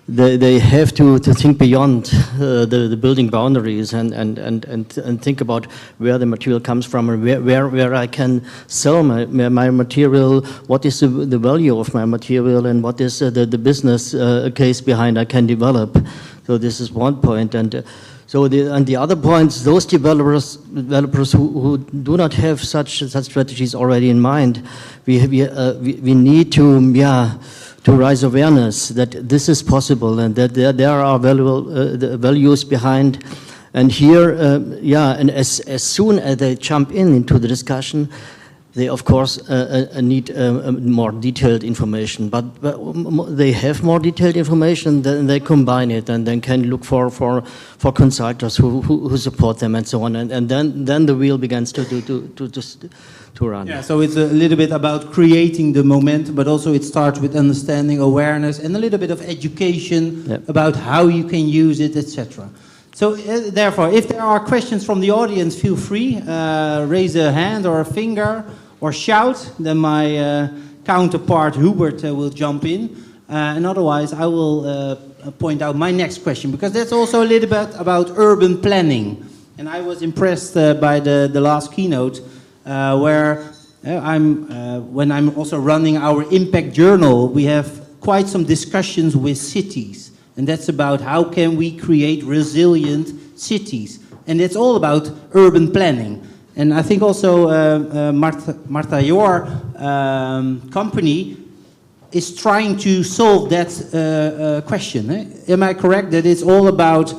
they have to think beyond the building boundaries and think about where the material comes from and where I can sell my material, what is the value of my material, and what is the business case behind I can develop. So this is one point. And so the other points, those developers who do not have such strategies already in mind, we need to raise awareness that this is possible and that there are valuable values behind. And here, and as soon as they jump into the discussion, they of course need more detailed information. But they have more detailed information, then they combine it and then can look for consultants who support them and so on. And then the wheel begins to run. Yeah, so it's a little bit about creating the momentum, but also it starts with understanding, awareness, and a little bit of education about how you can use it, etc. So therefore, if there are questions from the audience, feel free, raise a hand or a finger or shout, then my counterpart Hubert will jump in. And otherwise, I will point out my next question, because that's also a little bit about urban planning. And I was impressed by the last keynote, where when I'm also running our impact journal, we have quite some discussions with cities. And that's about how can we create resilient cities. And it's all about urban planning. And I think also, Marta, your company is trying to solve that question. Am I correct that it's all about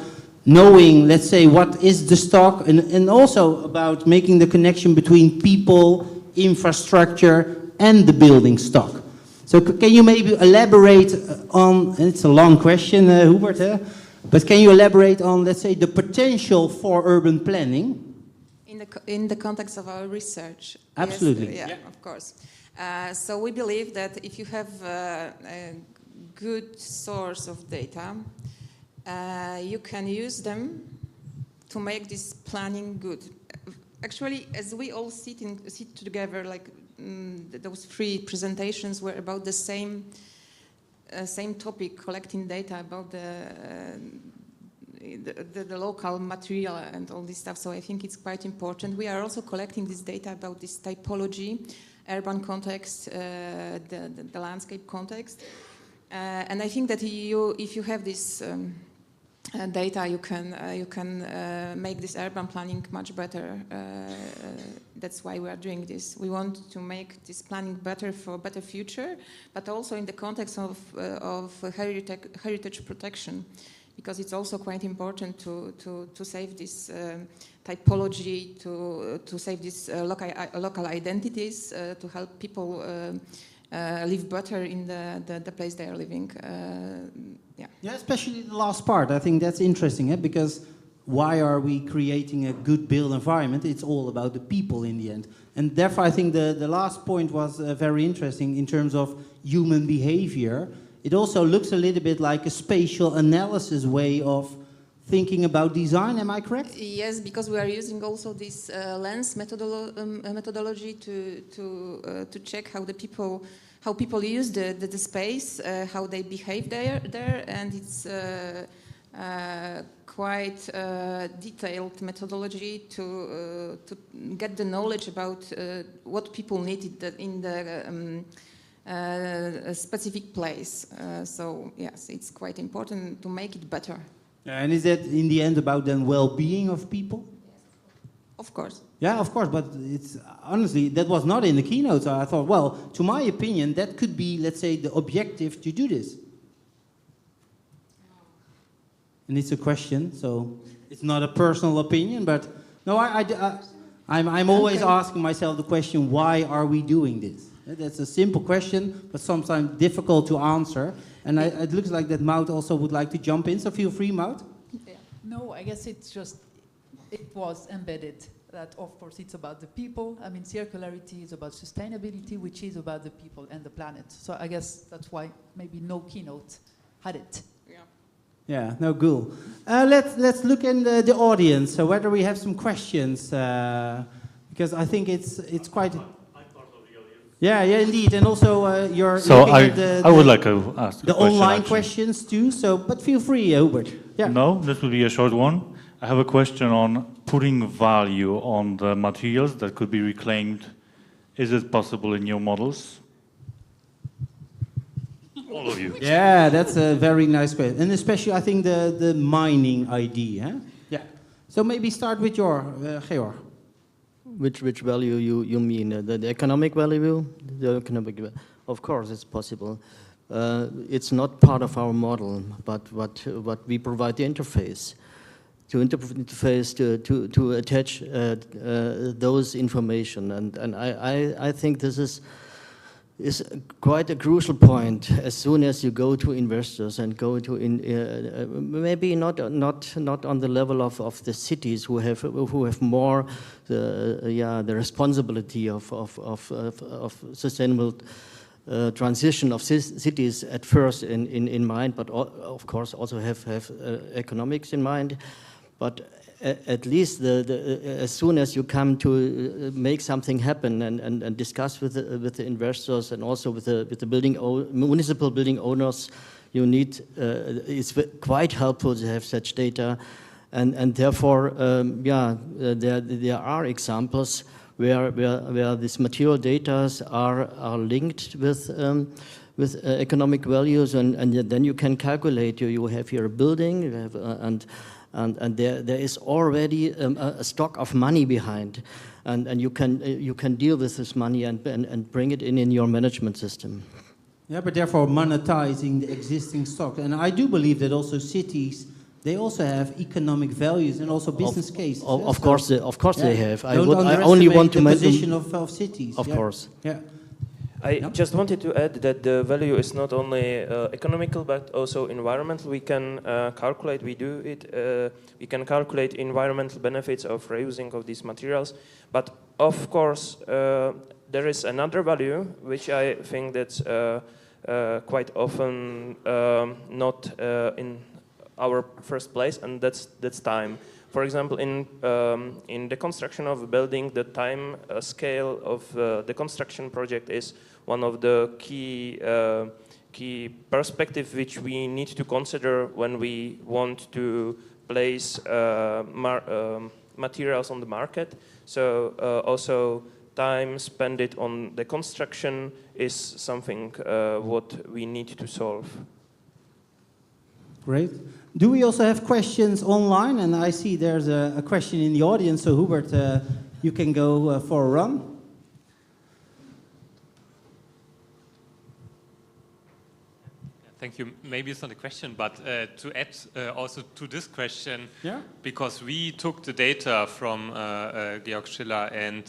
knowing, let's say, what is the stock, and also about making the connection between people, infrastructure, and the building stock? So can you maybe elaborate on, and it's a long question, Hubert, but can you elaborate on, let's say, the potential for urban planning? In the context of our research. Absolutely. Yes, of course. So we believe that if you have a good source of data, you can use them to make this planning good. Actually, as we all sit together, like those 3 presentations were about the same topic, collecting data about the local material and all this stuff. So I think it's quite important. We are also collecting this data about this typology, urban context, the landscape context. And I think that if you have this data, you can make this urban planning much better. That's why we are doing this. We want to make this planning better for a better future, but also in the context of heritage protection, because it's also quite important to save this typology, to save these local identities, to help people live better in the place they are living. Yeah, especially the last part. I think that's interesting, because why are we creating a good built environment? It's all about the people in the end. And therefore, I think the last point was very interesting in terms of human behavior. It also looks a little bit like a spatial analysis way of thinking about design. Am I correct? Yes, because we are using also this lens methodology to check how people use the space, how they behave there, and it's quite detailed methodology to get the knowledge about what people needed in the specific place. So yes, it's quite important to make it better. And is that in the end about then well-being of people? Of course. Yeah, of course, but it's honestly, that was not in the keynote. So I thought, well, to my opinion, that could be, let's say, the objective to do this. And it's a question, so it's not a personal opinion, but no, I'm always asking myself the question, why are we doing this? That's a simple question, but sometimes difficult to answer. And it looks like that Maud also would like to jump in, so feel free, Maud. Yeah. No, I guess it's just, it was embedded that, of course, it's about the people. I mean, circularity is about sustainability, which is about the people and the planet. So I guess that's why maybe no keynote had it. Yeah, no, cool. Let's look in the audience. So whether we have some questions, because I think it's quite. Yeah, indeed, and also you're. So I would like to ask the online questions too. So, but feel free, Hubert. Yeah. No, this will be a short one. I have a question on putting value on the materials that could be reclaimed. Is it possible in your models? All of you. Yeah, that's a very nice question, and especially I think the mining idea. Huh? Yeah. So maybe start with your Georg. Which value you mean? The economic value? The economic value. Of course, it's possible. It's not part of our model, but what we provide the interface. To attach those information, and I think this is quite a crucial point. As soon as you go to investors and go to maybe not on the level of the cities who have more the responsibility of sustainable transition of cities at first in mind, but of course also have economics in mind. But at least as soon as you come to make something happen and discuss with the investors and also with the municipal building owners, you need it's quite helpful to have such data, and therefore there are examples where these material data are linked with economic values, and then you can calculate. You have here a building, you have and there is already a stock of money behind, and you can deal with this money and bring it in your management system. Yeah, but therefore monetizing the existing stock, and I do believe that also cities, they also have economic values and also business cases. Of course they have. I only want to mention the position of cities. Of course. Yeah. I just wanted to add that the value is not only economical but also environmental. We can calculate. We do it. We can calculate environmental benefits of reusing of these materials. But of course, there is another value which I think that's quite often not in our first place, and that's time. For example, in the construction of a building, the time scale of the construction project is one of the key perspectives which we need to consider when we want to place materials on the market. So also time spent on the construction is something what we need to solve. Great. Do we also have questions online? And I see there's a question in the audience. So Hubert, you can go for a run. Thank you. Maybe it's not a question, but to add also to this question, because we took the data from Georg Schiller, and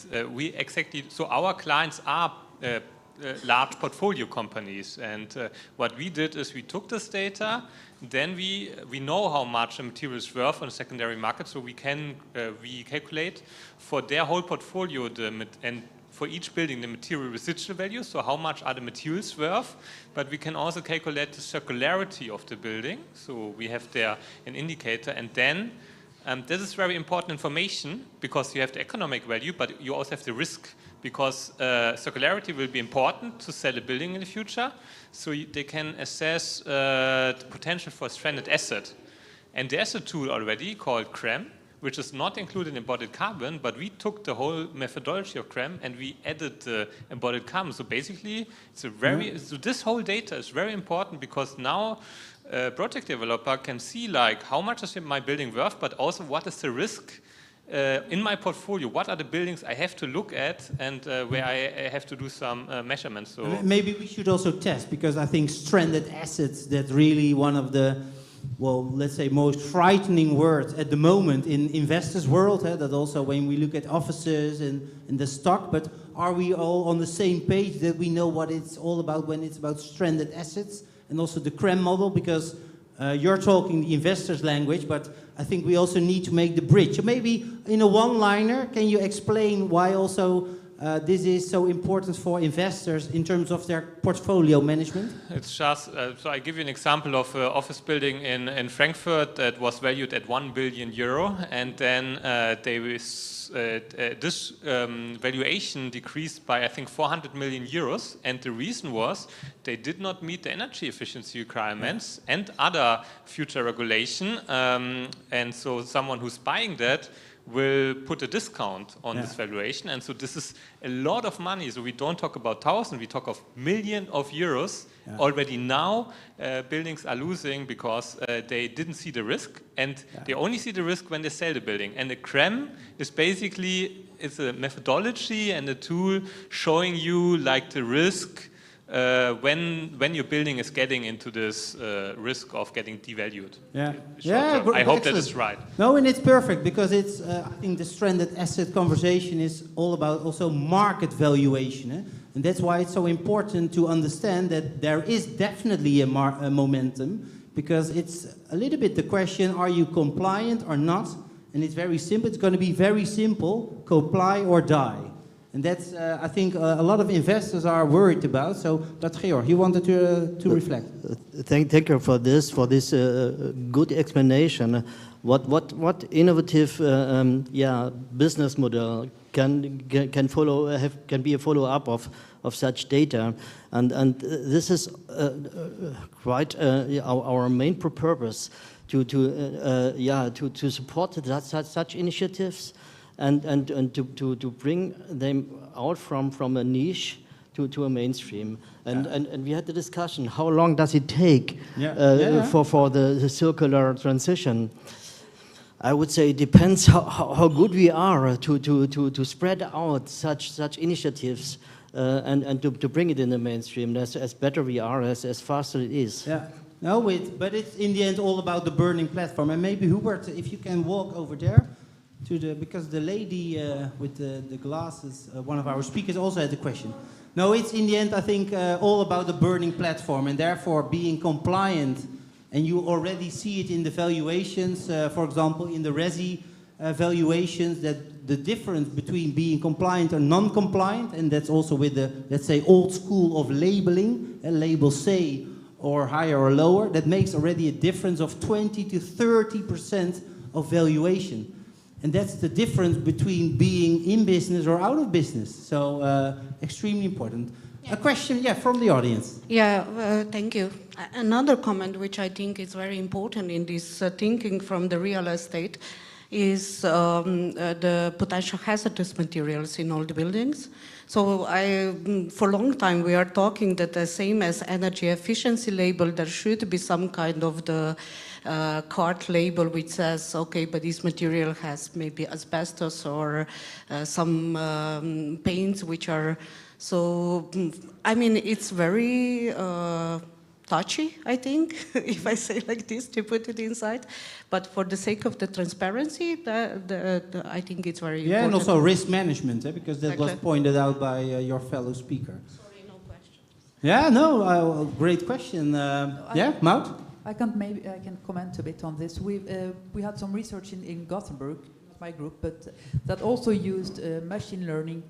so our clients are large portfolio companies, and what we did is we took this data, then we know how much a material is worth on a secondary market, so we calculate for their whole portfolio and for each building the material residual value, so how much are the materials worth, but we can also calculate the circularity of the building, so we have there an indicator, and then this is very important information because you have the economic value, but you also have the risk, because circularity will be important to sell a building in the future, so they can assess the potential for a stranded asset. And there's a tool already called CREM, which is not included in embodied carbon, but we took the whole methodology of CREM and we added the embodied carbon. So basically, so this whole data is very important because now a project developer can see like how much is my building worth, but also what is the risk in my portfolio. What are the buildings I have to look at and where I have to do some measurements. So maybe we should also test, because I think stranded assets, that's really one of the, well, let's say most frightening words at the moment in investors' world. That also when we look at offices and the stock, but are we all on the same page that we know what it's all about when it's about stranded assets and also the CREM model? Because you're talking the investors' language, but I think we also need to make the bridge. So maybe in a one-liner, can you explain why also this is so important for investors in terms of their portfolio management? It's just, so I give you an example of an office building in Frankfurt that was valued at 1 billion euro, and then this valuation decreased by, I think, 400 million euros, and the reason was they did not meet the energy efficiency requirements and other future regulation, and so someone who's buying that will put a discount on this valuation, and so this is a lot of money. So we don't talk about thousands, we talk of millions of euros. Already now buildings are losing because they didn't see the risk, and they only see the risk when they sell the building. And the CREM is basically, it's a methodology and a tool showing you like the risk when your building is getting into this risk of getting devalued. I hope that is right. No, and it's perfect, because it's I think the stranded asset conversation is all about also market valuation, and that's why it's so important to understand that there is definitely a momentum, because it's a little bit the question: are you compliant or not? And it's very simple. It's going to be very simple: comply or die. And that's, I think, a lot of investors are worried about. So, but Georg, you wanted to reflect. Thank you for this good explanation. What innovative, business model can follow can be a follow up of such data, and this is quite our main purpose to support such initiatives. And to bring them out from a niche to a mainstream. And we had the discussion, how long does it take for the circular transition? I would say it depends how good we are to spread out such initiatives and to bring it in the mainstream. As better we are, as faster it is. Yeah. No, but it's in the end all about the burning platform. And maybe Hubert, if you can walk over there. Because the lady with the glasses, one of our speakers, also had a question. No, it's in the end, I think, all about the burning platform, and therefore being compliant. And you already see it in the valuations, for example, in the RESI valuations, that the difference between being compliant or non-compliant, and that's also with the, let's say, old school of labeling, label say or higher or lower, that makes already a difference of 20 to 30% of valuation. And that's the difference between being in business or out of business. So extremely important. A question, from the audience. Thank you. Another comment which I think is very important in this thinking from the real estate is the potential hazardous materials in all the buildings. So for a long time we are talking that the same as energy efficiency label, there should be some kind of the card label which says, okay, but this material has maybe asbestos or some paints which are, so, I mean, it's very touchy, I think, if I say like this, to put it inside. But for the sake of the transparency, I think it's very important. Yeah, and also risk management, because that was pointed out by your fellow speaker. Sorry, no questions. Yeah, no, great question. Maud? I can comment a bit on this. We had some research in Gothenburg, not my group, but that also used machine learning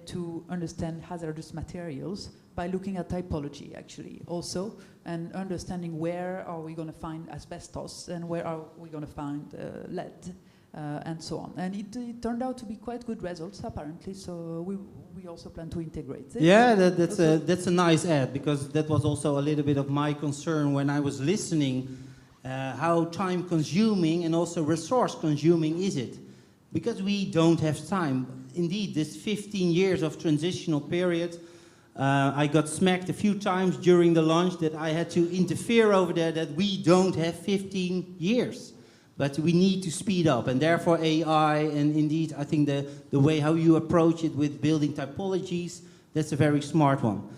to understand hazardous materials by looking at typology, actually, also, and understanding where are we going to find asbestos and where are we going to find lead, and so on. And it turned out to be quite good results, apparently, so we also plan to integrate this. Yeah, that's a nice add, because that was also a little bit of my concern when I was listening How time consuming and also resource consuming is it? Because we don't have time. Indeed, this 15 years of transitional period, I got smacked a few times during the lunch that I had to interfere over there that we don't have 15 years. But we need to speed up, and therefore AI, and indeed I think the way how you approach it with building typologies, that's a very smart one.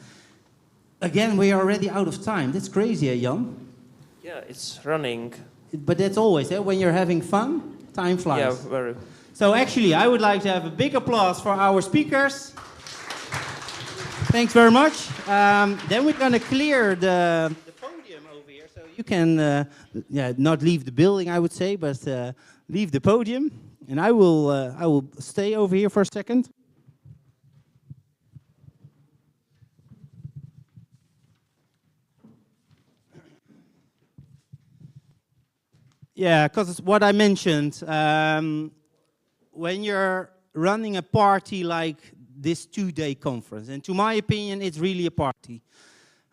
Again, we are already out of time. That's crazy, Jan? Yeah, it's running. But that's always, when you're having fun, time flies. Yeah, very. So actually, I would like to have a big applause for our speakers. Thanks very much. Then we're going to clear the podium over here, so you can not leave the building, I would say, but leave the podium. And I will stay over here for a second. Yeah, because it's what I mentioned. When you're running a party like this 2-day conference, and to my opinion, it's really a party.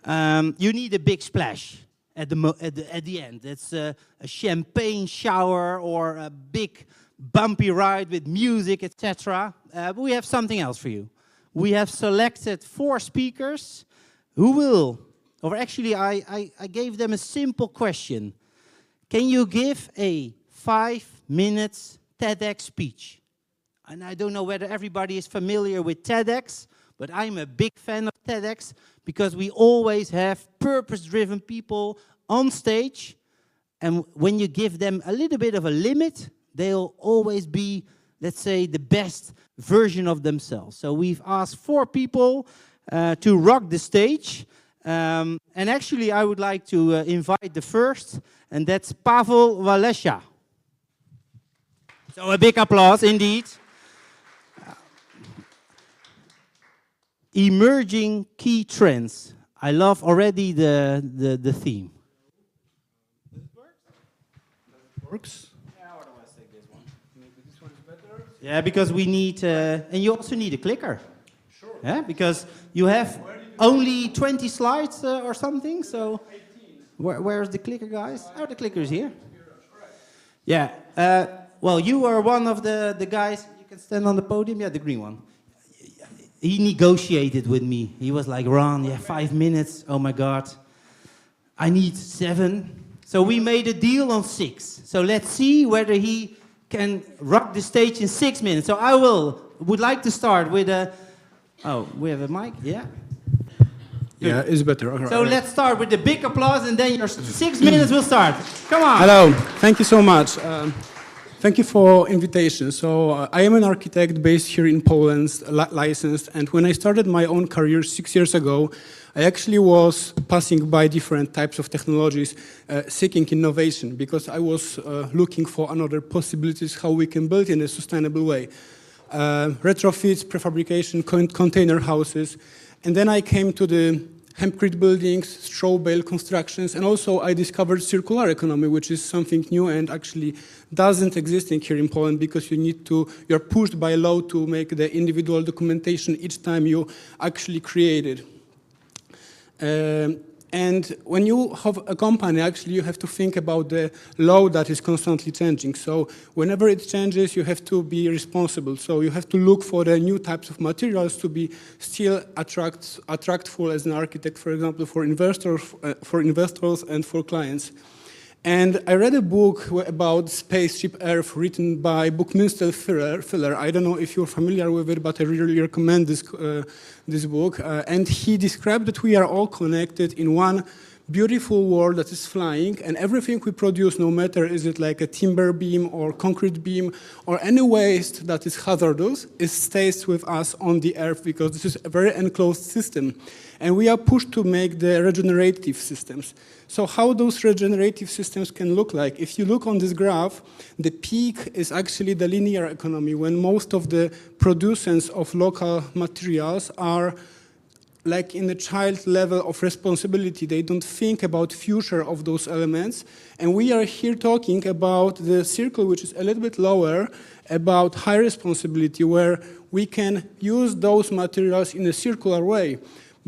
You need a big splash at the end. It's a champagne shower or a big bumpy ride with music, etc. But we have something else for you. We have selected 4 speakers who will, or actually I gave them a simple question. Can you give a 5-minute TEDx speech? And I don't know whether everybody is familiar with TEDx, but I'm a big fan of TEDx because we always have purpose-driven people on stage, and when you give them a little bit of a limit, they'll always be, let's say, the best version of themselves. So we've asked 4 people to rock the stage, and actually I would like to invite the first, and that's Pavel Walesha. So a big applause indeed. Emerging key trends. I love already the theme. Works. Yeah, because we need, and you also need a clicker. Sure. Yeah, because you have only 20 slides or something. So, where's the clicker, guys? Oh, the clicker is here. Yeah. Well, you are one of the guys. You can stand on the podium. Yeah, the green one. He negotiated with me. He was like, Ron, 5 minutes. Oh my God, I need 7. So we made a deal on 6. So let's see whether he can rock the stage in 6 minutes. So I would like to start with a. Oh, we have a mic. Yeah. Yeah, it's better. Okay. So let's start with the big applause, and then your 6 minutes will start. Come on. Hello. Thank you so much. Thank you for invitation. So I am an architect based here in Poland, licensed, and when I started my own career 6 years ago, I actually was passing by different types of technologies, seeking innovation, because I was looking for another possibilities how we can build in a sustainable way. Retrofits, prefabrication, container houses, and then I came to the hempcrete buildings, straw bale constructions, and also I discovered circular economy, which is something new and actually doesn't exist here in Poland, because you're pushed by law to make the individual documentation each time you actually create it. And when you have a company, actually you have to think about the law that is constantly changing. So whenever it changes, you have to be responsible. So you have to look for the new types of materials to be still attractful as an architect, for example, for investors and for clients. And I read a book about Spaceship Earth written by Buckminster Fuller. I don't know if you're familiar with it, but I really recommend this book. And he described that we are all connected in one beautiful world that is flying, and everything we produce, no matter is it like a timber beam or concrete beam or any waste that is hazardous, it stays with us on the Earth, because this is a very enclosed system. And we are pushed to make the regenerative systems. So how those regenerative systems can look like? If you look on this graph, the peak is actually the linear economy, when most of the producers of local materials are like in the child level of responsibility. They don't think about future of those elements. And we are here talking about the circle, which is a little bit lower, about high responsibility, where we can use those materials in a circular way.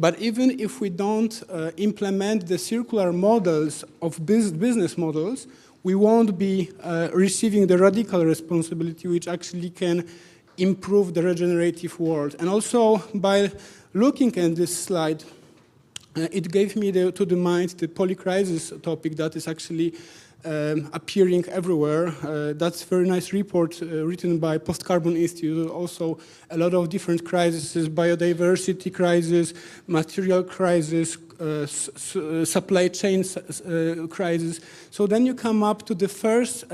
But even if we don't implement the circular models of business models, we won't be receiving the radical responsibility which actually can improve the regenerative world. And also, by looking at this slide, it gave me to the mind the polycrisis topic that is actually appearing everywhere. That's a very nice report written by Post-Carbon Institute. Also, a lot of different crises: biodiversity crisis, material crisis, supply chain crisis. So then you come up to the first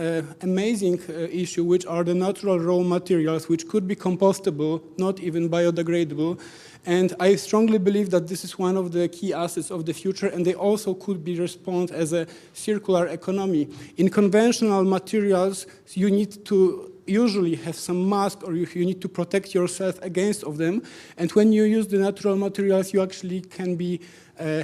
amazing issue, which are the natural raw materials, which could be compostable, not even biodegradable. And I strongly believe that this is one of the key assets of the future, and they also could be responded as a circular economy. In conventional materials, you need to usually have some mask, or you need to protect yourself against of them. And when you use the natural materials, you actually can be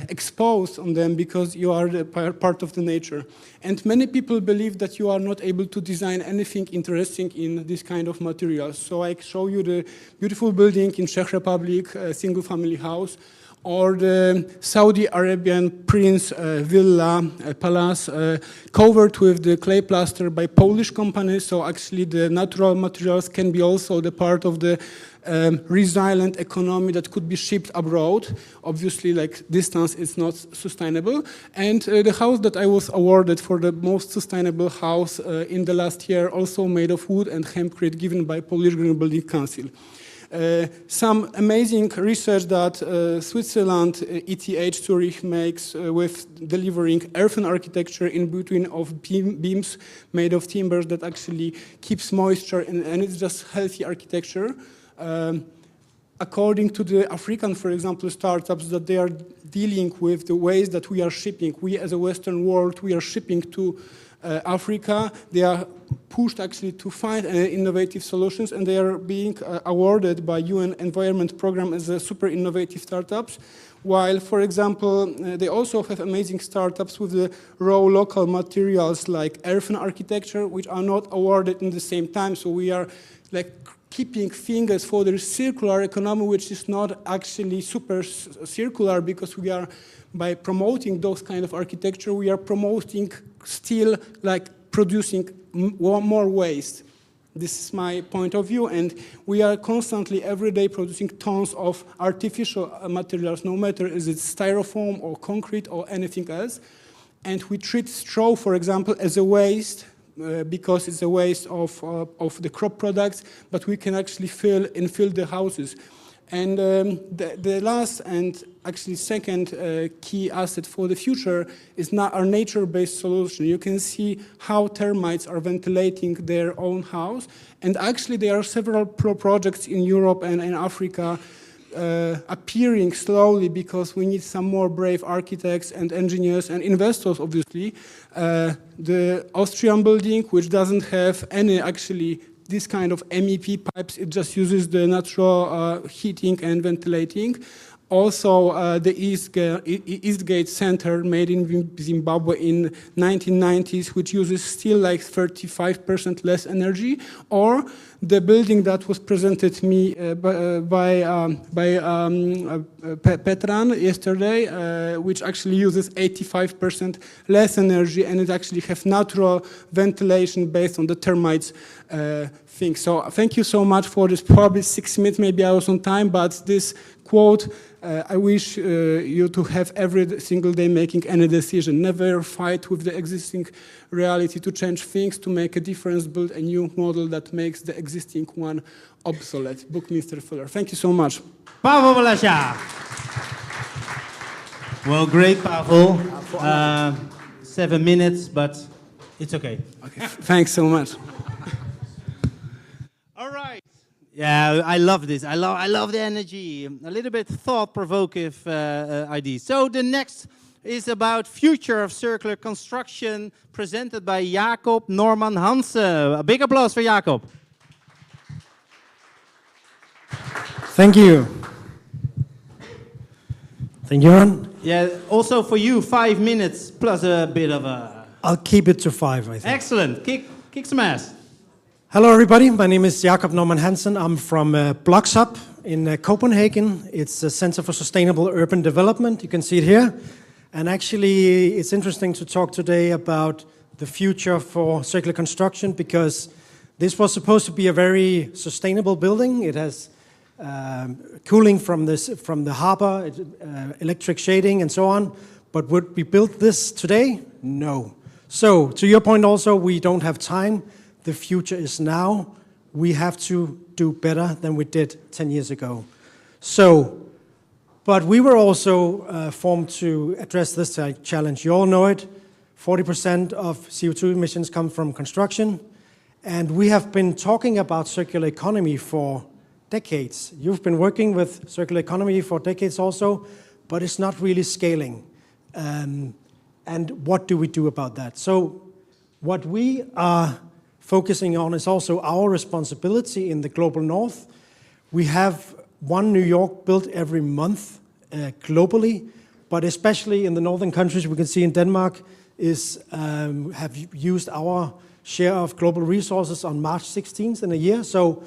exposed on them because you are the part of the nature. And many people believe that you are not able to design anything interesting in this kind of materials. So I show you the beautiful building in Czech Republic, a single family house, or the Saudi Arabian prince villa, palace, covered with the clay plaster by Polish companies. So actually the natural materials can be also the part of the resilient economy that could be shipped abroad. Obviously, like distance is not sustainable. And the house that I was awarded for the most sustainable house in the last year, also made of wood and hempcrete, given by Polish Green Building Council. Some amazing research that Switzerland, ETH Zurich makes with delivering earthen architecture in between of beams made of timbers that actually keeps moisture, and it's just healthy architecture. According to the African, for example, startups, that they are dealing with the ways that we are shipping. We as a Western world, we are shipping to Africa. They are pushed actually to find innovative solutions, and they are being awarded by UN Environment Program as a super innovative startups. While, for example, they also have amazing startups with the raw local materials like earthen architecture, which are not awarded in the same time. So we are like keeping fingers for the circular economy, which is not actually super circular, because we are, by promoting those kind of architecture, we are promoting still like producing more waste. This is my point of view, and we are constantly every day producing tons of artificial materials, no matter is it styrofoam or concrete or anything else. And we treat straw, for example, as a waste, because it's a waste of the crop products, but we can actually fill the houses. And the last and actually second key asset for the future is our nature-based solution. You can see how termites are ventilating their own house. And actually there are several projects in Europe and in Africa appearing slowly, because we need some more brave architects and engineers and investors, obviously. The Austrian building, which doesn't have any actually this kind of MEP pipes, it just uses the natural heating and ventilating. Also, the Eastgate Center, made in Zimbabwe in 1990s, which uses still like 35% less energy. Or the building that was presented me by Petran yesterday, which actually uses 85% less energy, and it actually has natural ventilation based on the termites thing. So thank you so much for this. Probably 6 minutes, maybe I was on time, but this quote, I wish you to have every single day making any decision. Never fight with the existing reality to change things, to make a difference, build a new model that makes the existing one obsolete. Buckminster Fuller. Thank you so much. Paweł Walesia. Well, great, Paweł. 7 minutes, but it's okay. Okay. Thanks so much. All right. Yeah, I love this. I love the energy. A little bit thought-provoking ideas. So the next is about future of circular construction, presented by Jacob Norman Hansen. A big applause for Jacob. Thank you. Thank you, Ron. Yeah, also for you, 5 minutes plus a bit of a... I'll keep it to 5, I think. Excellent. Kick some ass. Hello, everybody. My name is Jacob Norman Hansen. I'm from Blockshop. in Copenhagen. It's a Center for Sustainable Urban Development. You can see it here. And actually, it's interesting to talk today about the future for circular construction, because this was supposed to be a very sustainable building. It has cooling from the harbor, electric shading, and so on. But would we build this today? No. So, to your point also, we don't have time. The future is now. We have to do better than we did 10 years ago. So, but we were also formed to address this challenge. You all know it. 40% of CO2 emissions come from construction. And we have been talking about circular economy for decades. You've been working with circular economy for decades also, but it's not really scaling. And what do we do about that? So what we are focusing on is also our responsibility in the global north. We have one New York built every month globally, but especially in the northern countries, we can see in Denmark, have used our share of global resources on March 16th in a year. So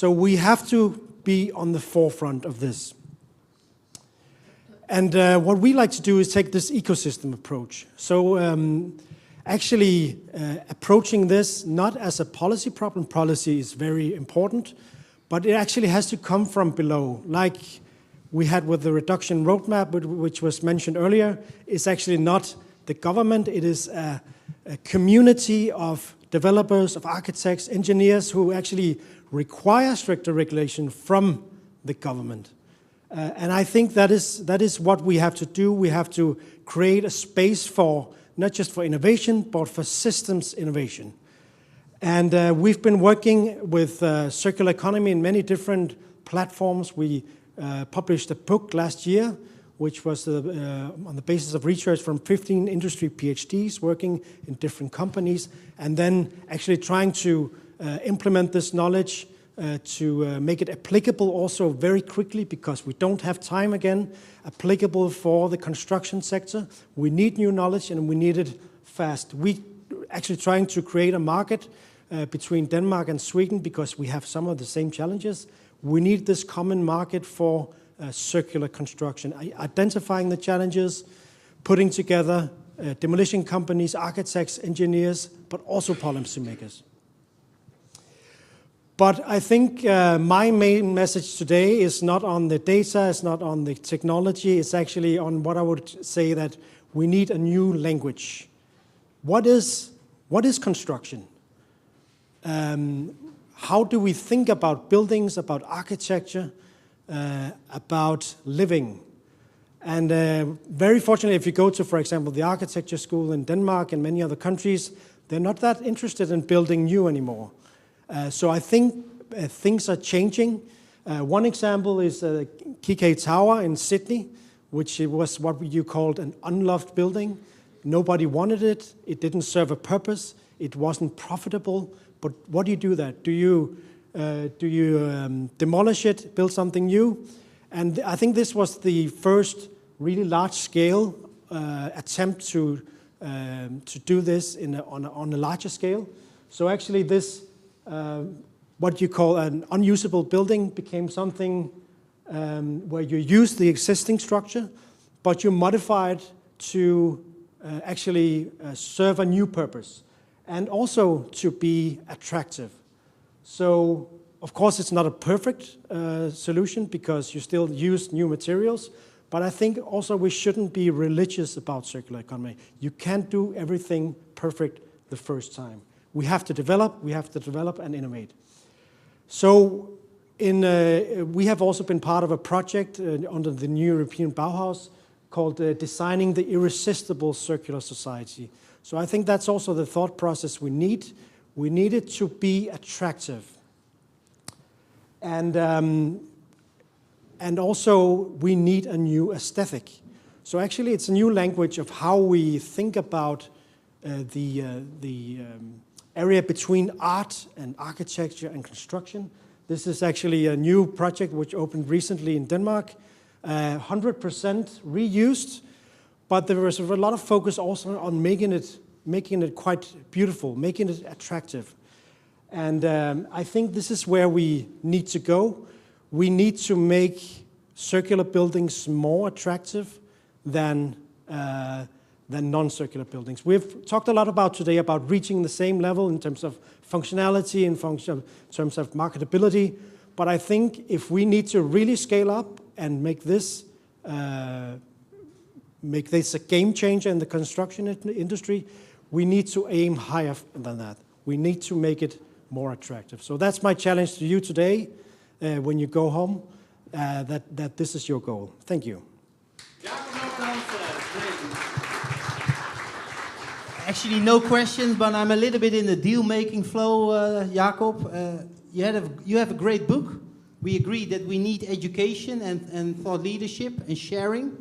we have to be on the forefront of this. And what we like to do is take this ecosystem approach. So actually approaching this not as a policy problem. Policy is very important, but it actually has to come from below. Like we had with the reduction roadmap, which was mentioned earlier, it's actually not the government. It is a community of developers, of architects, engineers who actually require stricter regulation from the government. And I think that is what we have to do. We have to create a space for, not just for innovation, but for systems innovation. And we've been working with circular economy in many different platforms. We published a book last year, which was on the basis of research from 15 industry PhDs working in different companies, and then actually trying to implement this knowledge to make it applicable also very quickly, because we don't have time again, applicable for the construction sector. We need new knowledge and we need it fast. We actually trying to create a market between Denmark and Sweden, because we have some of the same challenges. We need this common market for circular construction, identifying the challenges, putting together demolition companies, architects, engineers, but also policymakers. But I think my main message today is not on the data, it's not on the technology, it's actually on what I would say that we need a new language. What is construction? How do we think about buildings, about architecture, about living? And very fortunately, if you go to, for example, the architecture school in Denmark and many other countries, they're not that interested in building new anymore. So I think things are changing. One example is KK Tower in Sydney, which was what you called an unloved building. Nobody wanted it. It didn't serve a purpose. It wasn't profitable. But what do you do that? Do you demolish it, build something new? And I think this was the first really large-scale attempt to do this on a larger scale. So actually this, what you call an unusable building, became something where you use the existing structure, but you modify it to actually serve a new purpose, and also to be attractive. So, of course, it's not a perfect solution, because you still use new materials, but I think also we shouldn't be religious about circular economy. You can't do everything perfect the first time. We have to develop and innovate. So we have also been part of a project under the new European Bauhaus called Designing the Irresistible Circular Society. So I think that's also the thought process we need. We need it to be attractive. And also we need a new aesthetic. So actually it's a new language of how we think about the area between art and architecture and construction. This is actually a new project which opened recently in Denmark, 100% reused, but there was a lot of focus also on making it quite beautiful, making it attractive. And I think this is where we need to go. we need to make circular buildings more attractive than non-circular buildings. We've talked a lot about today about reaching the same level in terms of functionality, in terms of marketability, but I think if we need to really scale up and make this a game changer in the construction industry, we need to aim higher than that. We need to make it more attractive. So that's my challenge to you today when you go home, that this is your goal. Thank you. Actually, no questions, but I'm a little bit in the deal-making flow, Jacob. You have a great book. We agree that we need education and thought leadership and sharing.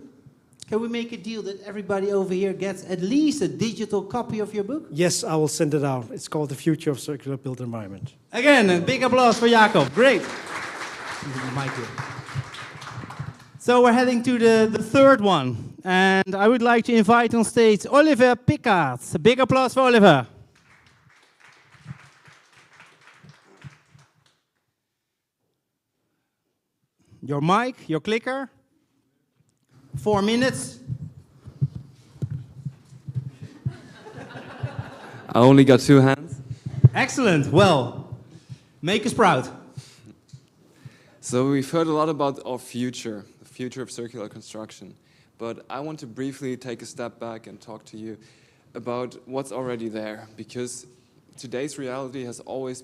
Can we make a deal that everybody over here gets at least a digital copy of your book? Yes, I will send it out. It's called The Future of Circular Built Environment. Again, a big applause for Jacob. Great. So we're heading to the third one. And I would like to invite on stage Oliver Pickard. A big applause for Oliver. Your mic, your clicker. 4 minutes. I only got 2 hands. Excellent. Well, make us proud. So we've heard a lot about our future, the future of circular construction. But I want to briefly take a step back and talk to you about what's already there, because today's reality always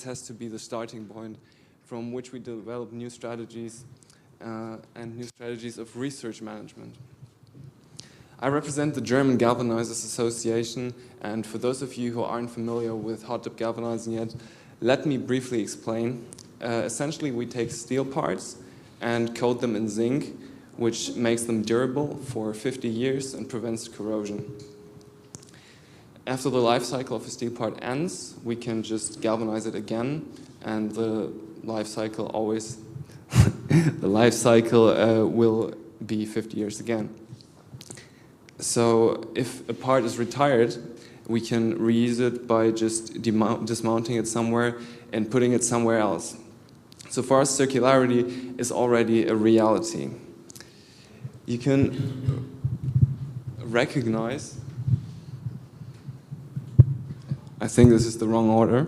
has to be the starting point from which we develop new strategies and new strategies of research management. I represent the German Galvanizers Association, and for those of you who aren't familiar with hot dip galvanizing yet, let me briefly explain. Essentially, we take steel parts and coat them in zinc, which makes them durable for 50 years and prevents corrosion. After the life cycle of a steel part ends, we can just galvanize it again, and the life cycle will be 50 years again. So if a part is retired, we can reuse it by just dismounting it somewhere and putting it somewhere else. So for us, circularity is already a reality. You can recognize, I think this is the wrong order.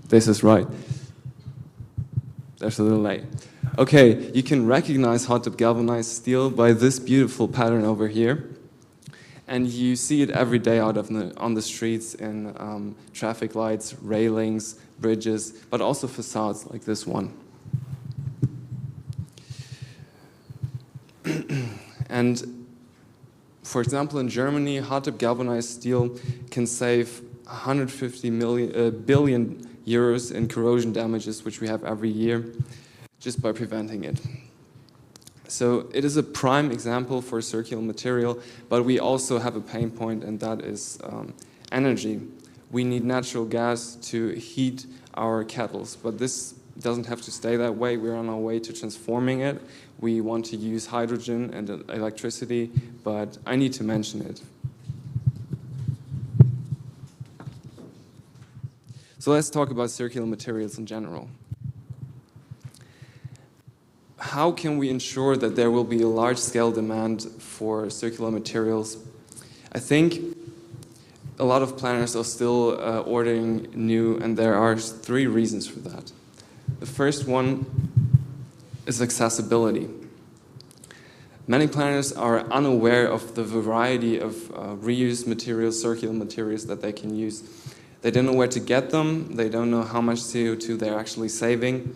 This is right. There's a little late. Okay, you can recognize hot dip galvanized steel by this beautiful pattern over here. And you see it every day out on the streets in traffic lights, railings, bridges, but also facades like this one. And for example, in Germany, hot dip galvanized steel can save 150 billion euros in corrosion damages, which we have every year, just by preventing it. So it is a prime example for circular material, but we also have a pain point, and that is energy. We need natural gas to heat our kettles, but this doesn't have to stay that way. We're on our way to transforming it. We want to use hydrogen and electricity, but I need to mention it. So let's talk about circular materials in general. How can we ensure that there will be a large-scale demand for circular materials? I think a lot of planners are still ordering new, and there are 3 reasons for that. The first one is accessibility. Many planners are unaware of the variety of reused materials, circular materials that they can use. They don't know where to get them, they don't know how much CO2 they're actually saving,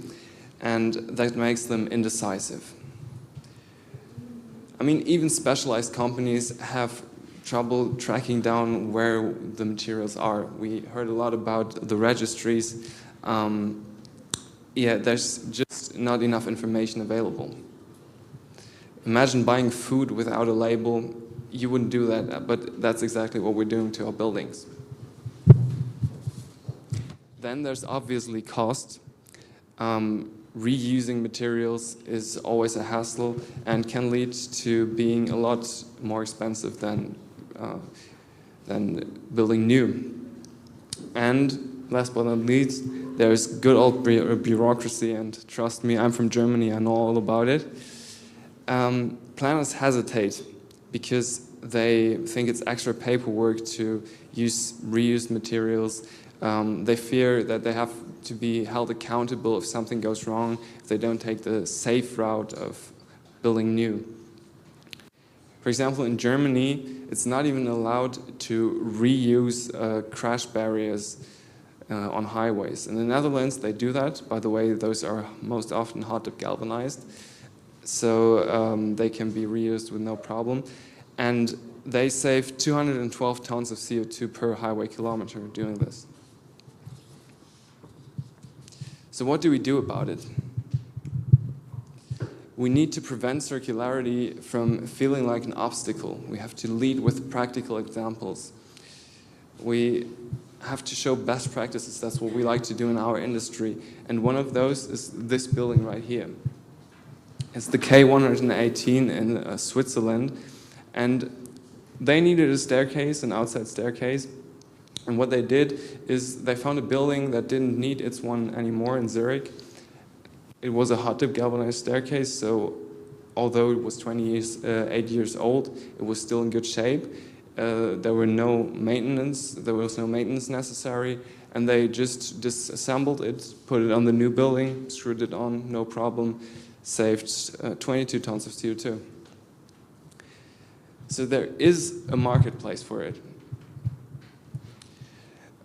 and that makes them indecisive. I mean, even specialized companies have trouble tracking down where the materials are. We heard a lot about the registries. Yeah, there's just not enough information available. Imagine buying food without a label. You wouldn't do that, but that's exactly what we're doing to our buildings. Then there's obviously cost. Reusing materials is always a hassle and can lead to being a lot more expensive than building new. And last but not least, There's good old bureaucracy, and trust me, I'm from Germany, I know all about it. Planners hesitate because they think it's extra paperwork to use reused materials. They fear that they have to be held accountable if something goes wrong, if they don't take the safe route of building new. For example, in Germany, it's not even allowed to reuse crash barriers on highways. In the Netherlands, they do that. By the way, those are most often hot-dip galvanized, so they can be reused with no problem. And they save 212 tons of CO2 per highway kilometer doing this. So what do we do about it? We need to prevent circularity from feeling like an obstacle. We have to lead with practical examples. We have to show best practices. That's what we like to do in our industry. And one of those is this building right here. It's the K118 in Switzerland. And they needed a staircase, an outside staircase. And what they did is they found a building that didn't need its one anymore in Zurich. It was a hot-dip galvanized staircase, so although it was 8 years old, it was still in good shape. There was no maintenance necessary, and they just disassembled it, put it on the new building, screwed it on, no problem, saved 22 tons of CO2. So there is a marketplace for it.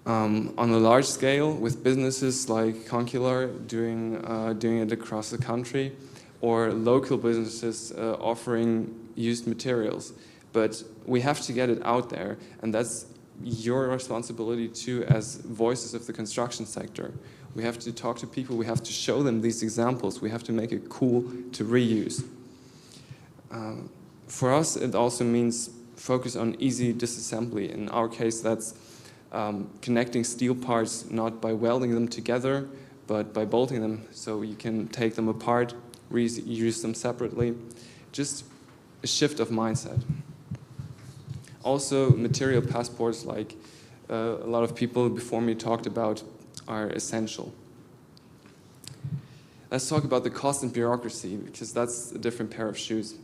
On a large scale, with businesses like Concular doing it across the country, or local businesses offering used materials. But we have to get it out there, and that's your responsibility too as voices of the construction sector. We have to talk to people, we have to show them these examples, we have to make it cool to reuse. For us, it also means focus on easy disassembly. In our case, that's connecting steel parts not by welding them together, but by bolting them so you can take them apart, reuse them separately. Just a shift of mindset. Also, material passports, like a lot of people before me talked about, are essential. Let's talk about the cost and bureaucracy, because that's a different pair of shoes.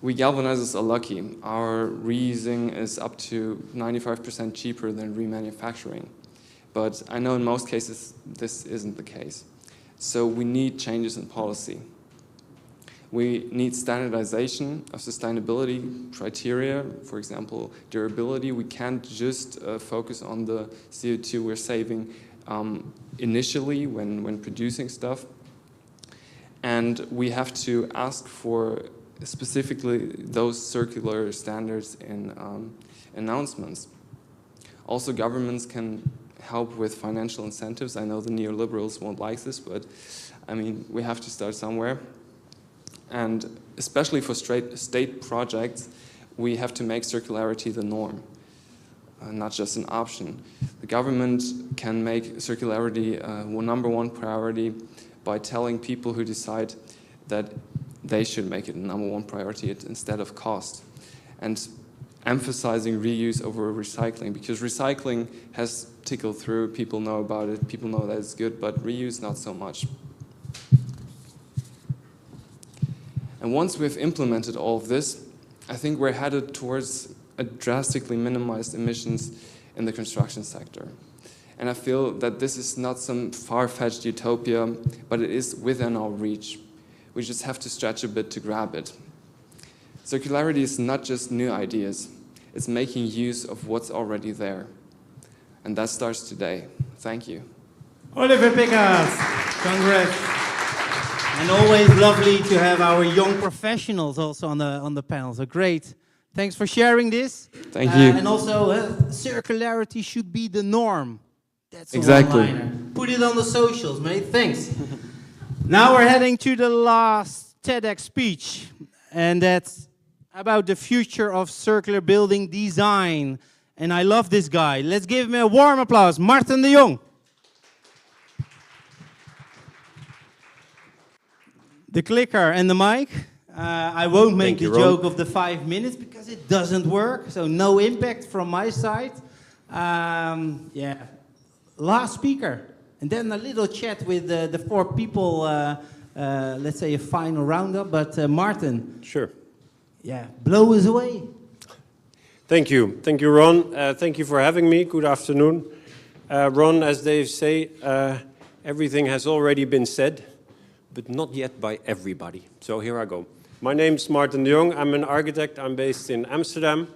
We galvanizers are lucky. Our reusing is up to 95% cheaper than remanufacturing. But I know in most cases this isn't the case. So we need changes in policy. We need standardization of sustainability criteria, for example, durability. We can't just focus on the CO2 we're saving initially when producing stuff. And we have to ask for specifically those circular standards in announcements. Also, governments can help with financial incentives. I know the neoliberals won't like this, but I mean, we have to start somewhere. And especially for state projects, we have to make circularity the norm, not just an option. The government can make circularity number one priority by telling people who decide that they should make it a number one priority instead of cost. And emphasizing reuse over recycling, because recycling has tickled through, people know about it, people know that it's good, but reuse not so much. And once we've implemented all of this, I think we're headed towards a drastically minimized emissions in the construction sector. And I feel that this is not some far-fetched utopia, but it is within our reach. We just have to stretch a bit to grab it. Circularity is not just new ideas, it's making use of what's already there. And that starts today. Thank you. Oliver Pickers, congrats. And always lovely to have our young professionals also on the panel. So great. Thanks for sharing this. Thank you. And also, circularity should be the norm. That's exactly. A one-liner. Put it on the socials, mate. Thanks. Now we're heading to the last TEDx speech, and that's about the future of circular building design. And I love this guy. Let's give him a warm applause. Martin de Jong. The clicker and the mic. I won't make the joke of the 5 minutes because it doesn't work. So no impact from my side. Yeah. Last speaker. And then a little chat with the four people, let's say a final roundup. But Martin. Sure. Yeah, blow us away. Thank you. Thank you, Ron. Thank you for having me. Good afternoon. Ron, as they say, everything has already been said, but not yet by everybody. So here I go. My name's Martin de Jong. I'm an architect. I'm based in Amsterdam.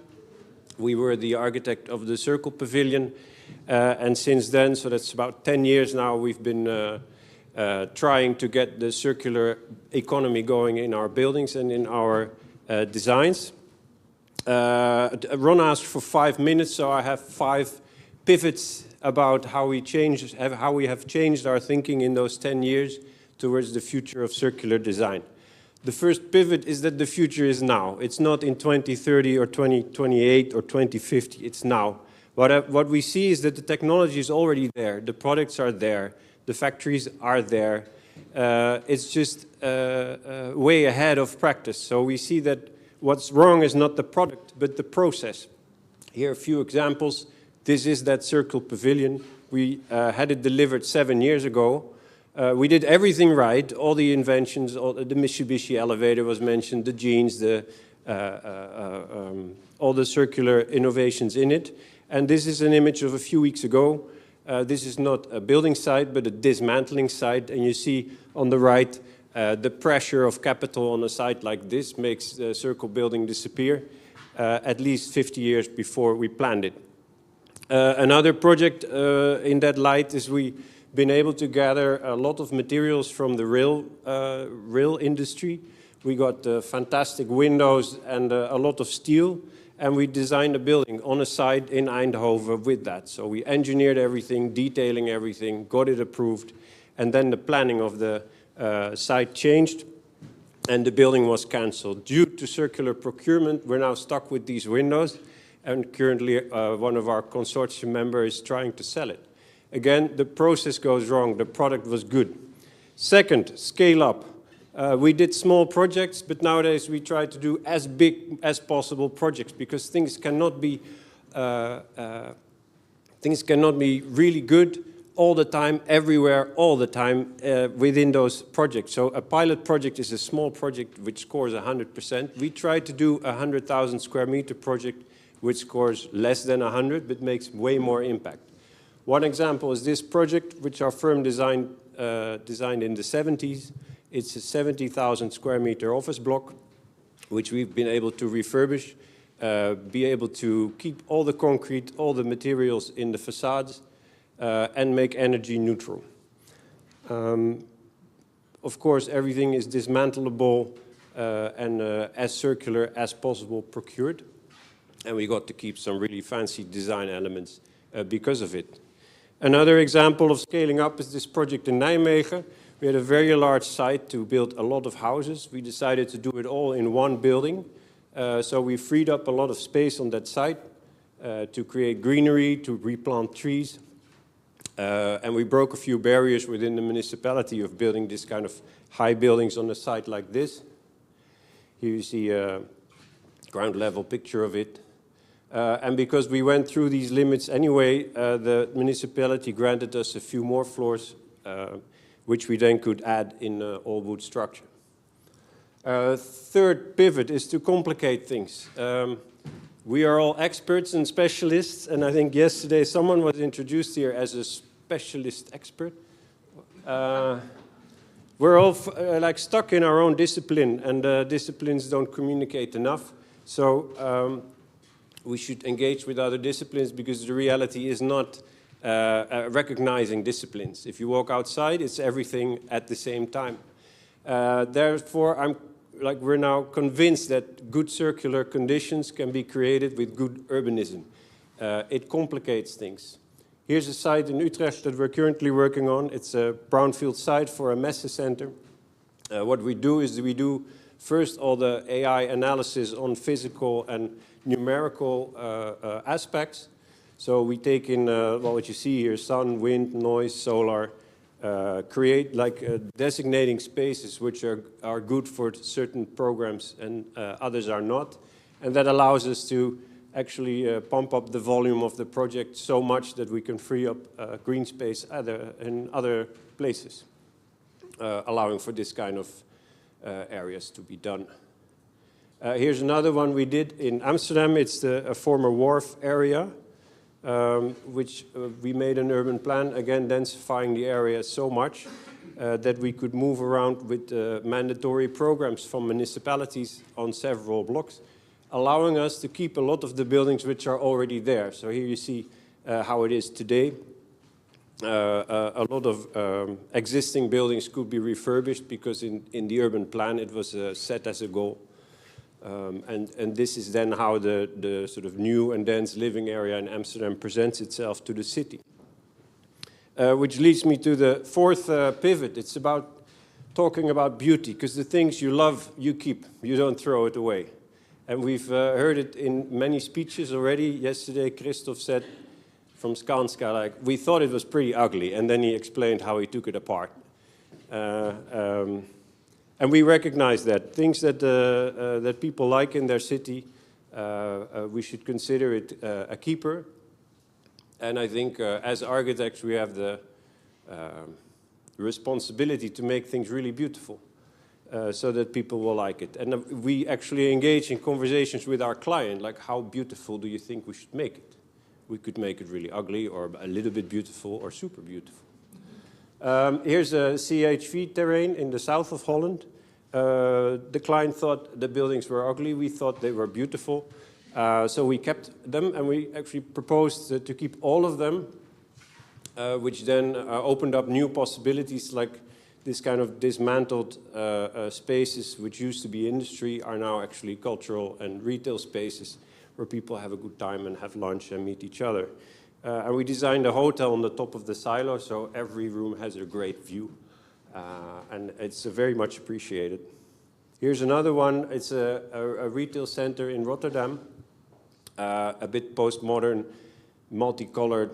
We were the architect of the Circle Pavilion. And since then, so that's about 10 years now, we've been trying to get the circular economy going in our buildings and in our designs. Ron asked for 5 minutes, so I have 5 pivots about how we have changed our thinking in those 10 years towards the future of circular design. The first pivot is that the future is now. It's not in 2030 or 2028 or 2050, it's now. What we see is that the technology is already there, the products are there, the factories are there. It's just way ahead of practice. So we see that what's wrong is not the product, but the process. Here are a few examples. This is that Circle Pavilion. We had it delivered 7 years ago. We did everything right, all the inventions, the Mitsubishi elevator was mentioned, the jeans, all the circular innovations in it. And this is an image of a few weeks ago. This is not a building site, but a dismantling site. And you see on the right, the pressure of capital on a site like this makes the Circle building disappear at least 50 years before we planned it. Another project in that light is we've been able to gather a lot of materials from the rail industry. We got fantastic windows and a lot of steel, and we designed a building on a site in Eindhoven with that. So we engineered everything, detailing everything, got it approved, and then the planning of the site changed, and the building was cancelled. Due to circular procurement, we're now stuck with these windows, and currently one of our consortium members is trying to sell it. Again, the process goes wrong. The product was good. Second, scale up. We did small projects, but nowadays we try to do as big as possible projects because things cannot be really good all the time, everywhere, all the time within those projects. So a pilot project is a small project which scores 100%. We try to do a 100,000 square meter project which scores less than 100 but makes way more impact. One example is this project, which our firm designed in the 70s. It's a 70,000 square meter office block, which we've been able to refurbish, be able to keep all the concrete, all the materials in the facades, and make energy neutral. Of course, everything is dismantleable and as circular as possible procured. And we got to keep some really fancy design elements because of it. Another example of scaling up is this project in Nijmegen. We had a very large site to build a lot of houses. We decided to do it all in one building. So we freed up a lot of space on that site to create greenery, to replant trees. And we broke a few barriers within the municipality of building this kind of high buildings on a site like this. Here you see a ground level picture of it. And because we went through these limits anyway, the municipality granted us a few more floors, which we then could add in all wood structure. Third pivot is to complicate things. We are all experts and specialists, and I think yesterday someone was introduced here as a specialist expert. We're all like stuck in our own discipline, and disciplines don't communicate enough. So we should engage with other disciplines because the reality is not recognizing disciplines. If you walk outside, it's everything at the same time. Therefore, we're now convinced that good circular conditions can be created with good urbanism. It complicates things. Here's a site in Utrecht that we're currently working on. It's a brownfield site for a messe center. What we do is we do first all the AI analysis on physical and numerical aspects. So we take in what you see here, sun, wind, noise, solar, create designating spaces which are good for certain programs and others are not. And that allows us to actually pump up the volume of the project so much that we can free up green space in other places, allowing for this kind of areas to be done. Here's another one we did in Amsterdam. It's a former wharf area, which we made an urban plan, again densifying the area so much that we could move around with mandatory programs from municipalities on several blocks, allowing us to keep a lot of the buildings which are already there. So here you see how it is today. A lot of existing buildings could be refurbished because in the urban plan it was set as a goal. And this is then how the sort of new and dense living area in Amsterdam presents itself to the city. Which leads me to the fourth pivot. It's about talking about beauty, because the things you love, you keep. You don't throw it away. And we've heard it in many speeches already. Yesterday, Christoph said from Skanska, like, we thought it was pretty ugly, and then he explained how he took it apart. And we recognize that. Things that, that people like in their city, we should consider it a keeper. And I think as architects, we have the responsibility to make things really beautiful so that people will like it. And we actually engage in conversations with our client, like how beautiful do you think we should make it? We could make it really ugly or a little bit beautiful or super beautiful. Here's a CHV terrain in the south of Holland. The client thought the buildings were ugly. We thought they were beautiful. So we kept them, and we actually proposed to keep all of them, which then opened up new possibilities, like this kind of dismantled spaces, which used to be industry, are now actually cultural and retail spaces where people have a good time and have lunch and meet each other. And we designed a hotel on the top of the silo, so every room has a great view. And it's very much appreciated. Here's another one. It's a retail center in Rotterdam. A bit postmodern, multicolored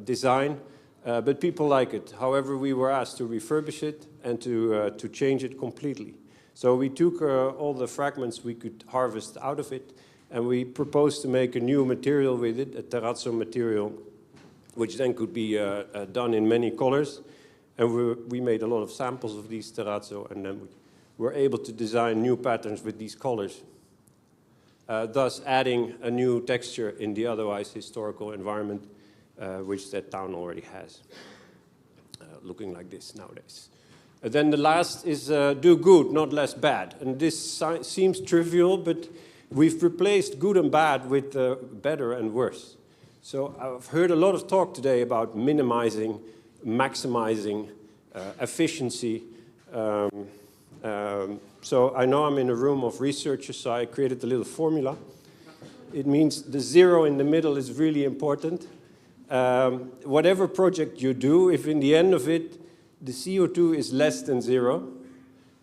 design, but people like it. However, we were asked to refurbish it and to change it completely. So we took all the fragments we could harvest out of it, and we proposed to make a new material with it, a terrazzo material, which then could be done in many colors. And we made a lot of samples of these terrazzo, and then we were able to design new patterns with these colors. Thus adding a new texture in the otherwise historical environment, which that town already has, looking like this nowadays. Then the last is do good, not less bad. And this seems trivial, but we've replaced good and bad with better and worse. So I've heard a lot of talk today about minimizing, maximizing, efficiency. So I know I'm in a room of researchers, so I created a little formula. It means the zero in the middle is really important. Whatever project you do, if in the end of it, the CO2 is less than zero,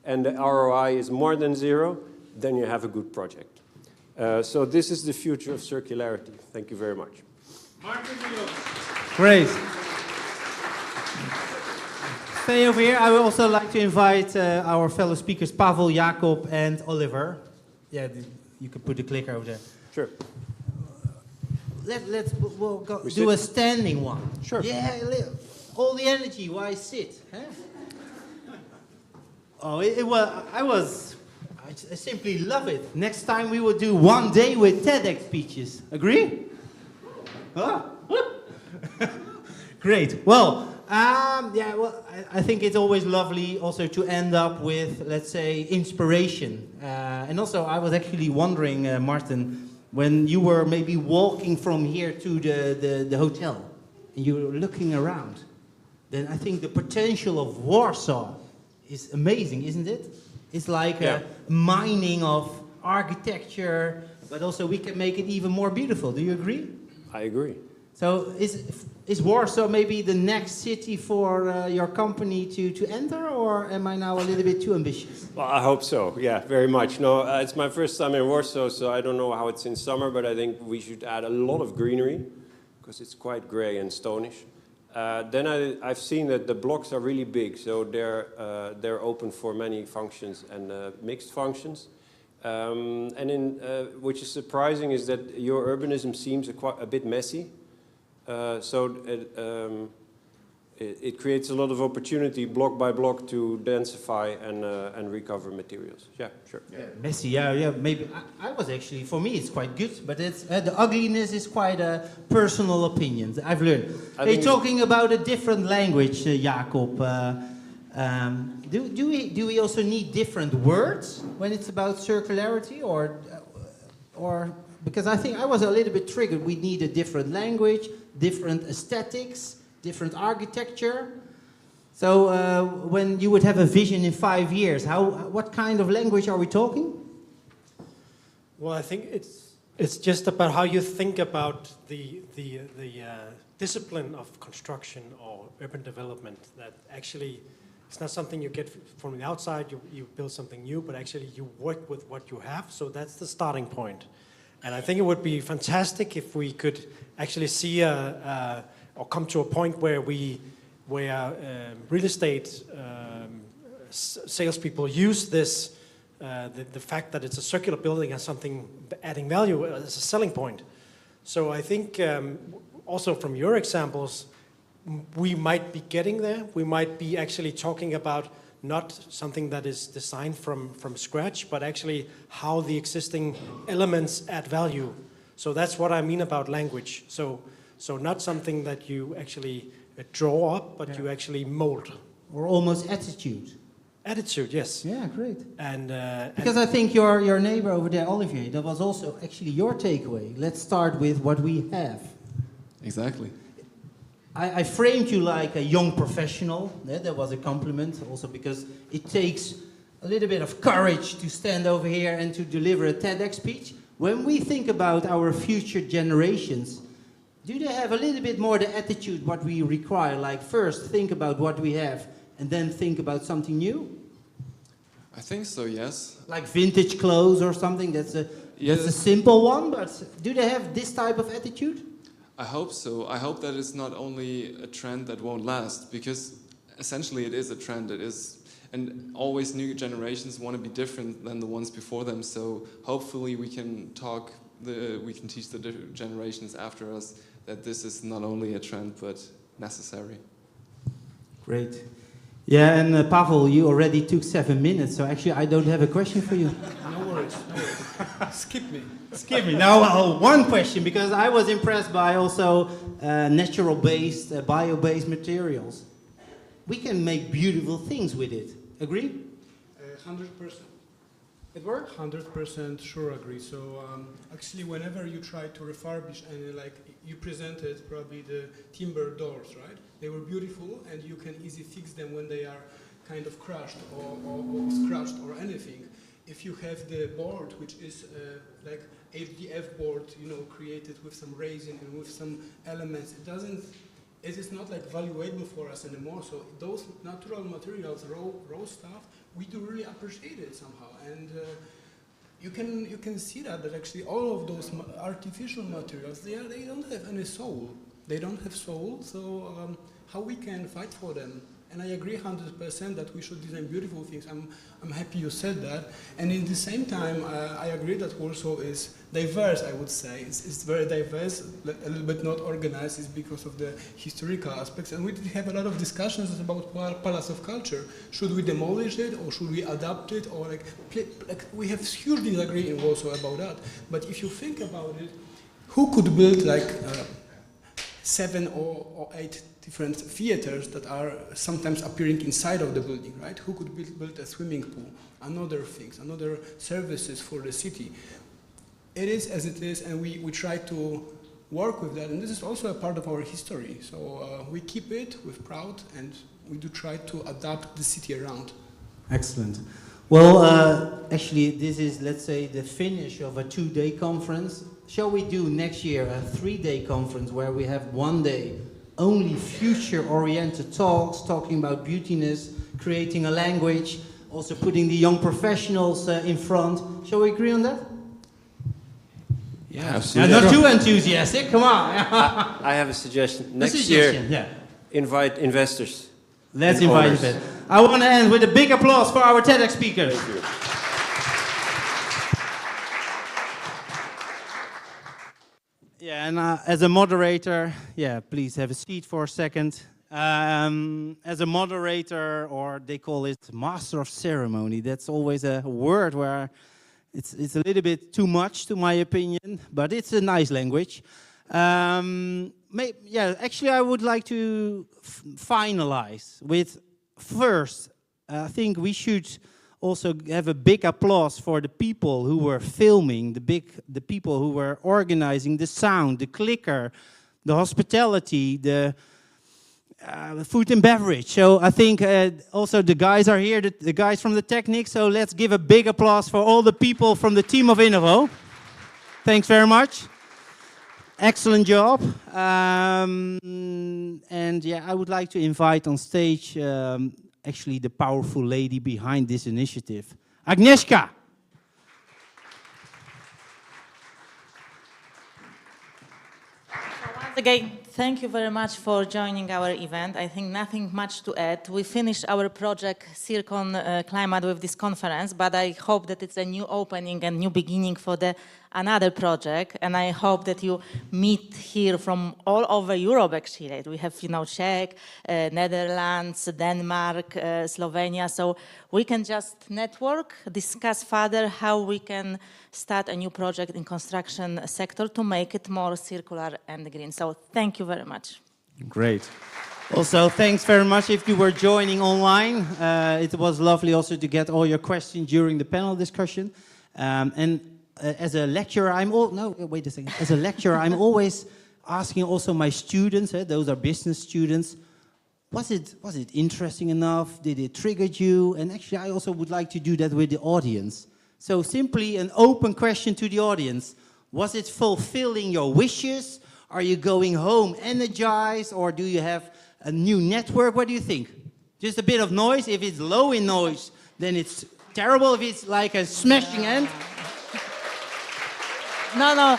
and the ROI is more than zero, then you have a good project. So this is the future of circularity. Thank you very much. Great. Stay over here. I would also like to invite our fellow speakers, Pavel, Jakob, and Oliver. Yeah, you can put the clicker over there. Sure. We'll go do a standing one. Sure. Yeah, all the energy. Why sit? Huh? Oh, I simply love it. Next time we will do one day with TEDx speeches. Agree? Huh? Great. Well. Yeah, well, I think it's always lovely also to end up with, let's say, inspiration. And also, I was actually wondering, Martin, when you were maybe walking from here to the hotel, and you were looking around, then I think the potential of Warsaw is amazing, isn't it? It's like a mining of architecture, but also we can make it even more beautiful. Do you agree? I agree. So is Warsaw maybe the next city for your company to enter, or am I now a little bit too ambitious? Well, I hope so, yeah, very much. No, it's my first time in Warsaw, so I don't know how it's in summer, but I think we should add a lot of greenery, because it's quite gray and stonish. Then I've seen that the blocks are really big, so they're open for many functions and mixed functions. Which is surprising is that your urbanism seems a bit messy. It creates a lot of opportunity block by block to densify and recover materials. Yeah, sure. Yeah. Messy, yeah. Maybe I was actually, for me, it's quite good, but it's the ugliness is quite a personal opinion. I've learned. Hey, talking about a different language, Jacob. Do we also need different words when it's about circularity, or because I think I was a little bit triggered. We need a different language, different aesthetics, different architecture. So when you would have a vision in 5 years, what kind of language are we talking? Well, I think it's just about how you think about the discipline of construction or urban development. That actually, it's not something you get from the outside. You build something new, but actually you work with what you have. So that's the starting point. And I think it would be fantastic if we could actually see or come to a point where real estate salespeople use this, the fact that it's a circular building as something adding value as a selling point. So I think also from your examples, we might be getting there. We might be actually talking about not something that is designed from scratch, but actually how the existing elements add value. So that's what I mean about language. So not something that you actually draw up, but you actually mold. Or almost attitude. Attitude, yes. Yeah, great. Because I think your neighbor over there, Olivier, that was also actually your takeaway. Let's start with what we have. Exactly. I framed you like a young professional. Yeah, that was a compliment, also because it takes a little bit of courage to stand over here and to deliver a TEDx speech. When we think about our future generations, do they have a little bit more the attitude what we require? Like first think about what we have and then think about something new? I think so, yes. Like vintage clothes or something, that's a simple one, but do they have this type of attitude? I hope so. I hope that it's not only a trend that won't last, because essentially it is a trend. It is, and always new generations want to be different than the ones before them. So hopefully we can teach the generations after us that this is not only a trend but necessary. Great. Yeah, and Pavel, you already took 7 minutes, so actually I don't have a question for you. No worries. Skip me. Skip me. Now, well, one question, because I was impressed by also natural-based, bio-based materials. We can make beautiful things with it. Agree? 100%. It works? 100% sure agree. So actually, whenever you try to refurbish and like you presented probably the timber doors, right? They were beautiful, and you can easily fix them when they are kind of crushed or scratched or anything. If you have the board, which is like HDF board, created with some resin and with some elements, it is not like valuable for us anymore. So those natural materials, raw stuff, we do really appreciate it somehow. And you can see that actually all of those artificial materials, they don't have any soul. They don't have soul, so how we can fight for them? And I agree 100% that we should design beautiful things. I'm happy you said that. And in the same time, I agree that Warsaw is diverse, I would say. It's very diverse, a little bit not organized. It's because of the historical aspects. And we did have a lot of discussions about Palace of Culture. Should we demolish it, or should we adapt it? Or we have huge disagreement in Warsaw about that. But if you think about it, who could build like 7 or 8 different theaters that are sometimes appearing inside of the building, right? Who could build a swimming pool, another things, another services for the city? It is as it is, and we try to work with that, and this is also a part of our history. So we keep it with proud, and we do try to adapt the city around. Excellent. Well, actually, this is, let's say, the finish of a 2-day conference. Shall we do next year a 3-day conference where we have 1 day only future-oriented talks, talking about beautiness, creating a language, also putting the young professionals in front? Shall we agree on that? Yeah, absolutely. Not too enthusiastic, come on. I have a suggestion. Next year, invite investors. Let's invite investors. I want to end with a big applause for our TEDx speakers. Thank you. Yeah, and as a moderator, yeah, please have a seat for a second. As a moderator, or they call it master of ceremony, that's always a word where it's a little bit too much, to my opinion, but it's a nice language. Yeah, actually, I would like to finalize with first. I think we should also have a big applause for the people who were filming, the people who were organizing the sound, the clicker, the hospitality, the food and beverage. So I think also the guys are here, the guys from the Technic. So let's give a big applause for all the people from the team of Innovo. Thanks very much. Excellent job. And yeah, I would like to invite on stage actually the powerful lady behind this initiative, Agnieszka. Once again, thank you very much for joining our event. I think nothing much to add. We finished our project Circon4Climate with this conference, but I hope that it's a new opening and new beginning for another project. And I hope that you meet here from all over Europe, actually. We have, Czech, Netherlands, Denmark, Slovenia. So we can just network, discuss further how we can start a new project in construction sector to make it more circular and green. So thank you very much. Great. Also, thanks very much if you were joining online. It was lovely also to get all your questions during the panel discussion. As a lecturer, As a lecturer, I'm always asking also my students, those are business students, was it interesting enough? Did it trigger you? And actually, I also would like to do that with the audience. So simply an open question to the audience. Was it fulfilling your wishes? Are you going home energized, or do you have a new network? What do you think? Just a bit of noise. If it's low in noise, then it's terrible. If it's like a smashing end. No,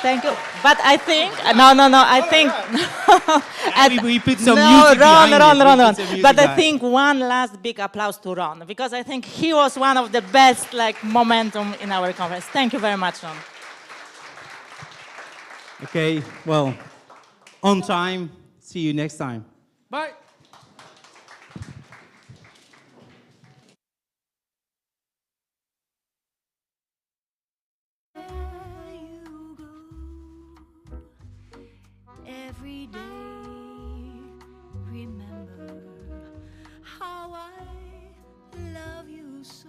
thank you. But I think, I think... we put some music behind Ron. But I think one last big applause to Ron, because I think he was one of the best momentum in our conference. Thank you very much, Ron. Okay, well, on time. See you next time. Bye. Every day, remember how I love you so.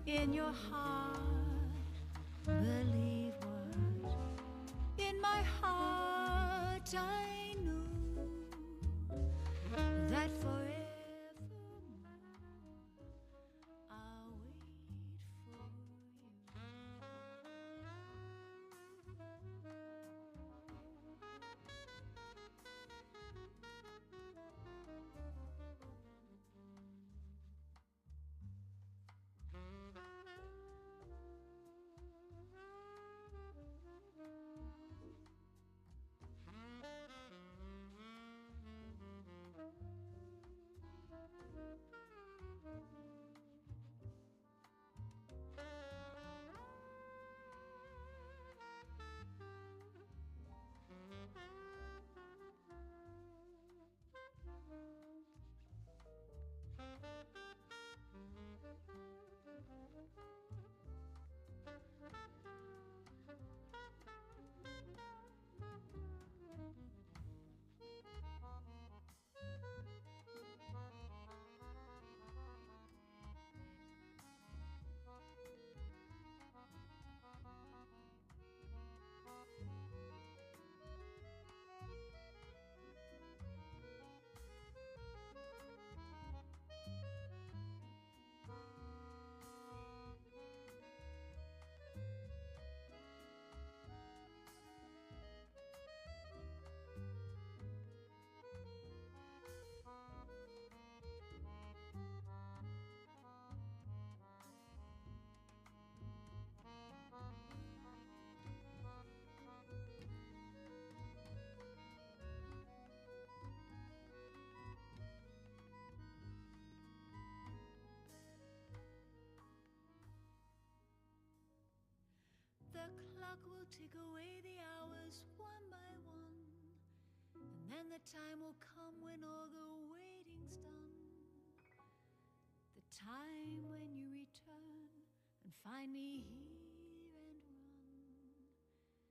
In your heart, believe what in my heart I knew, that forever I'll wait for you. will tick away the hours one by one, and then the time will come when all the waiting's done. The time when you return and find me here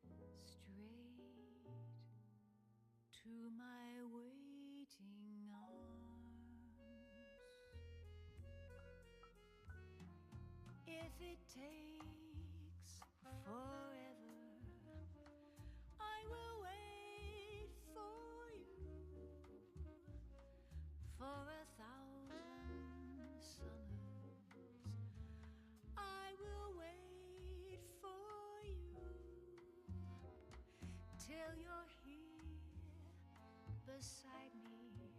and run straight to my waiting arms. If it takes forever, I will wait for you for 1,000 summers. I will wait for you till you're here beside me,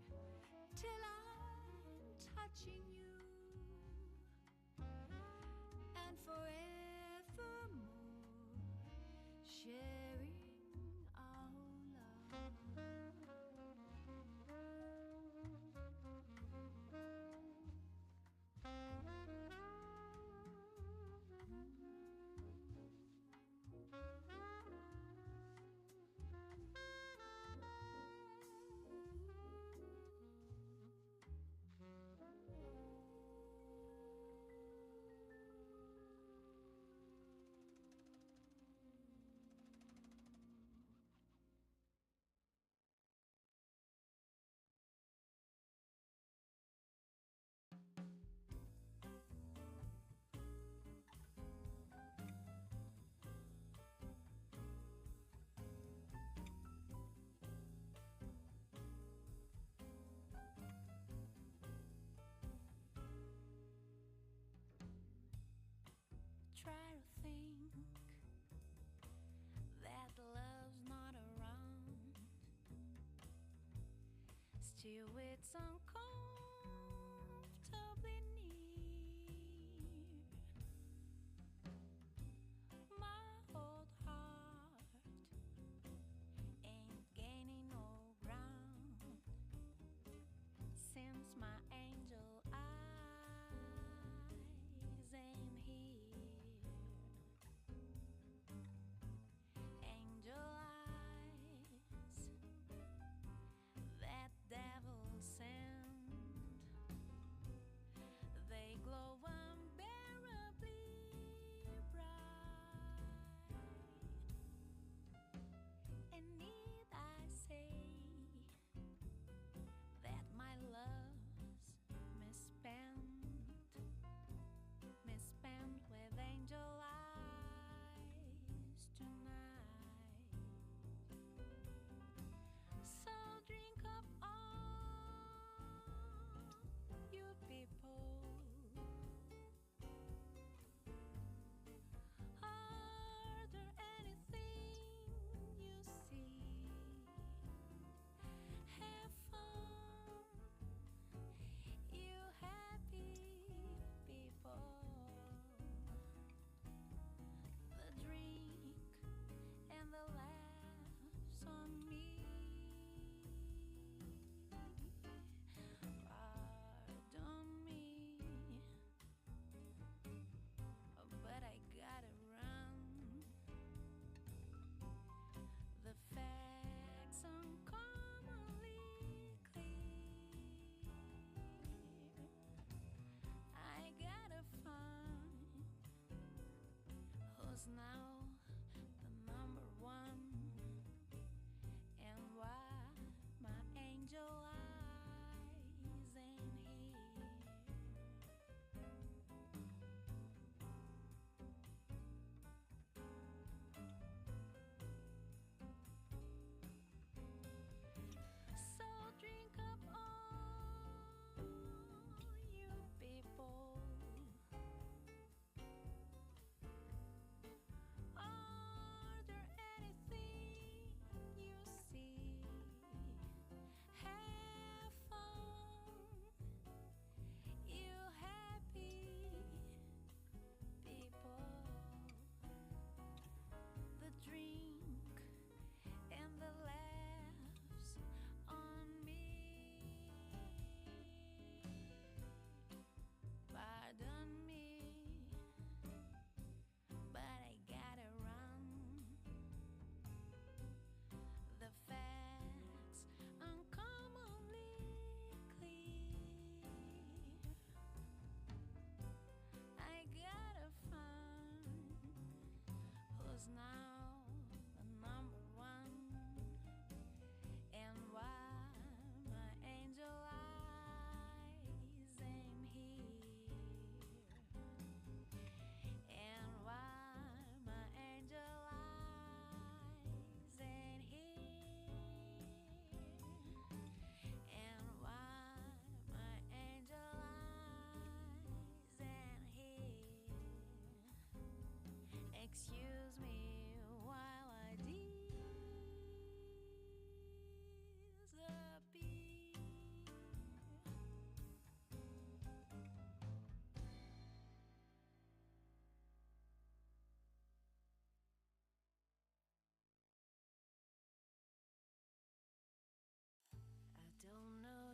till I'm touching you, and forevermore sharing our love. Try to think that love's not around. Still, it's uncomfortably near. My old heart ain't gaining no ground since my angel eyes aim here. Angel eyes, that devil sent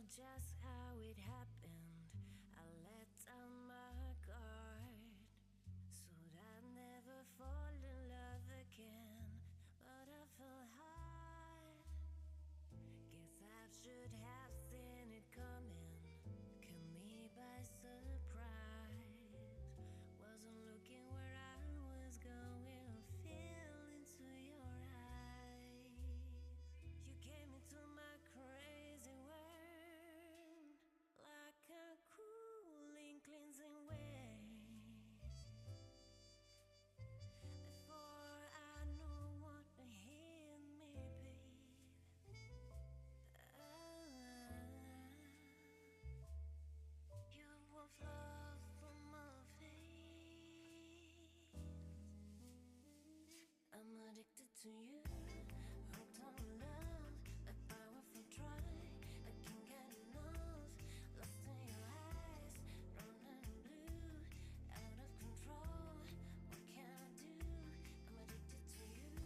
know just how it happened. I let down my guard, so I'd never fall in love again. But I fell hard. Guess I should have seen it coming. Caught me by surprise. Wasn't looking where I was going. I fell into your eyes. You came into my crazy world like a cooling, cleansing wave. Before I know what hit me, babe, you will flow from my face. I'm addicted to you, hooked on love, a powerful drug. I can't get enough, lost in your eyes, running blue, out of control. What can I do? I'm addicted to you,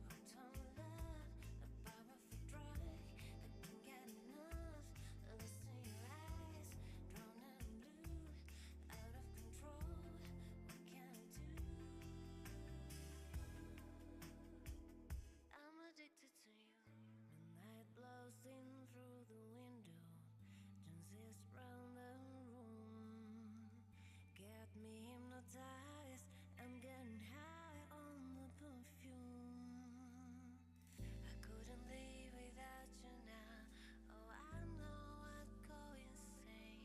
hooked on love, a powerful drug. I can't get enough, lost in your eyes, running blue, out of control. What can I do? I'm addicted to you. The night blows in through the window, dances round the room. Get me hypnotized, I'm getting high on the perfume. I couldn't live without you now. Oh, I know I'd go insane.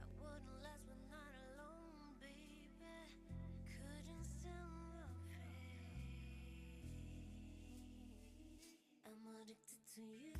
I wouldn't last when not alone, baby. Couldn't stand the pain. I'm addicted to you,